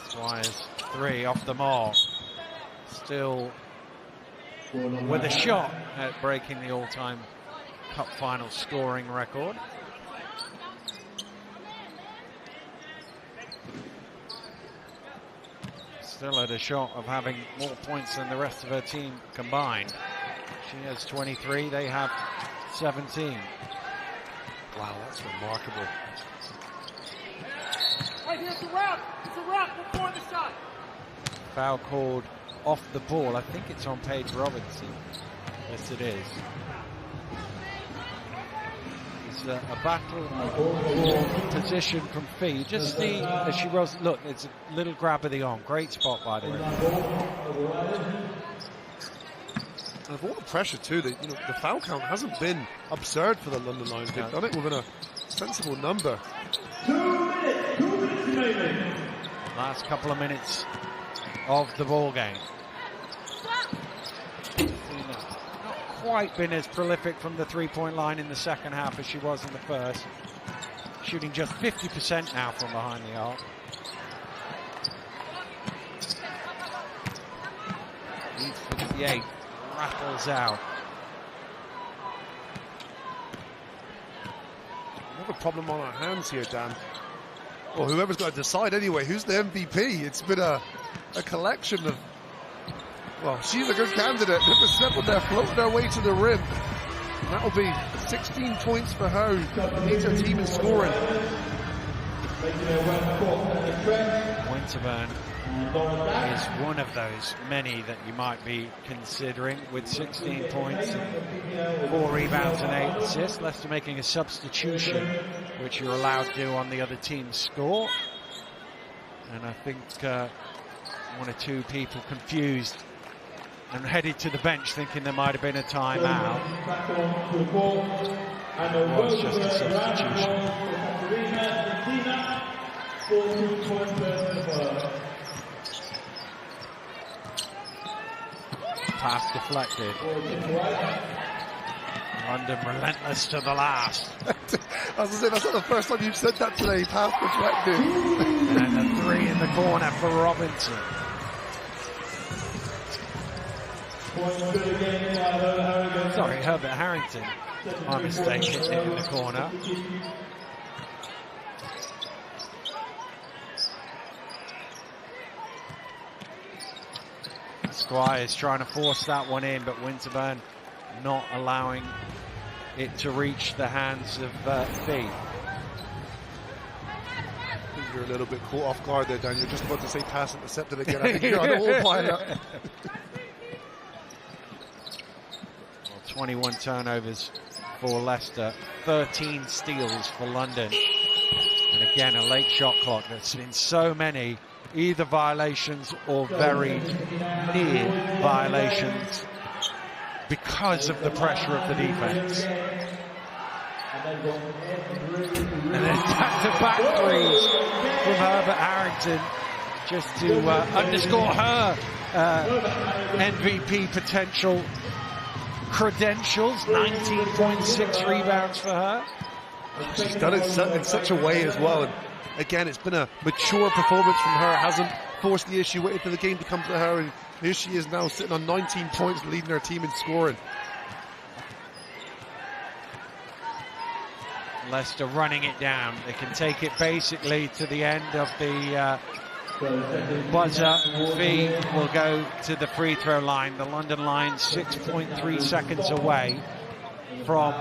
Squires 3 off the mark. Still with a shot at breaking the all-time Cup Final scoring record. Still at a shot of having more points than the rest of her team combined. She has 23, they have 17. Wow, that's remarkable. Right here, it's a wrap. It's a wrap before the shot. Foul called off the ball. I think it's on Paige Robinson. Yes, it is. It's a battle for position from Fee. Just see as she rolls. Look, it's a little grab of the arm. Great spot by the way. And of all the pressure too, the foul count hasn't been absurd for the London Lions. They've done it within a sensible number. 2 minutes remaining. Last couple of minutes of the ball game. Not quite been as prolific from the three-point line in the second half as she was in the first. Shooting just 50% now from behind the arc. Leads 58. Rattles out. We have a problem on our hands here, Dan. Well, whoever's got to decide anyway, who's the MVP? It's been a collection of, well, she's a good candidate. They've settled there, floating their way to the rim. And that'll be 16 points for her, who leads her team in scoring. Winterburn is one of those many that you might be considering with 16 points, 4 rebounds and 8 assists. Leicester making a substitution, which you're allowed to do on the other team's score. And I think 1 or 2 people confused and headed to the bench thinking there might have been a timeout. It was just a substitution. Pass deflected. London relentless to the last. As I said, that's not the first time you've said that today. Pass deflected. And a 3 in the corner for Robinson. Sorry, Herbert Harrington. My mistake, hit it in the corner. Squires trying to force that one in, but Winterburn not allowing it to reach the hands of Fee. I think you're a little bit caught off guard there, Dan. You're just about to say pass intercepted again. I think you're on autopilot. 21 turnovers for Leicester, 13 steals for London. And again, a late shot clock. There's been so many either violations or very near violations because of the pressure of the defense. And then back-to-back threes from Herbert Harrington just to underscore her MVP potential credentials. 19.6 rebounds for her. She's done it in such a way as well. And again, it's been a mature performance from her. Hasn't forced the issue, waited for the game to come to her. And here she is now sitting on 19 points, leading her team in scoring. Leicester running it down. They can take it basically to the end of the buzzer. Fee will go to the free throw line. The London Lions 6.3 seconds away from,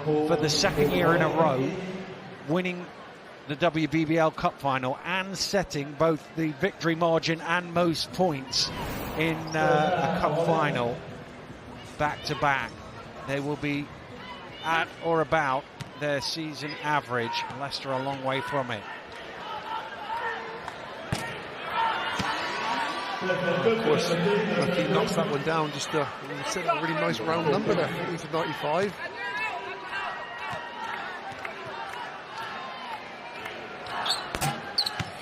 for the second year in a row, winning the WBBL Cup Final and setting both the victory margin and most points in a Cup Final back to back. They will be at or about their season average. Leicester a long way from it. Of course, he knocks that one down just to set a really nice round number there, 40 to 95.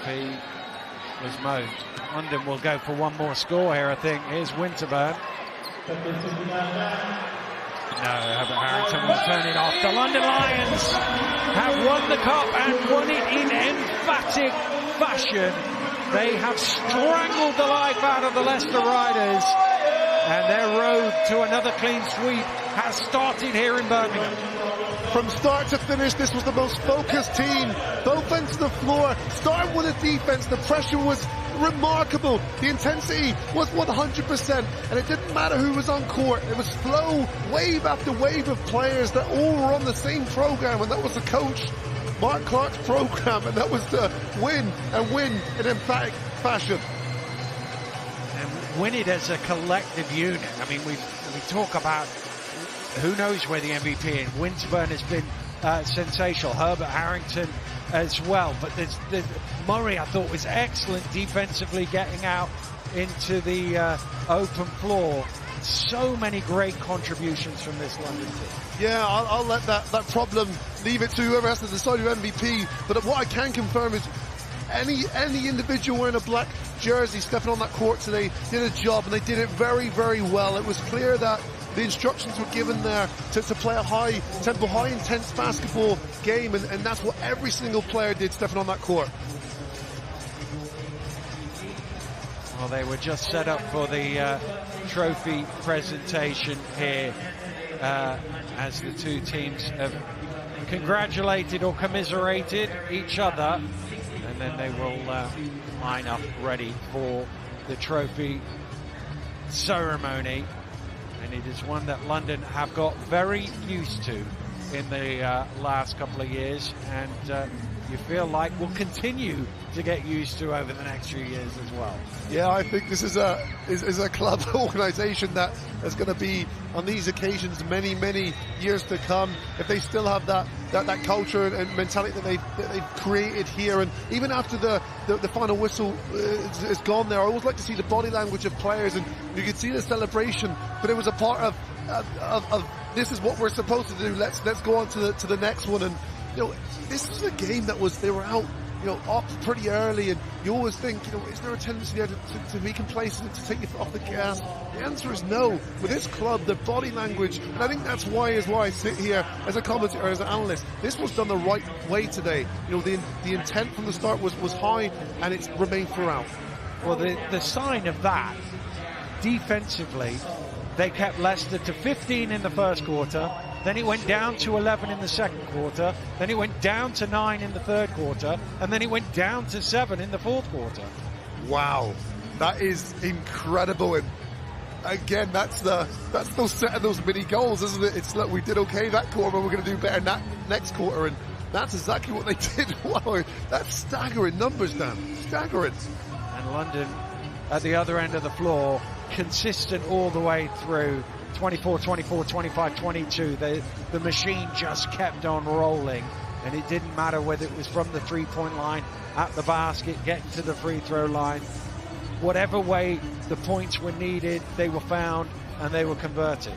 Fee was mowed. London will go for one more score here, I think. Here's Winterburn. No, Herbert Harrington will turn it off. The London Lions have won the cup and won it in emphatic fashion. They have strangled the life out of the Leicester Riders, and their road to another clean sweep has started here in Birmingham. From start to finish, this was the most focused team. Both ends of the floor, starting with the defense. The pressure was remarkable. The intensity was 100%, and it didn't matter who was on court. It was flow, wave after wave of players that all were on the same program, and that was the coach Mark Clark's program, and that was to win and win in emphatic fashion. And win it as a collective unit. I mean, we talk about who knows where the MVP is. Winterburn has been sensational. Herbert Harrington as well. But there's Murray, I thought, was excellent defensively, getting out into the open floor. So many great contributions from this London team. Yeah, I'll let that problem, leave it to whoever has to decide who MVP. But what I can confirm is any individual wearing a black jersey stepping on that court today did a job, and they did it very, very well. It was clear that the instructions were given there to play a high tempo, high intense basketball game, and that's what every single player did stepping on that court. Well, they were just set up for the trophy presentation here as the two teams have congratulated or commiserated each other, and then they will line up ready for the trophy ceremony. And it is one that London have got very used to in the last couple of years, and you feel like will continue to get used to over the next few years as well. Yeah, I think this is a club organisation that is going to be on these occasions many, many years to come. If they still have that culture and mentality that they've created here, and even after the final whistle is gone there, I always like to see the body language of players, and you can see the celebration. But it was a part of this is what we're supposed to do. Let's go on to the next one. And you know, this is a game that they were out up pretty early, and you always think, is there a tendency there to be complacent, to take your foot off the gas? The answer is no. With this club, the body language, and I think that's why I sit here as a commentator, as an analyst. This was done the right way today. The intent from the start was high, and it's remained throughout. Well, the sign of that, defensively, they kept Leicester to 15 in the first quarter, then it went down to 11 in the second quarter, then it went down to 9 in the third quarter, and then it went down to 7 in the fourth quarter. Wow, that is incredible. And again, that's those set of those mini goals, isn't it? It's like, we did okay that quarter, but we're going to do better that next quarter, and that's exactly what they did. Wow, that's staggering numbers, Dan. Staggering. And London at the other end of the floor, consistent all the way through. 24, 24, 25, 22. The machine just kept on rolling, and it didn't matter whether it was from the three-point line, at the basket, getting to the free throw line. Whatever way the points were needed, they were found and they were converted.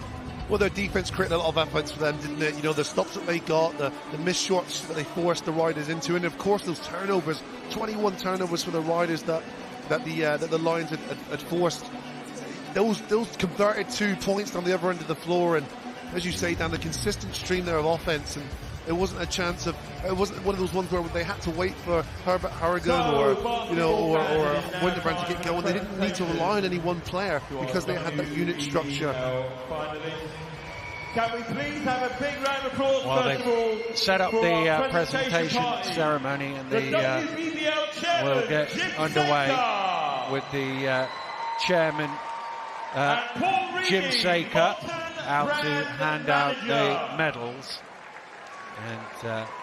Well, their defense created a lot of offense for them, didn't it? The stops that they got, the missed shots that they forced the Riders into, and of course those turnovers, 21 turnovers for the Riders that the Lions had forced. Those converted 2 points on the other end of the floor, and as you say, Dan, the consistent stream there of offense, and it wasn't one of those ones where they had to wait for Herbert Harrigan or Winterbrand to get going. They didn't need to rely on any one player because they had that unit structure. Can we please have a big round of applause? Well, they set up the presentation ceremony, and the will get underway with the chairman. Jim Saker out to hand out the medals, and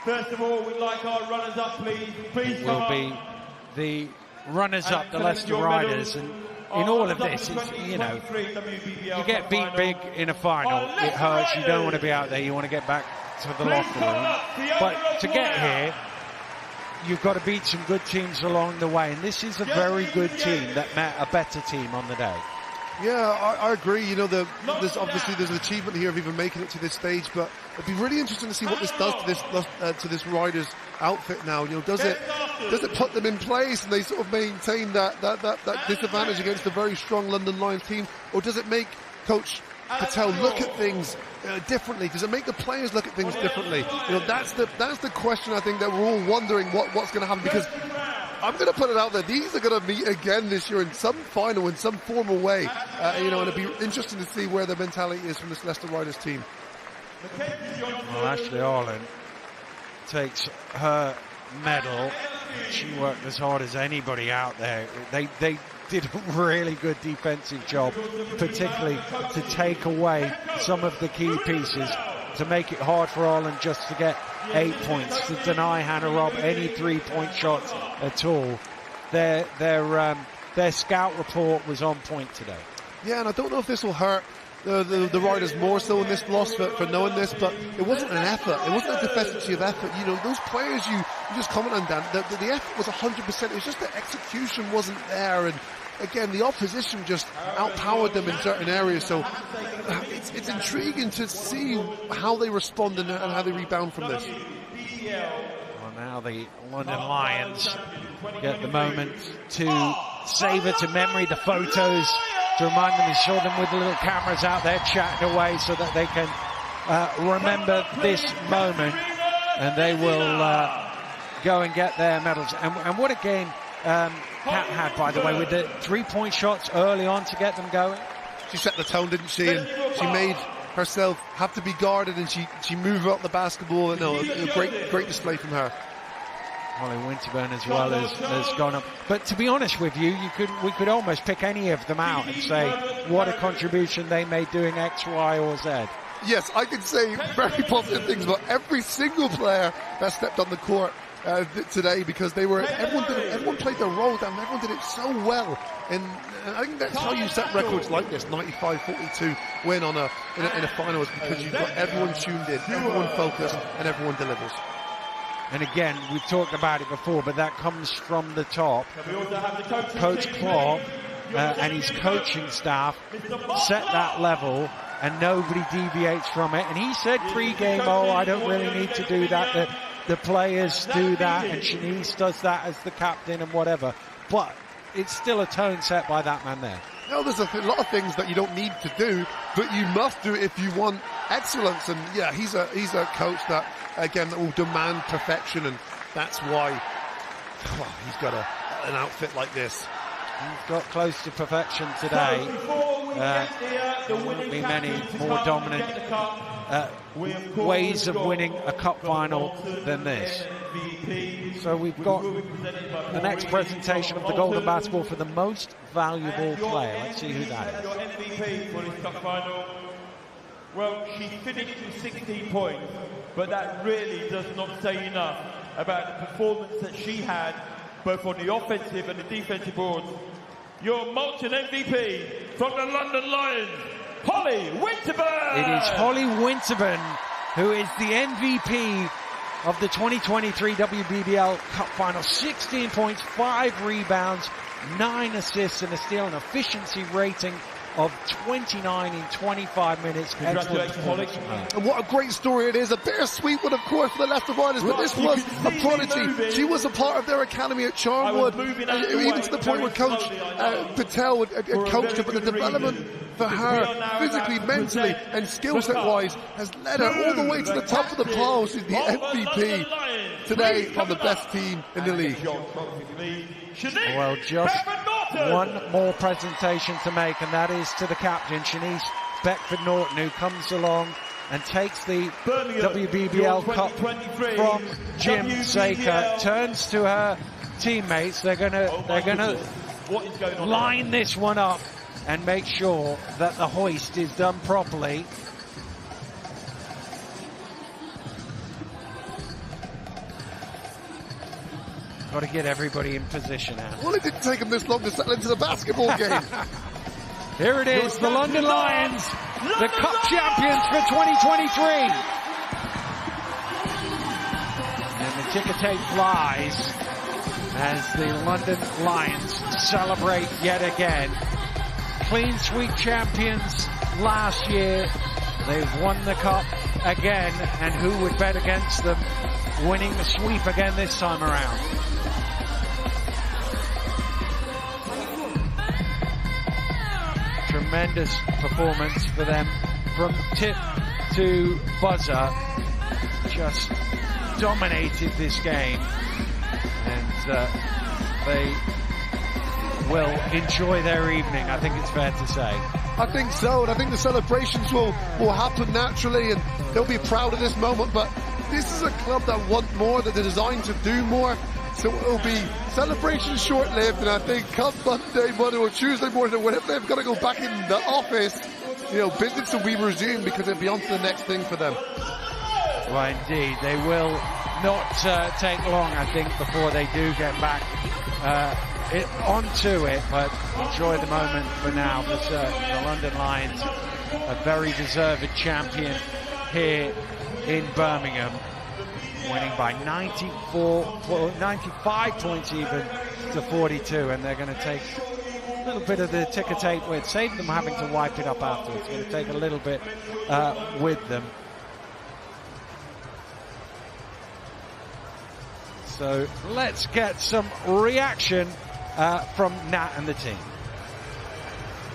first of all, we'd like our runners-up, please. Please will be the runners-up, the Leicester Riders, and in all of this, it's, you get beat big in a final, it hurts. You don't want to be out there. You want to get back to the locker room, but to get here, you've got to beat some good teams along the way, and this is a very good team that met a better team on the day. Yeah, I agree. There's an achievement here of even making it to this stage, but it'd be really interesting to see what this does to this Riders outfit now. Does it put them in place and they sort of maintain that disadvantage against a very strong London Lions team, or does it make Coach Patel look at things differently? Does it make the players look at things differently? That's the question, I think, that we're all wondering what's going to happen, because I'm going to put it out there. These are going to meet again this year in some final, in some formal way. And it'll be interesting to see where the mentality is from this Leicester Riders team. Well, Ashley Arlen takes her medal. She worked as hard as anybody out there. They did a really good defensive job, particularly to take away some of the key pieces, to make it hard for Ireland just to get 8 points, to deny Hannah Robb any 3-point shots at all. Their scout report was on point today. Yeah, and I don't know if this will hurt the Riders more so in this loss for knowing this, but it wasn't an effort. It wasn't a deficiency of effort. Those players you just comment on, Dan, the effort was 100%. It was just the execution wasn't there, and again, the opposition just outpowered them in certain areas. So it's intriguing to see how they respond and how they rebound from this. Well, now the London Lions get the moment to savour to memory the photos, to remind them and show them with the little cameras out there chatting away so that they can remember this moment, and they will go and get their medals. And what a game Kat had, by the way, with the 3-point shots early on to get them going. She set the tone, didn't she? And she made herself have to be guarded, and she moved up the basketball. A great display from her. Holly Winterburn as well has gone up. But to be honest with you, we could almost pick any of them out and say what a contribution they made doing X, Y, or Z. Yes, I can say very positive things about every single player that stepped on the court today, because everyone played their role, and everyone did it so well. And I think that's how you set records like this, 95-42 win in a final, is because you've got everyone tuned in, everyone focused, and everyone delivers. And again, we've talked about it before, but that comes from the top. Coach Clark and his coaching staff set that level, and nobody deviates from it. And he said pre-game, I don't really need to do that. the players do that, and Shanice does that as the captain and whatever. But it's still a tone set by that man there. No, there's a lot of things that you don't need to do, but you must do it if you want excellence. And yeah, he's a coach that, again, that will demand perfection, and that's why he's got an outfit like this. He's got close to perfection today. There won't be many more dominant ways of winning a cup final than this. So we've got the next presentation of the golden basketball for the most valuable player. Let's see who that is. MVP for this cup final. Well, she finished with 16 points, but that really does not say enough about the performance that she had, both on the offensive and the defensive boards. Your Moulton MVP from the London Lions, Holly Winterburn! It is Holly Winterburn who is the MVP of the 2023 WBBL Cup Finals. 16 points, 5 rebounds, 9 assists and a steal, an efficiency rating of 29 in 25 minutes. Congratulations, Holly. And what a great story it is. A bittersweet one, of course, for the Leicester Riders, but this was a prodigy. She was a part of their academy at Charnwood, even to the point where Coach Patel had coached her, but the development for her, physically, mentally, and skill set-wise, has led her all the way to the top of the pile. She's the MVP today on the best team in the league. Well, just one more presentation to make, and that is to the captain, Shanice Beckford-Norton, who comes along and takes the WBBL Cup from Jim Saker, turns to her teammates. They're gonna line this one up and make sure that the hoist is done properly. Got to get everybody in position, Anne. Well, it didn't take them this long to settle into the basketball game. Here it is, the London Lions, the Cup champions for 2023. And the ticker tape flies as the London Lions celebrate yet again. Clean sweep champions last year. They've won the cup again, and who would bet against them winning the sweep again this time around? Tremendous performance for them from tip to buzzer. Just dominated this game, and they will enjoy their evening, I think it's fair to say. I think so, and I think the celebrations will happen naturally, and they'll be proud of this moment, but this is a club that want more, that they're designed to do more, so it'll be celebrations short-lived, and I think come Monday morning or Tuesday morning or whenever they've got to go back in the office, business will be resumed because they'll be on to the next thing for them. Well, indeed, they will not take long, I think, before they do get back onto it, but enjoy the moment for now. But the London Lions, a very deserved champion here in Birmingham, winning by 95 points even to 42, and they're going to take a little bit of the ticker tape with, save them having to wipe it up afterwards. It's going to take a little bit with them. So let's get some reaction from Nat and the team.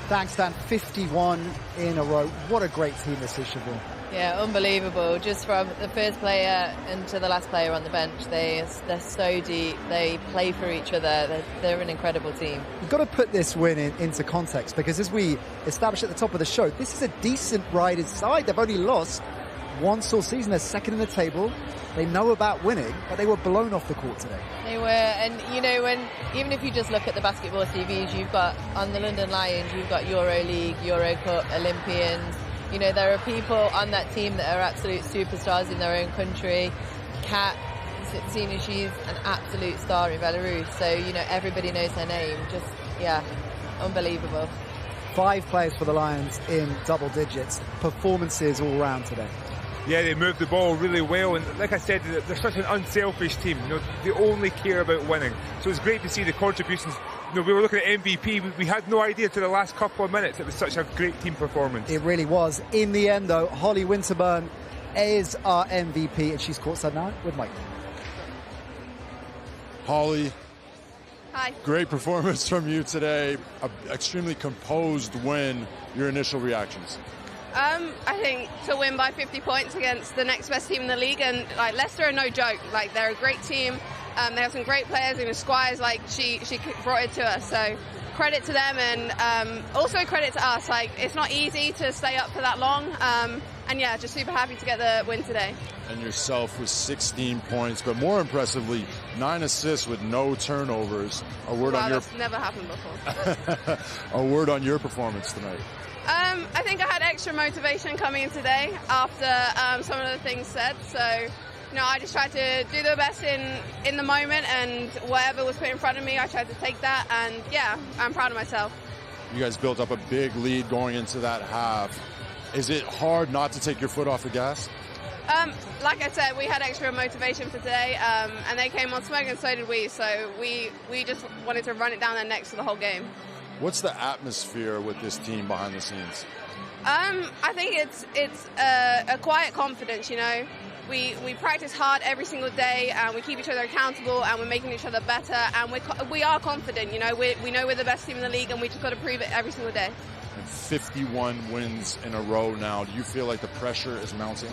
Thanks, Dan. 51 in a row. What a great team this is, Siobhan. Yeah, unbelievable. Just from the first player and to the last player on the bench, they're so deep. They play for each other. They're an incredible team. You've got to put this win into context, because as we established at the top of the show, this is a decent Riders side. They've only lost once all season. They're second in the table. They know about winning, but they were blown off the court today. They were, and even if you just look at the basketball CVs, you've got on the London Lions, you've got EuroLeague, Euro Cup, Olympians. There are people on that team that are absolute superstars in their own country. Kat, she's an absolute star in Belarus, so everybody knows her name. Just unbelievable. 5 players for the Lions in double digits. Performances all round today. Yeah, they moved the ball really well, and like I said, they're such an unselfish team. They only care about winning. So it's great to see the contributions. We were looking at MVP. We had no idea to the last couple of minutes. It was such a great team performance. It really was. In the end, though, Holly Winterburn is our MVP, and she's courtside now with Mike. Holly. Hi. Great performance from you today. An extremely composed win. Your initial reactions? I think to win by 50 points against the next best team in the league, and like Leicester are no joke. Like they're a great team. They have some great players. And Squires, like she brought it to us. So credit to them, and also credit to us. Like it's not easy to stay up for that long. And yeah, just super happy to get the win today. And yourself with 16 points, but more impressively, 9 assists with no turnovers. A word on your that's never happened before. A word on your performance tonight. I think I had extra motivation coming in today after some of the things said. So, I just tried to do the best in the moment, and whatever was put in front of me, I tried to take that. And yeah, I'm proud of myself. You guys built up a big lead going into that half. Is it hard not to take your foot off the gas? Like I said, we had extra motivation for today, and they came on swing, and so did we. So we just wanted to run it down their necks for the whole game. What's the atmosphere with this team behind the scenes? I think it's a quiet confidence. We practice hard every single day, and we keep each other accountable, and we're making each other better, and we are confident. We know we're the best team in the league, and we just got to prove it every single day. And 51 wins in a row now. Do you feel like the pressure is mounting?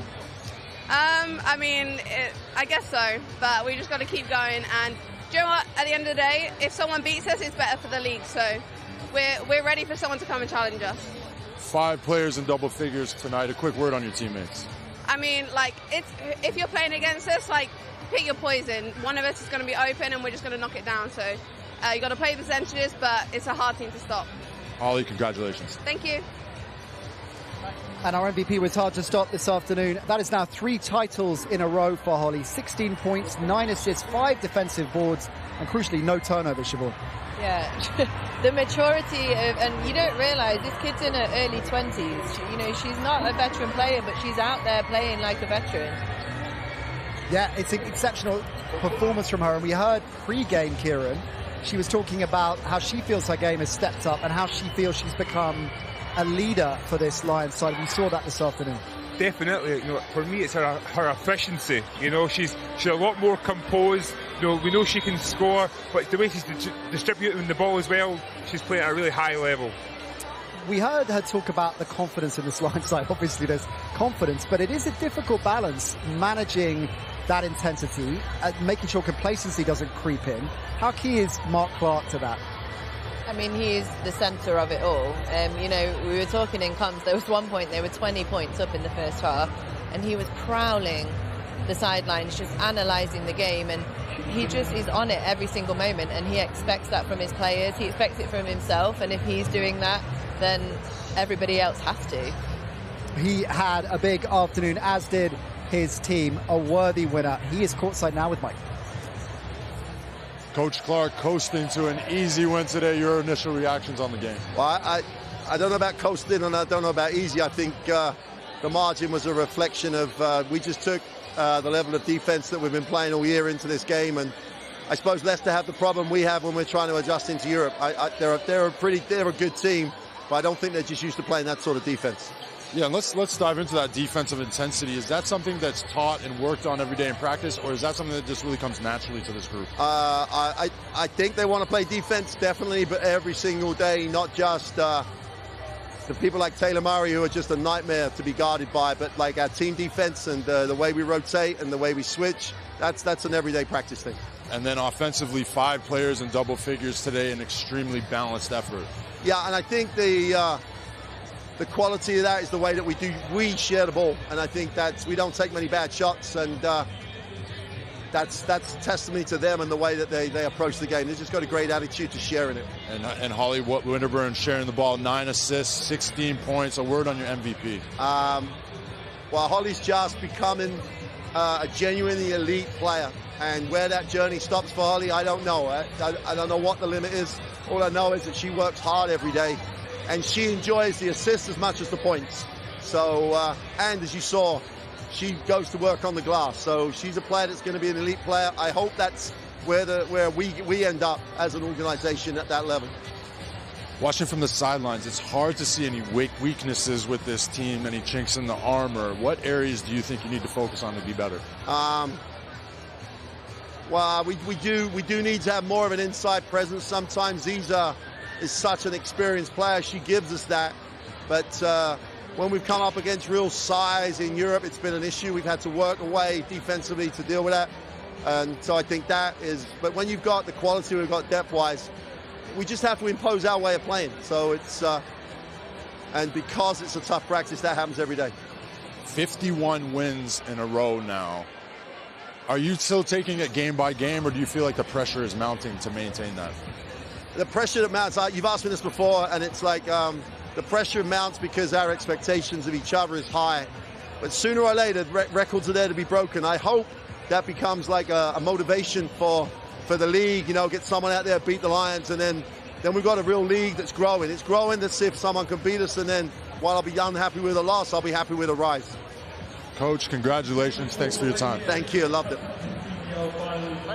I guess so, but we just got to keep going. And do you know what? At the end of the day, if someone beats us, it's better for the league. So we're ready for someone to come and challenge us. 5 players in double figures tonight. A quick word on your teammates. If you're playing against us, pick your poison. One of us is going to be open, and we're just going to knock it down. So you got to play the percentages, but it's a hard team to stop. Holly, congratulations. Thank you. And our MVP was hard to stop this afternoon. That is now 3 titles in a row for Holly. 16 points, 9 assists, 5 defensive boards, and crucially, no turnovers, Siobhan. Yeah, the maturity and you don't realise this kid's in her early 20s. She's not a veteran player, but she's out there playing like a veteran. Yeah, it's an exceptional performance from her. And we heard pre-game, Kieran, she was talking about how she feels her game has stepped up and how she feels she's become a leader for this Lions side. We saw that this afternoon. Definitely, for me it's her efficiency. She's a lot more composed. We know she can score, but the way she's distributing the ball as well, she's playing at a really high level. We heard her talk about the confidence in this Lions side. Obviously there's confidence, but it is a difficult balance managing that intensity, making sure complacency doesn't creep in. How key is Mark Clark to that? He's the centre of it all. We were talking in comms, there was one point they were 20 points up in the first half, and he was prowling the sidelines, just analysing the game, and he just is on it every single moment, and he expects that from his players, he expects it from himself, and if he's doing that, then everybody else has to. He had a big afternoon, as did his team, a worthy winner. He is courtside now with Mike. Coach Clark coasting to an easy win today. Your initial reactions on the game? Well, I don't know about coasting, and I don't know about easy. I think the margin was a reflection of we just took the level of defense that we've been playing all year into this game, and I suppose Leicester have the problem we have when we're trying to adjust into Europe. They're a good team, but I don't think they're just used to playing that sort of defense. Yeah, and let's dive into that defensive intensity. Is that something that's taught and worked on every day in practice, or is that something that just really comes naturally to this group? I think they want to play defense, definitely, but every single day, not just the people like Taylor Murray, who are just a nightmare to be guarded by, but like our team defense and the way we rotate and the way we switch, that's an everyday practice thing. And then offensively, 5 players in double figures today, an extremely balanced effort. Yeah, and I think the quality of that is the way that we share the ball, and I think we don't take many bad shots, and that's testimony to them and the way that they approach the game. They've just got a great attitude to sharing it. And Holly Winterburn sharing the ball, 9 assists, 16 points. A word on your MVP? Well, Holly's just becoming a genuinely elite player, and where that journey stops for Holly, I don't know. I don't know what the limit is. All I know is that she works hard every day, and she enjoys the assists as much as the points. So, and as you saw, she goes to work on the glass. So she's a player that's going to be an elite player. I hope that's where we end up as an organization at that level. Watching from the sidelines, it's hard to see any weaknesses with this team, any chinks in the armor. What areas do you think you need to focus on to be better? Well, we do need to have more of an inside presence. Sometimes Ziza is such an experienced player. She gives us that. But when we've come up against real size in Europe, it's been an issue. We've had to work away defensively to deal with that. And so I think that is, but when you've got the quality we've got depth-wise, we just have to impose our way of playing. So it's, and because it's a tough practice, that happens every day. 51 wins in a row now. Are you still taking it game by game, or do you feel like the pressure is mounting to maintain that? The pressure that mounts, you've asked me this before, and it's like the pressure mounts because our expectations of each other is high. But sooner or later, records are there to be broken. I hope that becomes like a motivation for the league, you know, get someone out there, beat the Lions, and then we've got a real league that's growing. It's growing to see if someone can beat us, and then while I'll be unhappy with a loss, I'll be happy with a rise. Coach, congratulations. Thanks for your time. Thank you. Loved it.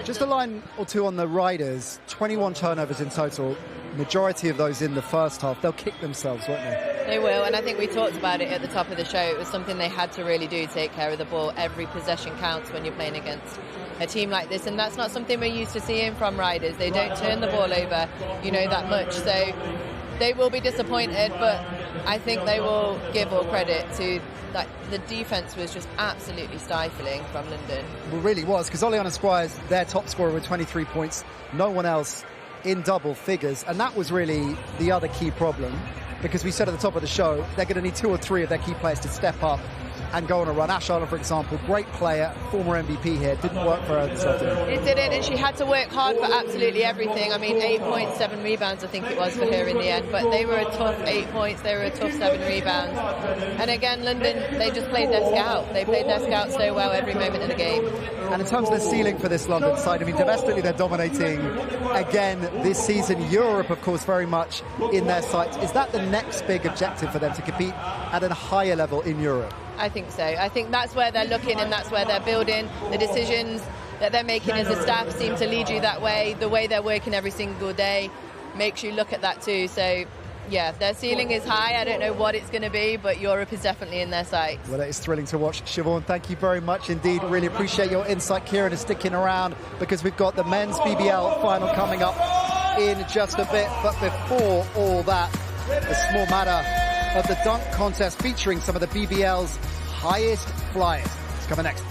Just a line or two on the Riders. 21 turnovers in total. Majority of those in the first half. They'll kick themselves, won't they? They will, and I think we talked about it at the top of the show. It was something they had to really do, take care of the ball. Every possession counts when you're playing against a team like this, and that's not something we're used to seeing from Riders. They don't turn the ball over, you know, that much. So they will be disappointed, but I think they will give all credit to that. The defence was just absolutely stifling from London. Well, it really was, because Oleana Squires, their top scorer with 23 points, no one else in double figures, and that was really the other key problem, because we said at the top of the show they're going to need 2 or 3 of their key players to step up and go on a run. Ash Arnold, for example, great player, former MVP here, didn't work for her this afternoon. It didn't, and she had to work hard for absolutely everything. I mean, 8 points, 7 rebounds, I think it was for her in the end, but they were a tough 8 points, they were a tough 7 rebounds. And again, London, they just played their scout. They played their scout so well every moment of the game. And in terms of the ceiling for this London side, I mean, domestically they're dominating again this season. Europe, of course, very much in their sights. Is that the next big objective for them, to compete at a higher level in Europe? I think so. I think that's where they're looking and that's where they're building. The decisions that they're making as a staff seem to lead you that way. The way they're working every single day makes you look at that too. So, yeah, their ceiling is high. I don't know what it's going to be, but Europe is definitely in their sights. Well, it is thrilling to watch. Siobhan, thank you very much indeed. Really appreciate your insight. Kieran is sticking around because we've got the men's BBL final coming up in just a bit. But before all that, a small matter of the dunk contest featuring some of the BBL's highest flyers. It's coming next.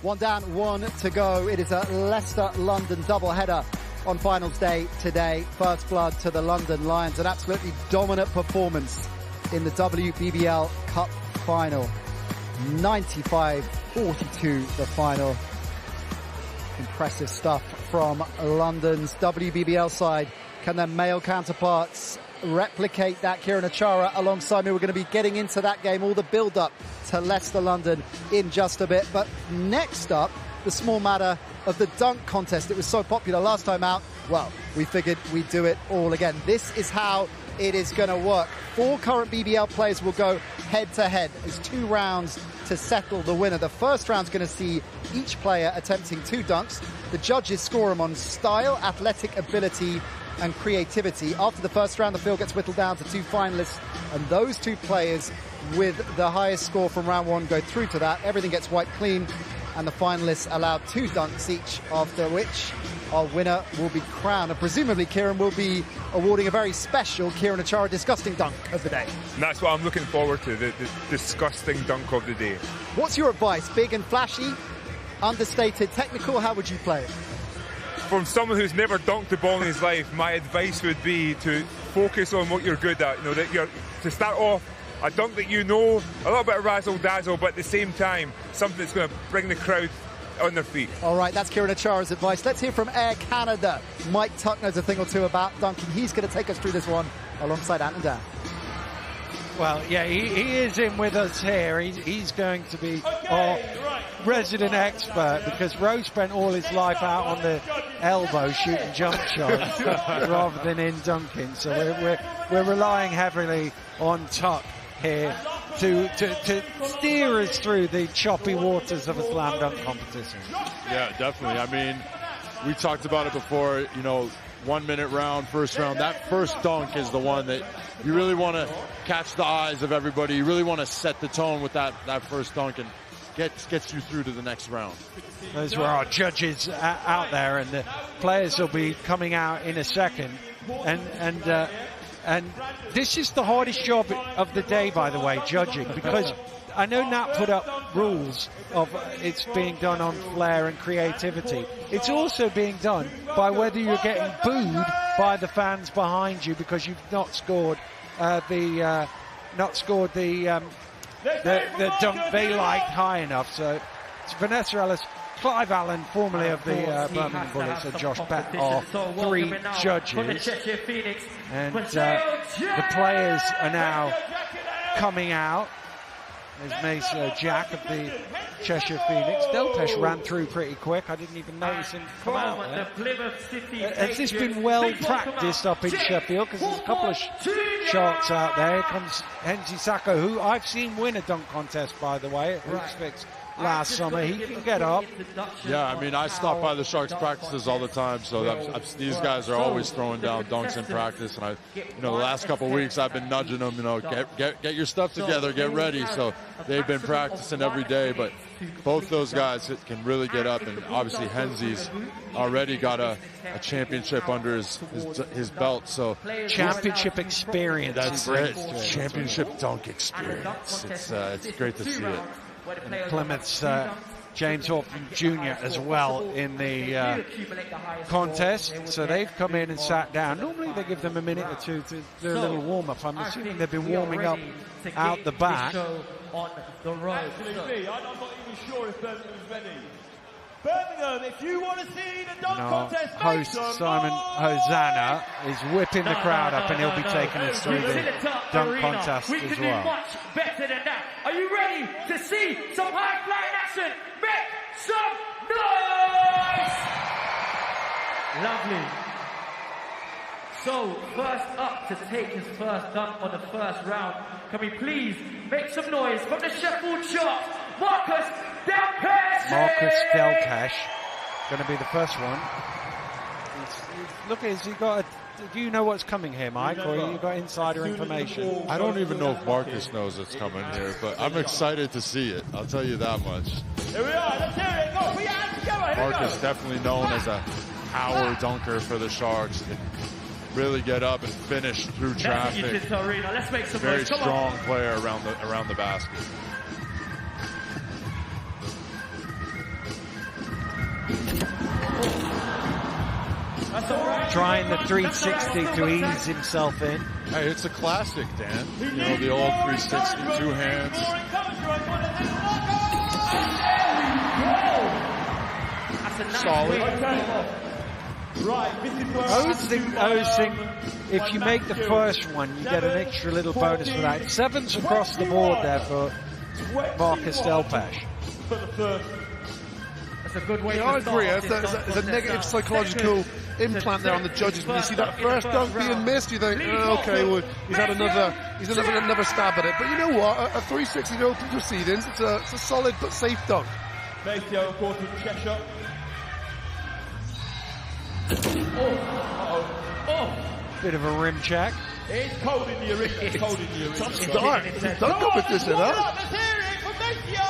One down, one to go. It is a Leicester-London doubleheader on finals day today. First blood to the London Lions. An absolutely dominant performance in the WBBL Cup Final. 95-42 the final. Impressive stuff from London's WBBL side. Can their male counterparts replicate that? Kieran Achara alongside me. We're going to be getting into that game, all the build-up to Leicester-London in just a bit. But next up, the small matter of the dunk contest. It was so popular last time out. Well, we figured we'd do it all again. This is how it is going to work. 4 current BBL players will go head-to-head. There's 2 rounds to settle the winner. The first round's going to see each player attempting 2 dunks. The judges score them on style, athletic ability, and creativity. After the first round, the field gets whittled down to 2 finalists, and those 2 players with the highest score from round 1 go through to that. Everything gets wiped clean, and the finalists allowed 2 dunks each, after which our winner will be crowned. And presumably, Kieran will be awarding a very special Kieran Achara disgusting dunk of the day. And that's what I'm looking forward to, the disgusting dunk of the day. What's your advice? Big and flashy, understated, technical? How would you play it? From someone who's never dunked the ball in his life, my advice would be to focus on what you're good at. You know, that you're to start off a dunk that you know, a little bit of razzle-dazzle, but at the same time, something that's going to bring the crowd on their feet. All right, that's Kieran Achara's advice. Let's hear from Air Canada. Mike Tuck knows a thing or two about dunking. He's going to take us through this one alongside Ant and Dan. Well, yeah, he is in with us here. He's going to be our resident expert, because Rose spent all his life out on the elbow shooting jump shots rather than in dunking. So we're relying heavily on Tuck here to steer us through the choppy waters of a slam dunk competition. Yeah, definitely. I mean, we talked about it before, you know, 1 minute round, first round. That first dunk is the one that you really want to catch the eyes of everybody. You really want to set the tone with that first dunk and gets you through to the next round. Those were our judges out there, and the players will be coming out in a second. And this is the hardest job of the day, by the way, judging, because I know Nat put up rules of it's being done on flair and creativity. It's also being done by whether you're getting booed by the fans behind you because you've not scored the dunk they liked high enough. So it's Vanessa Ellis, Clive Allen, formerly of the Birmingham Bullets, and Josh Bett are 3 judges. And the players are now coming out. There's Mace Jack of the Cheshire Phoenix. Deltesh ran through pretty quick. I didn't even notice him come out there. Has this been well practiced up in Sheffield? Because there's a couple of sharks out there. Here comes Henzi Sacco, who I've seen win a dunk contest, by the way, at Hoops Fix last summer. He can get up. Yeah, I mean, I stop by the Sharks practices all the time, so these guys are always throwing down dunks in practice. And the last couple of weeks I've been nudging them, get your stuff together, get ready. So they've been practicing every day, but both those guys can really get up. And obviously Henzi's already got a championship under his belt. So championship experience. That's it. Championship dunk experience. It's great to see it. And Plymouth's James Horton Jr. as well in the contest. So they've come in and sat down. Normally they give them a minute or two to do a little warm-up. I'm assuming they've been warming up out the back. On the road. I'm not even sure if Birmingham's ready. Birmingham, if you want to see the dunk contest, host Simon Hosanna is whipping the crowd up, and he'll be taking us through the dunk contest as well. We can do much better than that. Are you ready to see some high-flying action? Make some noise! Lovely. So, first up to take his first dunk on the first round, can we please make some noise from the Sheffield Sharks, Marcus Deltesh! Marcus Deltesh, going to be the first one. Look, has he got do you know what's coming here, Mike, or you got insider information? I don't even know if Marcus knows what's coming here, but I'm excited to see it. I'll tell you that much. Here we are, let's hear it, go, put your hands together, Marcus definitely known as a power dunker for the Sharks. Really get up and finish through traffic. Let's make some very strong player around the basket. trying the 360 to ease himself in. Hey, it's a classic, Dan. You know, the old 360, two hands. Solid. I always think if you make the first one, you get an extra little bonus for that. 7's across the board there for Marcus Delpesh. That's a good way to start. I agree. There's a negative psychological implant there on the judges. When you see that first dunk being missed, you think, oh, okay, well, he's had another stab at it. But you know what? A 360 in open proceedings, it's a solid but safe dunk. Maceo caught in Cheshire. Bit of a rim check. It's cold in the arena. It's cold in the arena. It's dark. Dunk competition, huh? Let's hear it from Maceo.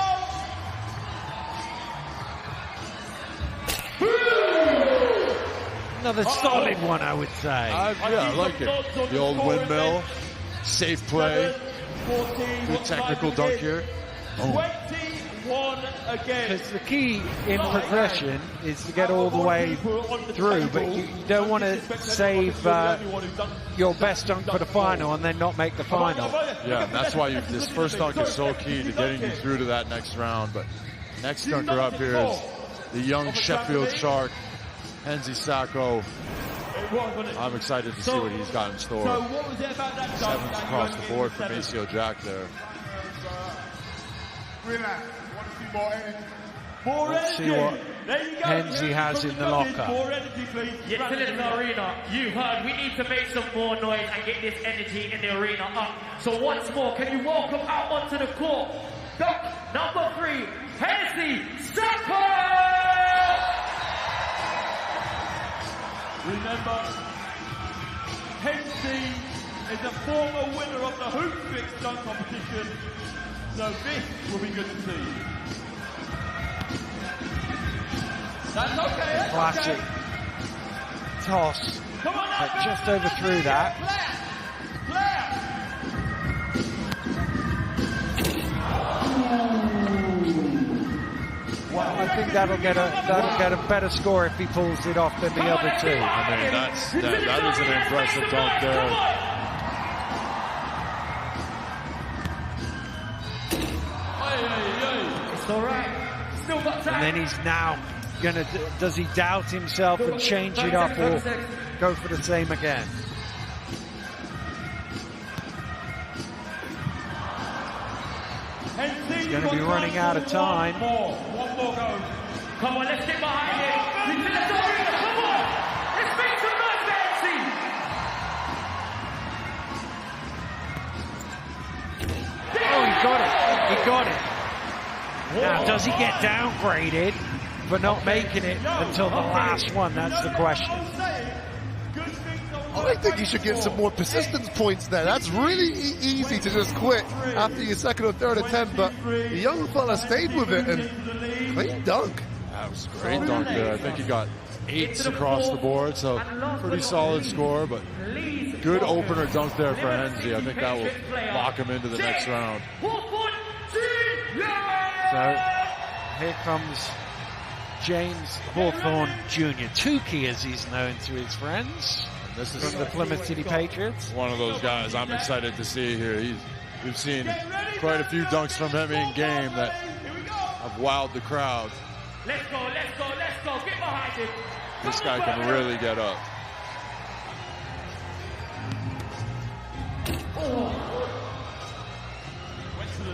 Another solid one, I would say. Yeah, I like it. The old windmill, safe play, good technical dunk here. 21 again. Because the key in progression is to get all the way through, but you don't want to save your best dunk for the final and then not make the final. Yeah, and that's why this first dunk is so key to getting you through to that next round. But next dunker up here is the young Sheffield Shark, Henzi Sacco. I'm excited to see what he's got in store. So what was it about that dunk? 7's across the board for Maceo Jack there. Relax. Want to see more energy? More Let's see what Henzi has in the locker. More energy, please. Yes, Leicester Arena, you heard we need to make some more noise and get this energy in the arena up. So once more, can you welcome out onto the court, dunk number 3, Henzi Sacco! Remember, Henzi is a former winner of the Hoop Fix dunk competition, so this will be good to see. That's okay, that's Classic okay. toss, Come on now, but just overthrew that. Well, I think that'll get a better score if he pulls it off than the other two. I mean, that is an impressive dunk there. It's all right. Still got time. And then he's now does he doubt himself and change it up or go for the same again? He's going to be running out of time. One more go. Come on, let's get behind it. We can let's arena. Come on. Let's make some noise, Nancy. Oh, he got it. He got it. Now, does he get downgraded for not making it until the last one? That's the question. I think you should get some more persistence points there. That's really easy to just quit after your second or third attempt, but the young fella stayed with it and clean dunk. That was a great dunk there. I think he got 8s across the board, so pretty solid score, but good opener dunk there for Henzi. I think that will lock him into the next round. So here comes James Hawthorne Jr., Tukey as he's known to his friends. This is from the Plymouth City Patriots. One of those guys I'm excited to see here. We've seen quite a few dunks from him in game that have wowed the crowd. Let's go, let's go, let's go. Get behind him. This guy can really get up.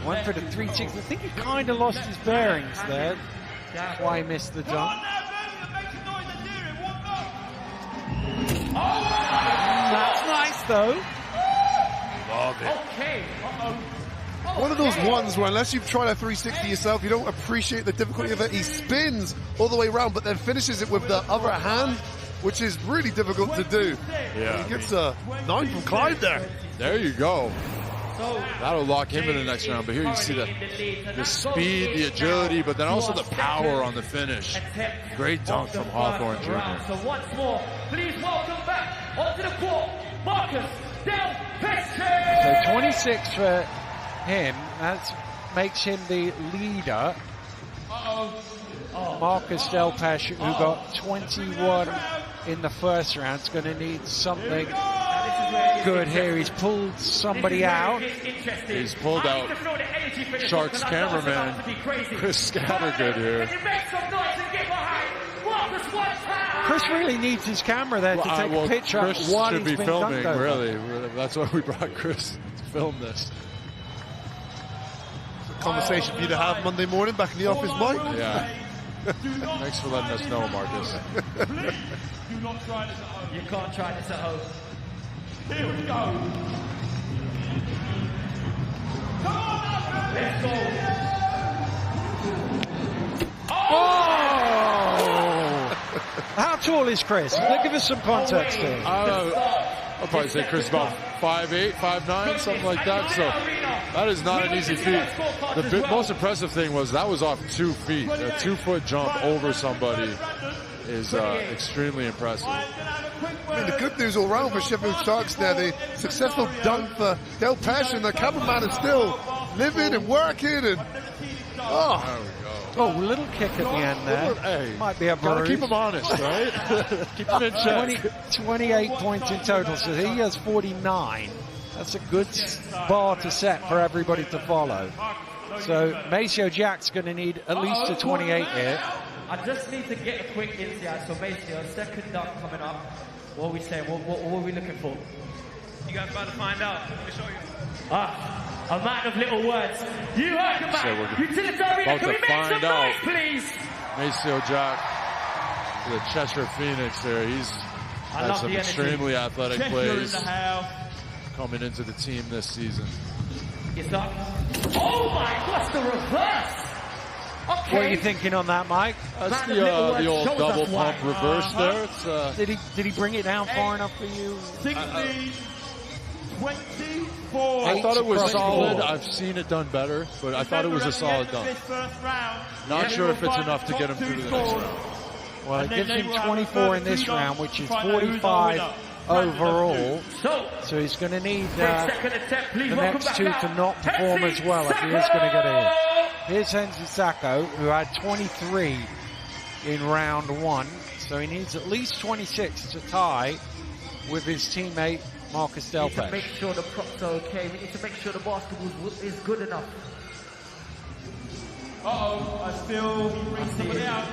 Went for the 3-6. I think he kind of lost his bearings there. That's why he missed the dunk. That's nice, though. Love it. Okay. One of those ones where unless you've tried a 360 yourself, you don't appreciate the difficulty of it. He spins all the way around, but then finishes it with the other hand, which is really difficult to do. Yeah. He gets a 9 from Clyde there. There you go. That'll lock him in the next round. But here you see the speed, the agility, but then also the power on the finish. Great dunk from Hawthorne Jr. So once more, please welcome back onto the court, Marcus Delpesh. So 26 for him. That makes him the leader. Marcus Delpesh, who got 21 in the first round. It's going to need something good here. He's pulled somebody out. He's pulled out Sharks cameraman Chris Scattergood here. Chris really needs his camera there to take a picture. Chris while should he's be been filming, dunked over. really. That's why we brought Chris to film this. Conversation for you to have Monday morning back in the office, Mike. Yeah. Thanks for letting us know, Marcus. You can't try this at home. Here we go. Come on, let's go. Oh! How tall is Chris? Give us some context here. I'll probably say Chris is about 5'8", 5'9", something like that. So that is not an easy feat. The most impressive thing was that was off 2 feet. A 2-foot jump over somebody is extremely impressive. I mean, the good news all round for Sheffield Sharks there, the successful dunk for Del Pesh, and the cameraman is still living and working. And a little kick at the end there. Hey, might be a gotta bruise. keep him honest, right? Keep him in check. 28 points in total, so he has 49. That's a good bar to set for everybody to follow. So Maceo Jack's going to need at least a 28 here. I just need to get a quick insight. So basically, a second dunk coming up. What are we saying? What are we looking for? You guys about to find out. Let me show you. A man of little words. You heard the man. Utilitarian. Can we make some noise, please? Maceo Jack, the Cheshire Phoenix there. He's had some extremely athletic plays coming into the team this season. It's up. Oh my, what's the reverse? Okay. What are you thinking on that, Mike? That's the old double pump reverse there. It's, did he bring it down far enough for you? 16, 24. I thought it was solid. I've seen it done better, but I thought it was a solid dunk. Not sure if it's enough to get him through to the next round. Well, it gives him 24 in this round, which is 45 overall. So he's going to need the next two to not perform as well if he is going to get in. Here's Hensi Sacco, who had 23 in round one. So he needs at least 26 to tie with his teammate Marcus Del Pesh. We need to make sure the props are okay. We need to make sure the basketball is good enough. I still bring somebody out.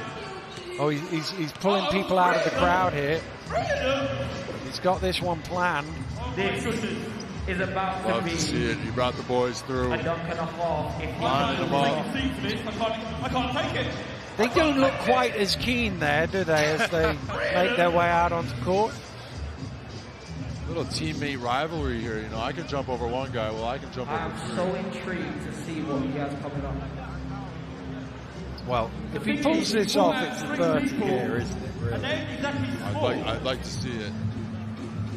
Oh, he's pulling people out of the crowd here. He's got this one planned. This is about Love to be to see it. He brought the boys through. a dunk and a half. Lining them up. I can't take it. They don't look quite as keen there, do they, as they make their way out onto court? Little teammate rivalry here. You know, I can jump over one guy. Well, I can jump over I'm three. so intrigued to see what he has coming up. Well, if he pulls this off, it's the 30 here, isn't it, really? I'd like to see it.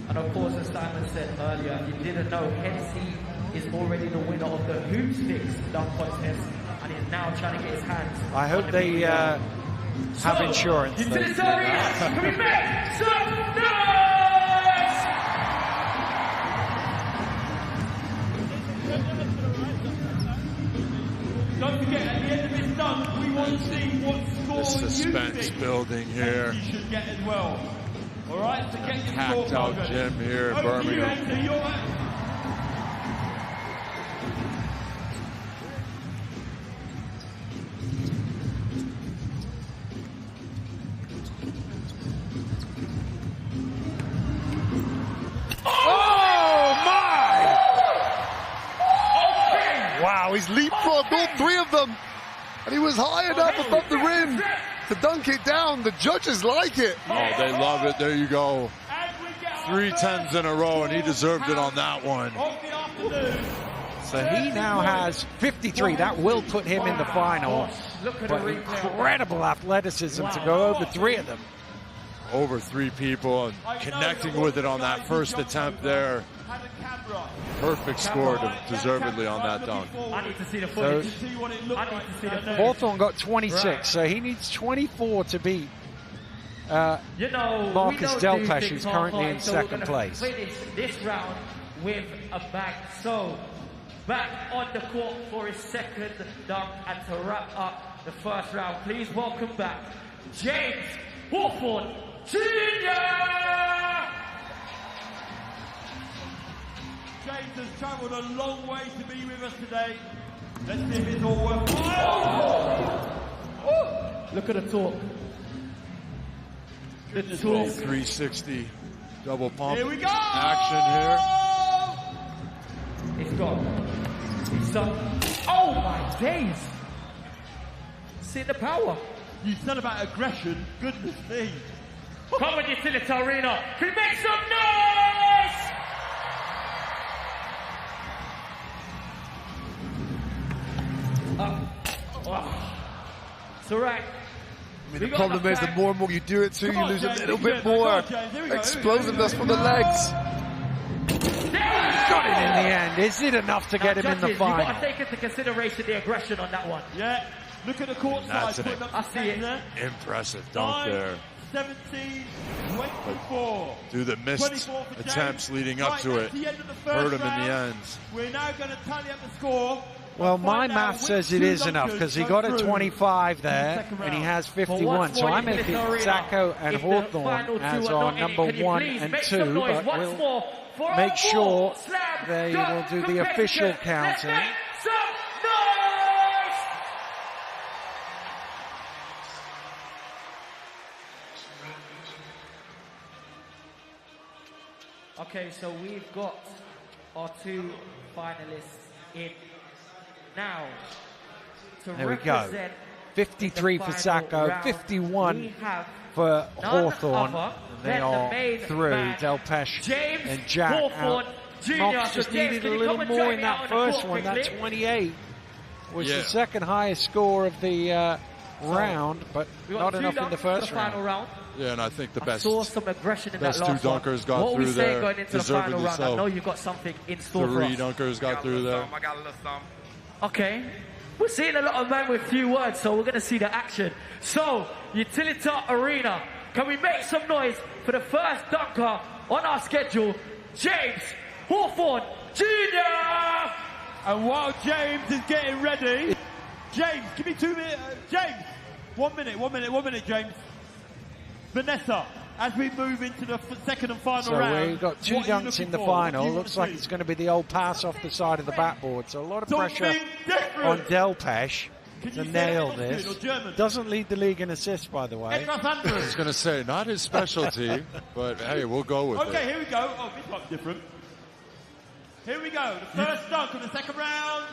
And of course, as Simon said earlier, if you didn't know, Hensi is already the winner of the Hoops Fix dunk contest, and is now trying to get his hands. I hope they have insurance. Can we make some noise? Don't forget, at the end of this dunk, we want to see what score The suspense you think building here. you should get as well. All right, so get your Packed out scorecard gym ready. here in Over to you, Birmingham. Anthony, you're up. Oh my! Wow, he's leapfrogged all three of them, and he was high enough above the rim to dunk it down. The judges like it. Oh, they love it. There you go. 3 10s in a row, and he deserved it on that one. So he now has 53. That will put him in the final. But incredible athleticism to go over 3 of them. Over 3 people and connecting with it on that first attempt there. Perfect score deservedly on that dunk. I need to see the So footage. I need to see the footage. Hawthorne got 26, so he needs 24 to beat Marcus Del Pesh, who's currently in second place. Finish this round with a bang. So, back on the court for his second dunk, and to wrap up the first round, please welcome back James Hawthorne Junior! James has travelled a long way to be with us today. Let's see if it's all worthwhile. Look at the talk. The talk. 360 double pump. Here we go! Action here. It's gone. It's done. Oh my days! See the power. You said about aggression. Goodness me. Come on, Utility Arena. Can we make some noise? It's all right. I mean, the problem is the more and more you do it to, you lose a little bit more explosiveness from the legs. Got it in the end. Is it enough to get him in the final? You've got to take into consideration the aggression on that one. Yeah. Look at the court That's side. an I see it. impressive dunk there. 17, 24. Do the missed attempts leading up to it. Hurt him in the end. We're now going to tally up the score. Well, my math says it is enough because he got a 25 there and he has 51. So I'm making Zacco and Hawthorne as our number 1 and 2. But we'll make sure they will do the official counting. Okay, so we've got our 2 finalists in now. There we go. 53 for Zacco, 51 for Hawthorne. They are through. Delpesh and Jack out. Knox just needed a little more in that first one. That 28 was the second highest score of the round, but not enough in the first round. Yeah, and I think the best, saw some aggression in best that last 2 dunkers got what through we there. Going into the final round? I know you've got something in store for us. 3 dunkers got through there. I got a little something. Okay. We're seeing a lot of men with few words, so we're going to see the action. So, Utility Arena, can we make some noise for the first dunker on our schedule, James Hawthorne Jr.? And while James is getting ready, James, give me 2 minutes. James, 1 minute, James. Vanessa, as we move into the second and final round. So we've got 2 dunks in the final. Looks like it's going to be the old pass off the side of the backboard. So a lot of pressure on Delpesh to nail this. Doesn't lead the league in assists, by the way. I was going to say, not his specialty, but hey, we'll go with it. Okay, here we go. Oh, this might be different. Here we go. The first dunk of the second round.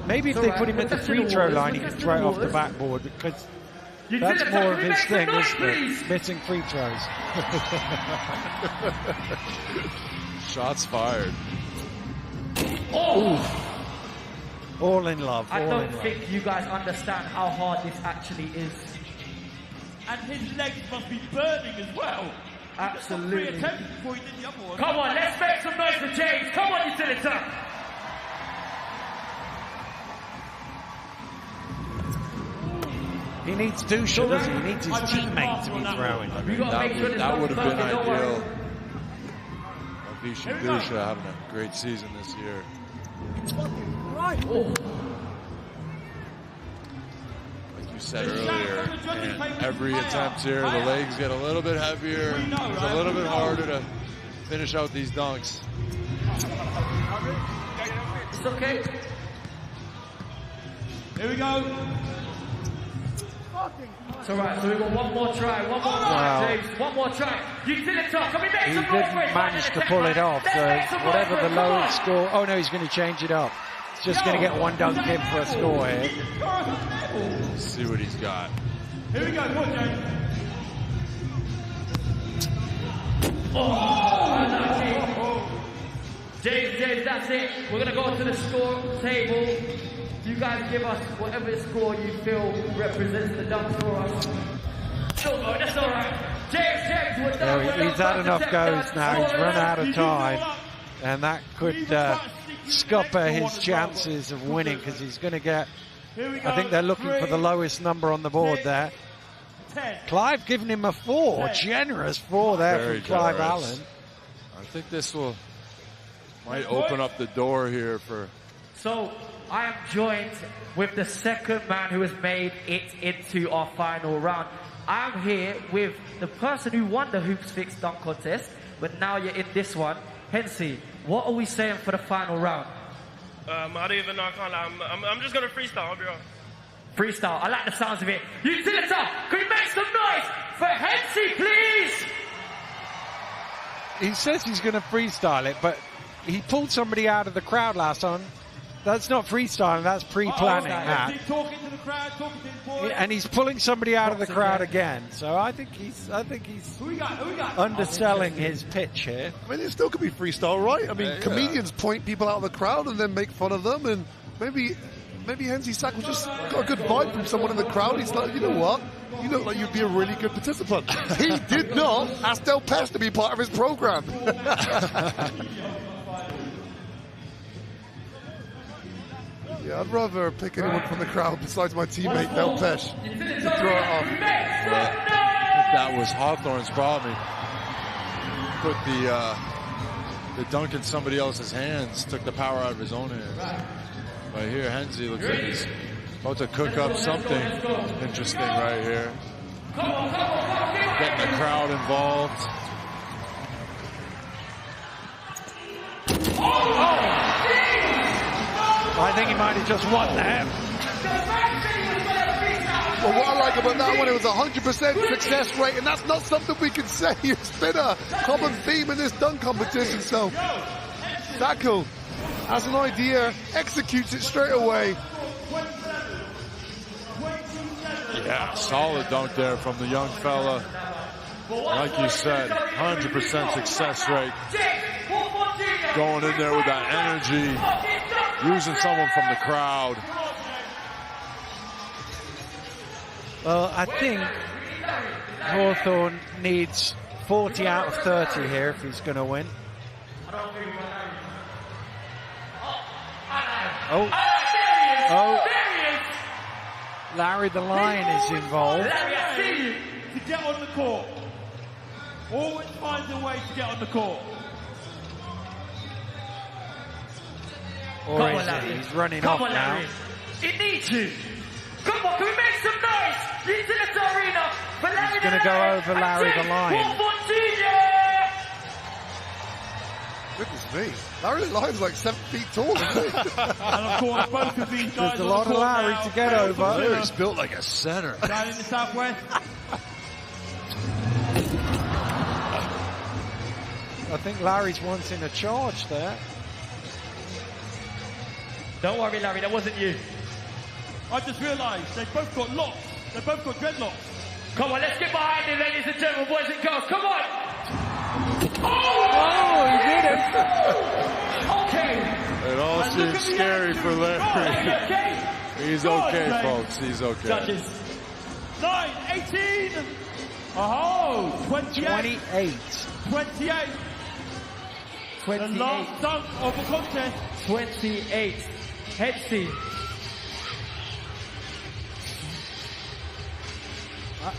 Maybe if they put him at the free throw line, he can throw it off the backboard because that's more of his thing, isn't it? Missing free throws. Shots fired. Oh! All in love. I don't think you guys understand how hard this actually is. And his legs must be burning as well. Absolutely. Before he did the other one. Come on, let's make some noise for James. Come on, Utility. He needs Dusha, doesn't he? He needs his teammate to be throwing. That would have been ideal. Avisha Dusha having a great season this year. Right. Like you said earlier, and every attempt here, the legs get a little bit heavier. It's a little bit harder to finish out these dunks. It's okay. Here we go. It's alright, so we've got one more try, James, one more try. Utility, can we make He some didn't noise? manage to pull it off, so whatever the lowest score. Oh no, he's going to change it up. He's just going to get 1 dunk in for a score here. Let's see what he's got. Here we go, come on, James. James, that's it. We're going to go to the score table. You guys give us whatever score you feel represents the dunk for us. That's all right. James, we're done. He's had enough goes now. He's run out of time. And that could scupper his chances of winning because he's going to get, I think they're looking for the lowest number on the board there. Clive giving him a 4. Generous 4 there from Clive Allen. I think this might open up the door here for... So, I am joined with the second man who has made it into our final round. I'm here with the person who won the Hoops Fix dunk contest, but now you're in this one. Hensey, what are we saying for the final round? I don't even know. I can't. I'm just gonna freestyle. I'll be right. Freestyle. I like the sounds of it. Utilita, can you make some noise for Hensey, please? He says he's going to freestyle it, but he pulled somebody out of the crowd last time. That's not freestyling, that's pre-planning that. Talking to the crowd, talking to his boys. And he's pulling somebody out of the crowd again. So I think he's Who we got? underselling his pitch here. I mean, it still could be freestyle, right? I mean, comedians point people out of the crowd and then make fun of them, and maybe Hensey Sackle just got a good vibe from someone in the crowd. He's like, you know what? You look like you'd be a really good participant. He did not ask Del Pes to be part of his program. Yeah, I'd rather pick anyone from the crowd besides my teammate Del Pes to throw it off. That was Hawthorne's problem. He put the dunk in somebody else's hands, took the power out of his own hands. But here, Hensey looks like he's about to cook up something interesting right here. Getting the crowd involved. I think he might have just won there. Well, what I like about that one, it was 100% success rate, and that's not something we can say. It's been a common theme in this dunk competition. So, Sackle has an idea, executes it straight away. Yeah, solid dunk there from the young fella. Like you said, 100% success rate. Going in there with that energy, using someone from the crowd. Well, I think Hawthorne needs 40 out of 30 here if he's going to win. Oh, Larry the Lion is involved. Larry, I see you to get on the court. Always finds a way to get on the court. Or is it? He's running off now. It needs you. Come on, can we make some noise? Into the arena for Larry. He's going to go over Larry the Lion. Goodness me. Larry the Lion's like 7 feet tall, isn't he? And of course, both of these guys There's a lot of Larry to get over. He's built like a center. Down in the southwest. I think Larry's wanting a charge there. Don't worry, Larry, that wasn't you. I just realised they both got locks. They both got dreadlocks. Come on, let's get behind it, ladies and gentlemen, boys and girls. Come on. Oh, he did it. Okay. It all seems scary for Larry. He's okay, folks. He's okay. Judges. 9, 18. Oh, 28. 28. The last dunk of the contest. 28. Hensey.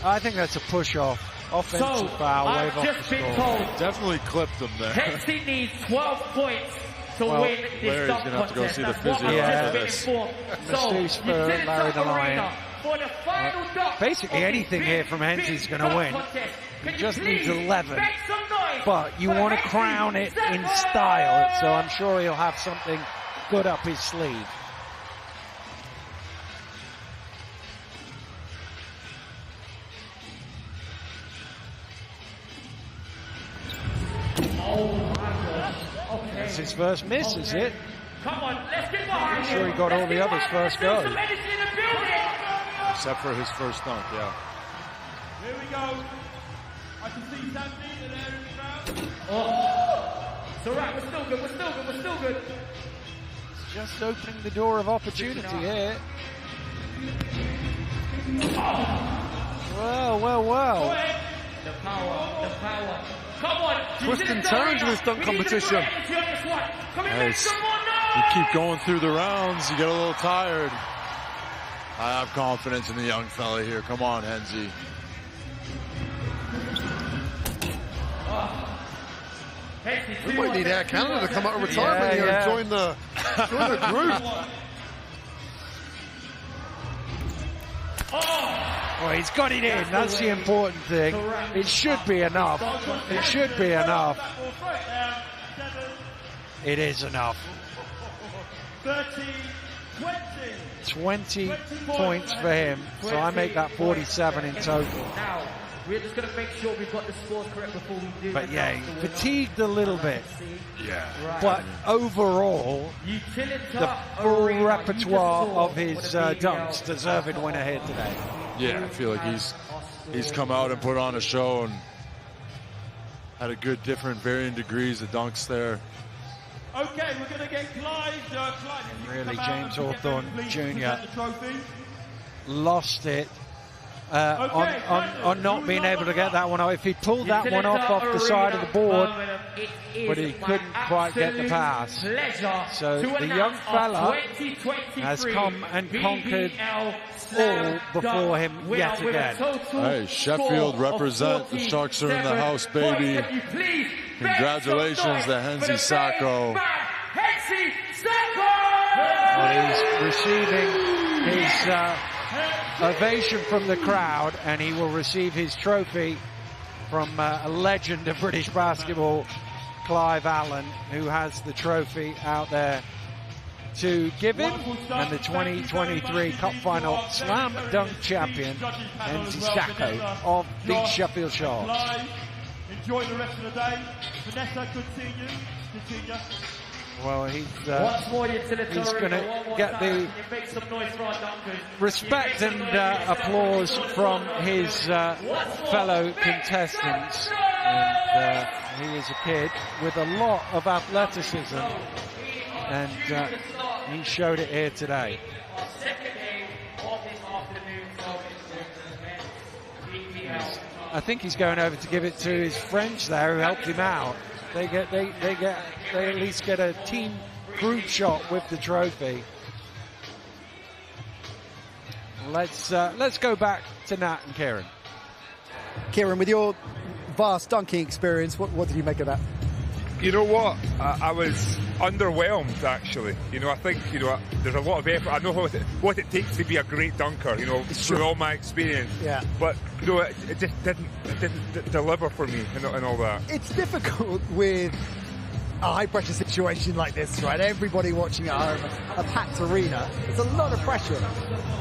I think that's a push-off. Offensive foul, wave off the score. Definitely clipped him there. Hensey needs 12 points to win this dunk gonna have to go contest. see the That's what physio I've after just been this. informed. Masseuse So, for Utilita Larry the Lion. Arena for the final dunk Basically of anything this here from Hensey's going to win. contest. Can He you just needs please 11. make some noise But you for want to Hensey crown it in Sackle? style, so I'm sure he'll have something good up his sleeve. That's his first miss, is it? Come on, let's get behind I'm sure he got all the others first go. Except for his first dunk, yeah. Here we go. I can see Sandy there in the crowd. Oh. It's all right, we're still good, we're still good, we're still good. It's just opening the door of opportunity here. Well. The power. Come on. Twist and turns in this dunk competition. Nice. You keep going through the rounds, you get a little tired. I have confidence in the young fella here. Come on, Hensey. We might need Air Canada to come out of retirement here and join the group. Well, he's got it in. That's the important thing. It should be enough. It should be enough. It is enough. 20 points for him. So I make that 47 in total. Now, we're just going to make sure we've got the scores correct before we do. But yeah, he fatigued a little bit. Yeah. But overall, the full repertoire of his dunks deserved winner here today. Yeah, I feel like he's come out and put on a show and had a good different varying degrees of dunks there. Okay, we're going to get Clyde. Really, James Hawthorne Jr. lost it on not being able to get that one off. If he pulled that one off the side of the board, but he couldn't quite get the pass. So the young fella has come and conquered all before him yet again. Hey, Sheffield represent. The Sharks are in the house, baby. Congratulations to Henzi Sacco. Well, he's receiving his ovation from the crowd, and he will receive his trophy from a legend of British basketball, Clive Allen, who has the trophy out there to give him, and the 2023 Cup Final Slam Dunk Champion, Henzi Sacco of the Sheffield Sharks. Enjoy the rest of the day. Vanessa, good seeing you. Good seeing you. Well, he's going to get the respect and applause from his fellow contestants. And he is a kid with a lot of athleticism, and he showed it here today. I think he's going over to give it to his friends there who helped him out. They at least get a team group shot with the trophy. Let's go back to Nat and Kieran. Kieran, with your vast dunking experience, what did you make of that? You know what? I was underwhelmed, actually. I think, there's a lot of effort. I know what it takes to be a great dunker, through all my experience. Yeah. But, it just didn't deliver for me and all that. It's difficult with a high-pressure situation like this, right? Everybody watching at home, a packed arena. It's a lot of pressure.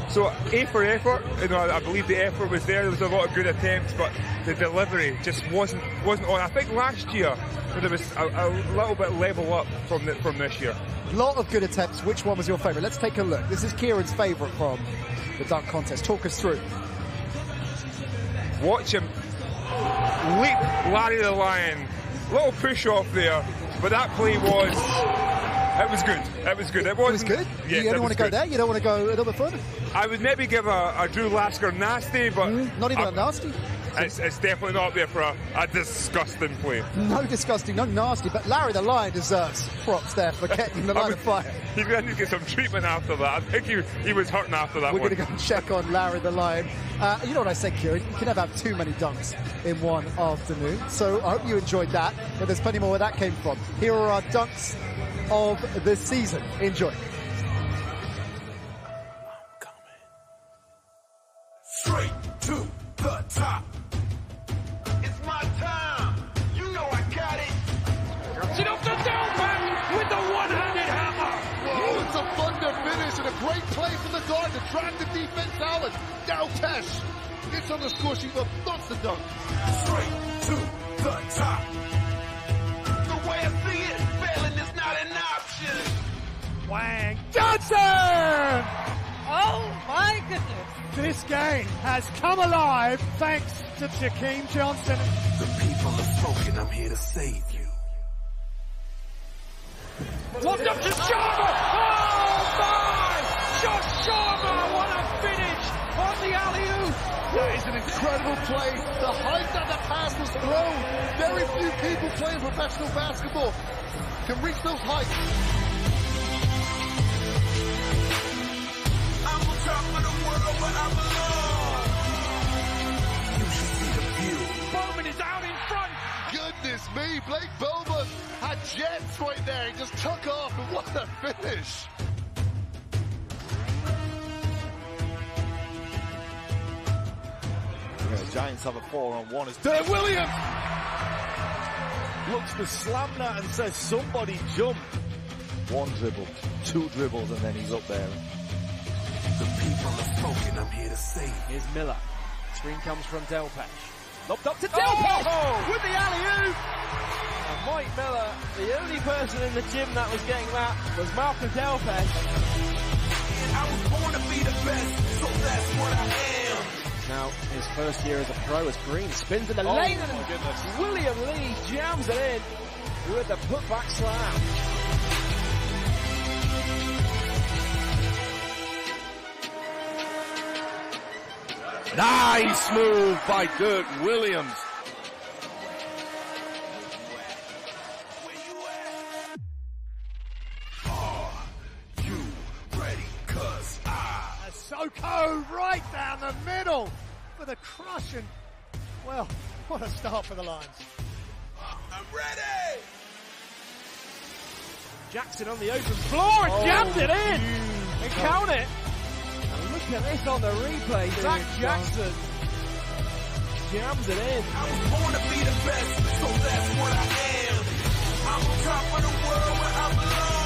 So, A for effort. I believe the effort was there. There was a lot of good attempts, but the delivery just wasn't on. I think last year there was a little bit level up from this year. A lot of good attempts. Which one was your favourite? Let's take a look. This is Kieran's favourite from the dunk contest. Talk us through. Watch him leap Larry the Lion. Little push off there, but that play was... It was good. It was good. It was good? Yes, you don't want to go there? You don't want to go a little bit further? I would maybe give a Drew Lasker nasty, but... Not even a nasty? It's definitely not up there for a disgusting play. No disgusting, no nasty, but Larry the Lion deserves props there for getting the line of fire. He's going to get some treatment after that. I think he was hurting after that. We're one. going to go and check on Larry the Lion. You know what I said, Kieran? You can never have too many dunks in one afternoon. So I hope you enjoyed that, but there's plenty more where that came from. Here are our dunks of the season. Enjoy. Straight to the top. It's my time. You know I got it. Drops it off the down back with the one-handed hammer. Whoa, it's a thunder finish and a great play from the guard to drag the defense out. Now Tesh gets on the score sheet but thumps the dunk. Straight to the top. The way I see it, failing is not an option. Wang Johnson! Oh my goodness. This game has come alive thanks to Jakeem Johnson. The people have spoken. I'm here to save you. Locked up to Sharma! Oh my! Josh Sharma! What a finish on the alley-oop! That is an incredible play. The height that the pass was thrown. Very few people playing professional basketball can reach those heights. I'm on top of the world, but I belong. You should see the view. Bowman is out in front. Goodness me, Blake Bowman had jets right there. He just took off, and what a finish. Giants have a 4-on-1 as Dirk Williams looks to slam that and says, somebody jump. 1 dribble, 2 dribbles, and then he's up there. The people are spoken, I'm here to save. Here's Miller. Screen comes from Delpech. Lobbed up to Delpech with the alley-oop. And Mike Miller, the only person in the gym that was getting that was Malcolm Delpech. I was born to be the best, so that's what I am. Now his first year as a pro as Green spins in the lane and William Lee jams it in with the putback slam. Nice move by Dirk Williams. Soko right down the middle for the crush, and well, what a start for the Lions. I'm ready! Jackson on the open floor and jams it in and count it. And look at this on the replay. Zach Jackson jams it in. I was born to be the best, so that's what I am. I'm on top of the world where I belong.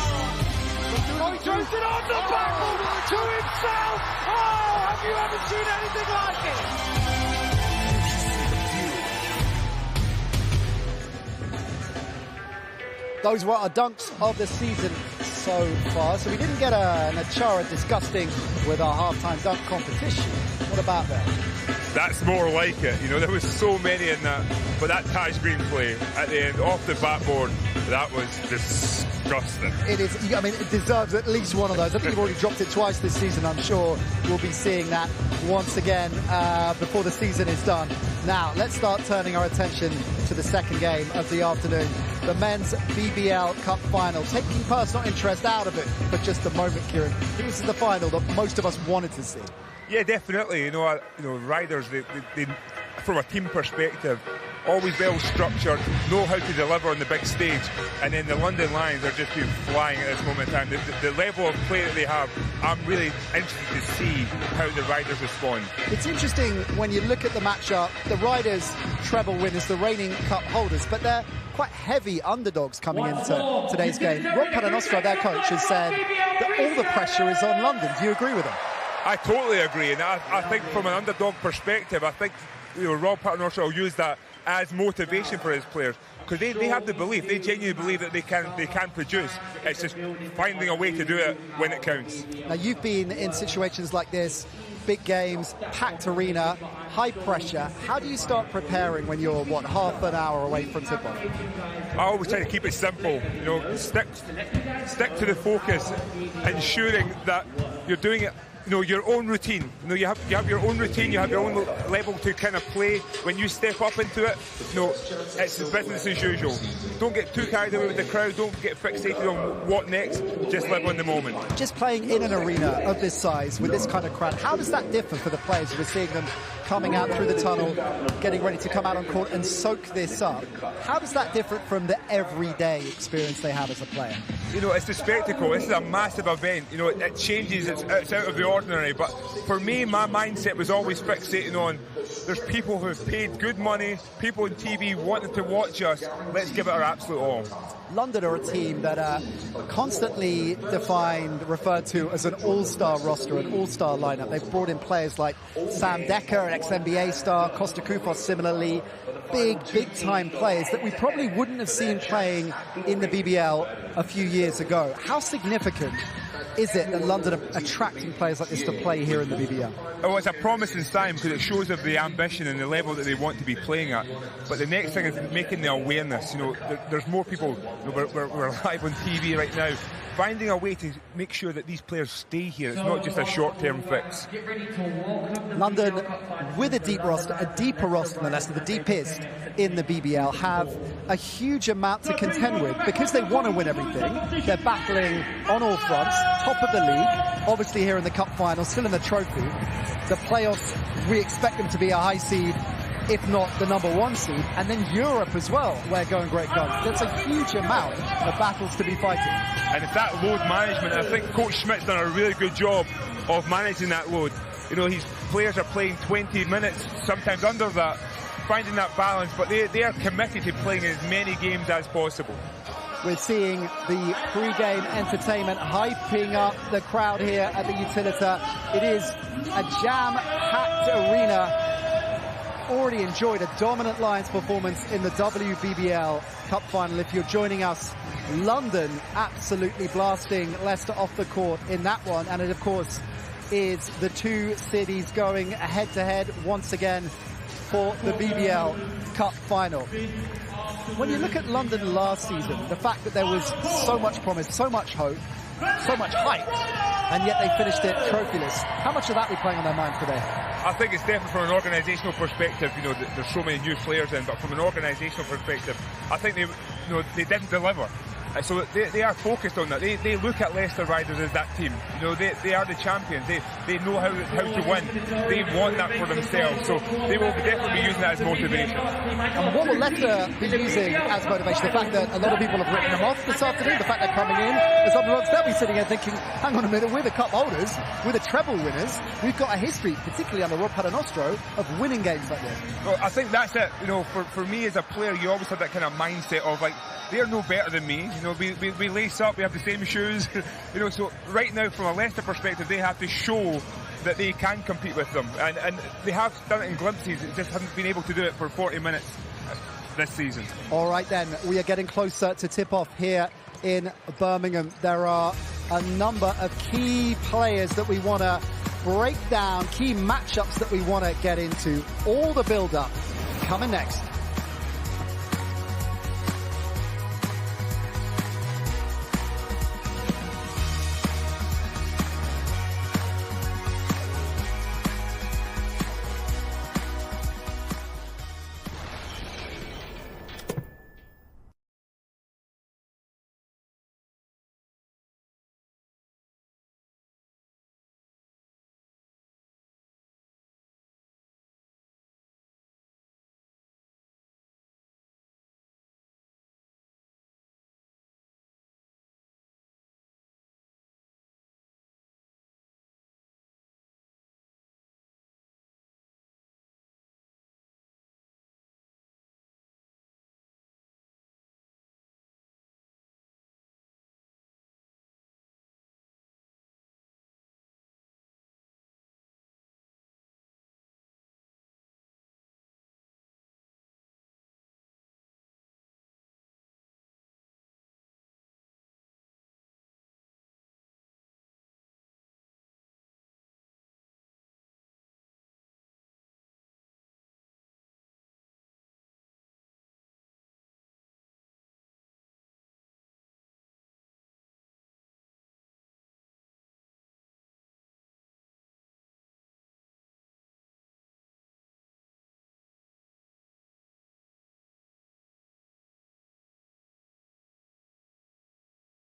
Oh, he throws it on the backboard to himself. Oh, have you ever seen anything like it? Those were our dunks of the season so far. So we didn't get an Achara disgusting with our halftime dunk competition. What about that? That's more like it. You know, there was so many in that, but that Taj Green play at the end, off the backboard, that was disgusting. It is, I mean, it deserves at least one of those. I think you've already dropped it twice this season. I'm sure we'll be seeing that once again before the season is done. Now, let's start turning our attention to the second game of the afternoon. The men's BBL Cup Final. Taking personal interest out of it for just a moment, Kieran. This is the final that most of us wanted to see. Yeah, definitely. You know, Riders, they from a team perspective, always well structured, know how to deliver on the big stage, and then the London Lions are just flying at this moment in time. The level of play that they have, I'm really interested to see how the Riders respond. It's interesting when you look at the matchup, the Riders treble winners, the reigning cup holders, but they're quite heavy underdogs coming into today's game. Rob Paternoster, their coach, has said that all the pressure is on London. Do you agree with him? I totally agree, and I think from an underdog perspective, I think Rob Paternoster will use that as motivation for his players, because they have the belief, they genuinely believe that they can produce. It's just finding a way to do it when it counts. Now, you've been in situations like this, big games, packed arena, high pressure. How do you start preparing when you're, half an hour away from tip-off? I always try to keep it simple, stick to the focus, ensuring that you're doing it, your own routine. You have your own routine, you have your own level to kind of play. When you step up into it, it's business as usual. Don't get too carried away with the crowd, don't get fixated on what next, just live on the moment. Just playing in an arena of this size, with this kind of crowd, how does that differ for the players? We're seeing them coming out through the tunnel, getting ready to come out on court and soak this up. How does that differ from the everyday experience they have as a player? It's the spectacle. This is a massive event. It changes, it's out of the ordinary. But for me, my mindset was always fixating on there's people who've paid good money, people on TV wanting to watch us. Let's give it our absolute all. London are a team that are constantly referred to as an all-star roster, an all-star lineup. They've brought in players like Sam Decker, an ex-NBA star, Costa Koufos similarly, big-time players that we probably wouldn't have seen playing in the BBL a few years ago. How significant is it that London are attracting players like this to play here in the BBL? Oh, it's a promising sign because it shows of the ambition and the level that they want to be playing at. But the next thing is making the awareness. There's more people. We're live on TV right now. Finding a way to make sure that these players stay here. It's not just a short-term fix. London, with a deep roster, a deeper roster than Leicester, the deepest in the BBL, have a huge amount to contend with because they want to win everything. They're battling on all fronts, top of the league, obviously here in the Cup Final, still in the trophy. The playoffs, we expect them to be a high seed, if not the #1 seed, and then Europe as well, where going great guns. That's a huge amount of battles to be fighting. And it's that load management. I think Coach Schmidt's done a really good job of managing that load. You know, his players are playing 20 minutes, sometimes under that, finding that balance, but they are committed to playing as many games as possible. We're seeing the pre-game entertainment hyping up the crowd here at the Utilita. It is a jam-packed arena. Already enjoyed a dominant Lions performance in the WBBL Cup Final. If you're joining us, London absolutely blasting Leicester off the court in that one. And it, of course, is the two cities going head-to-head once again for the BBL Cup Final. When you look at London last season, the fact that there was so much promise, so much hope, so much hype, and yet they finished it trophyless, how much of that are we playing on their mind today? I think it's definitely from an organisational perspective. You know, there's so many new players in, but from an organisational perspective, I think they didn't deliver. So they are focused on that. They look at Leicester Riders as that team. You know, they are the champions. They know how to win. They want that for themselves. So they will definitely be using that as motivation. And what will Leicester be using as motivation? The fact that a lot of people have written them off this afternoon, the fact they're coming in as underdogs, they'll be sitting here thinking, hang on a minute, we're the cup holders, we're the treble winners. We've got a history, particularly under Rob Paternostro, of winning games like this. Well, I think that's it. You know, for me as a player, you always have that kind of mindset of like, they're no better than me. You know, we lace up, we have the same shoes. You know, so right now, from a Leicester perspective, they have to show that they can compete with them. And they have done it in glimpses, just haven't been able to do it for 40 minutes this season. All right then, we are getting closer to tip-off here in Birmingham. There are a number of key players that we want to break down, key matchups that we want to get into. All the build-up coming next.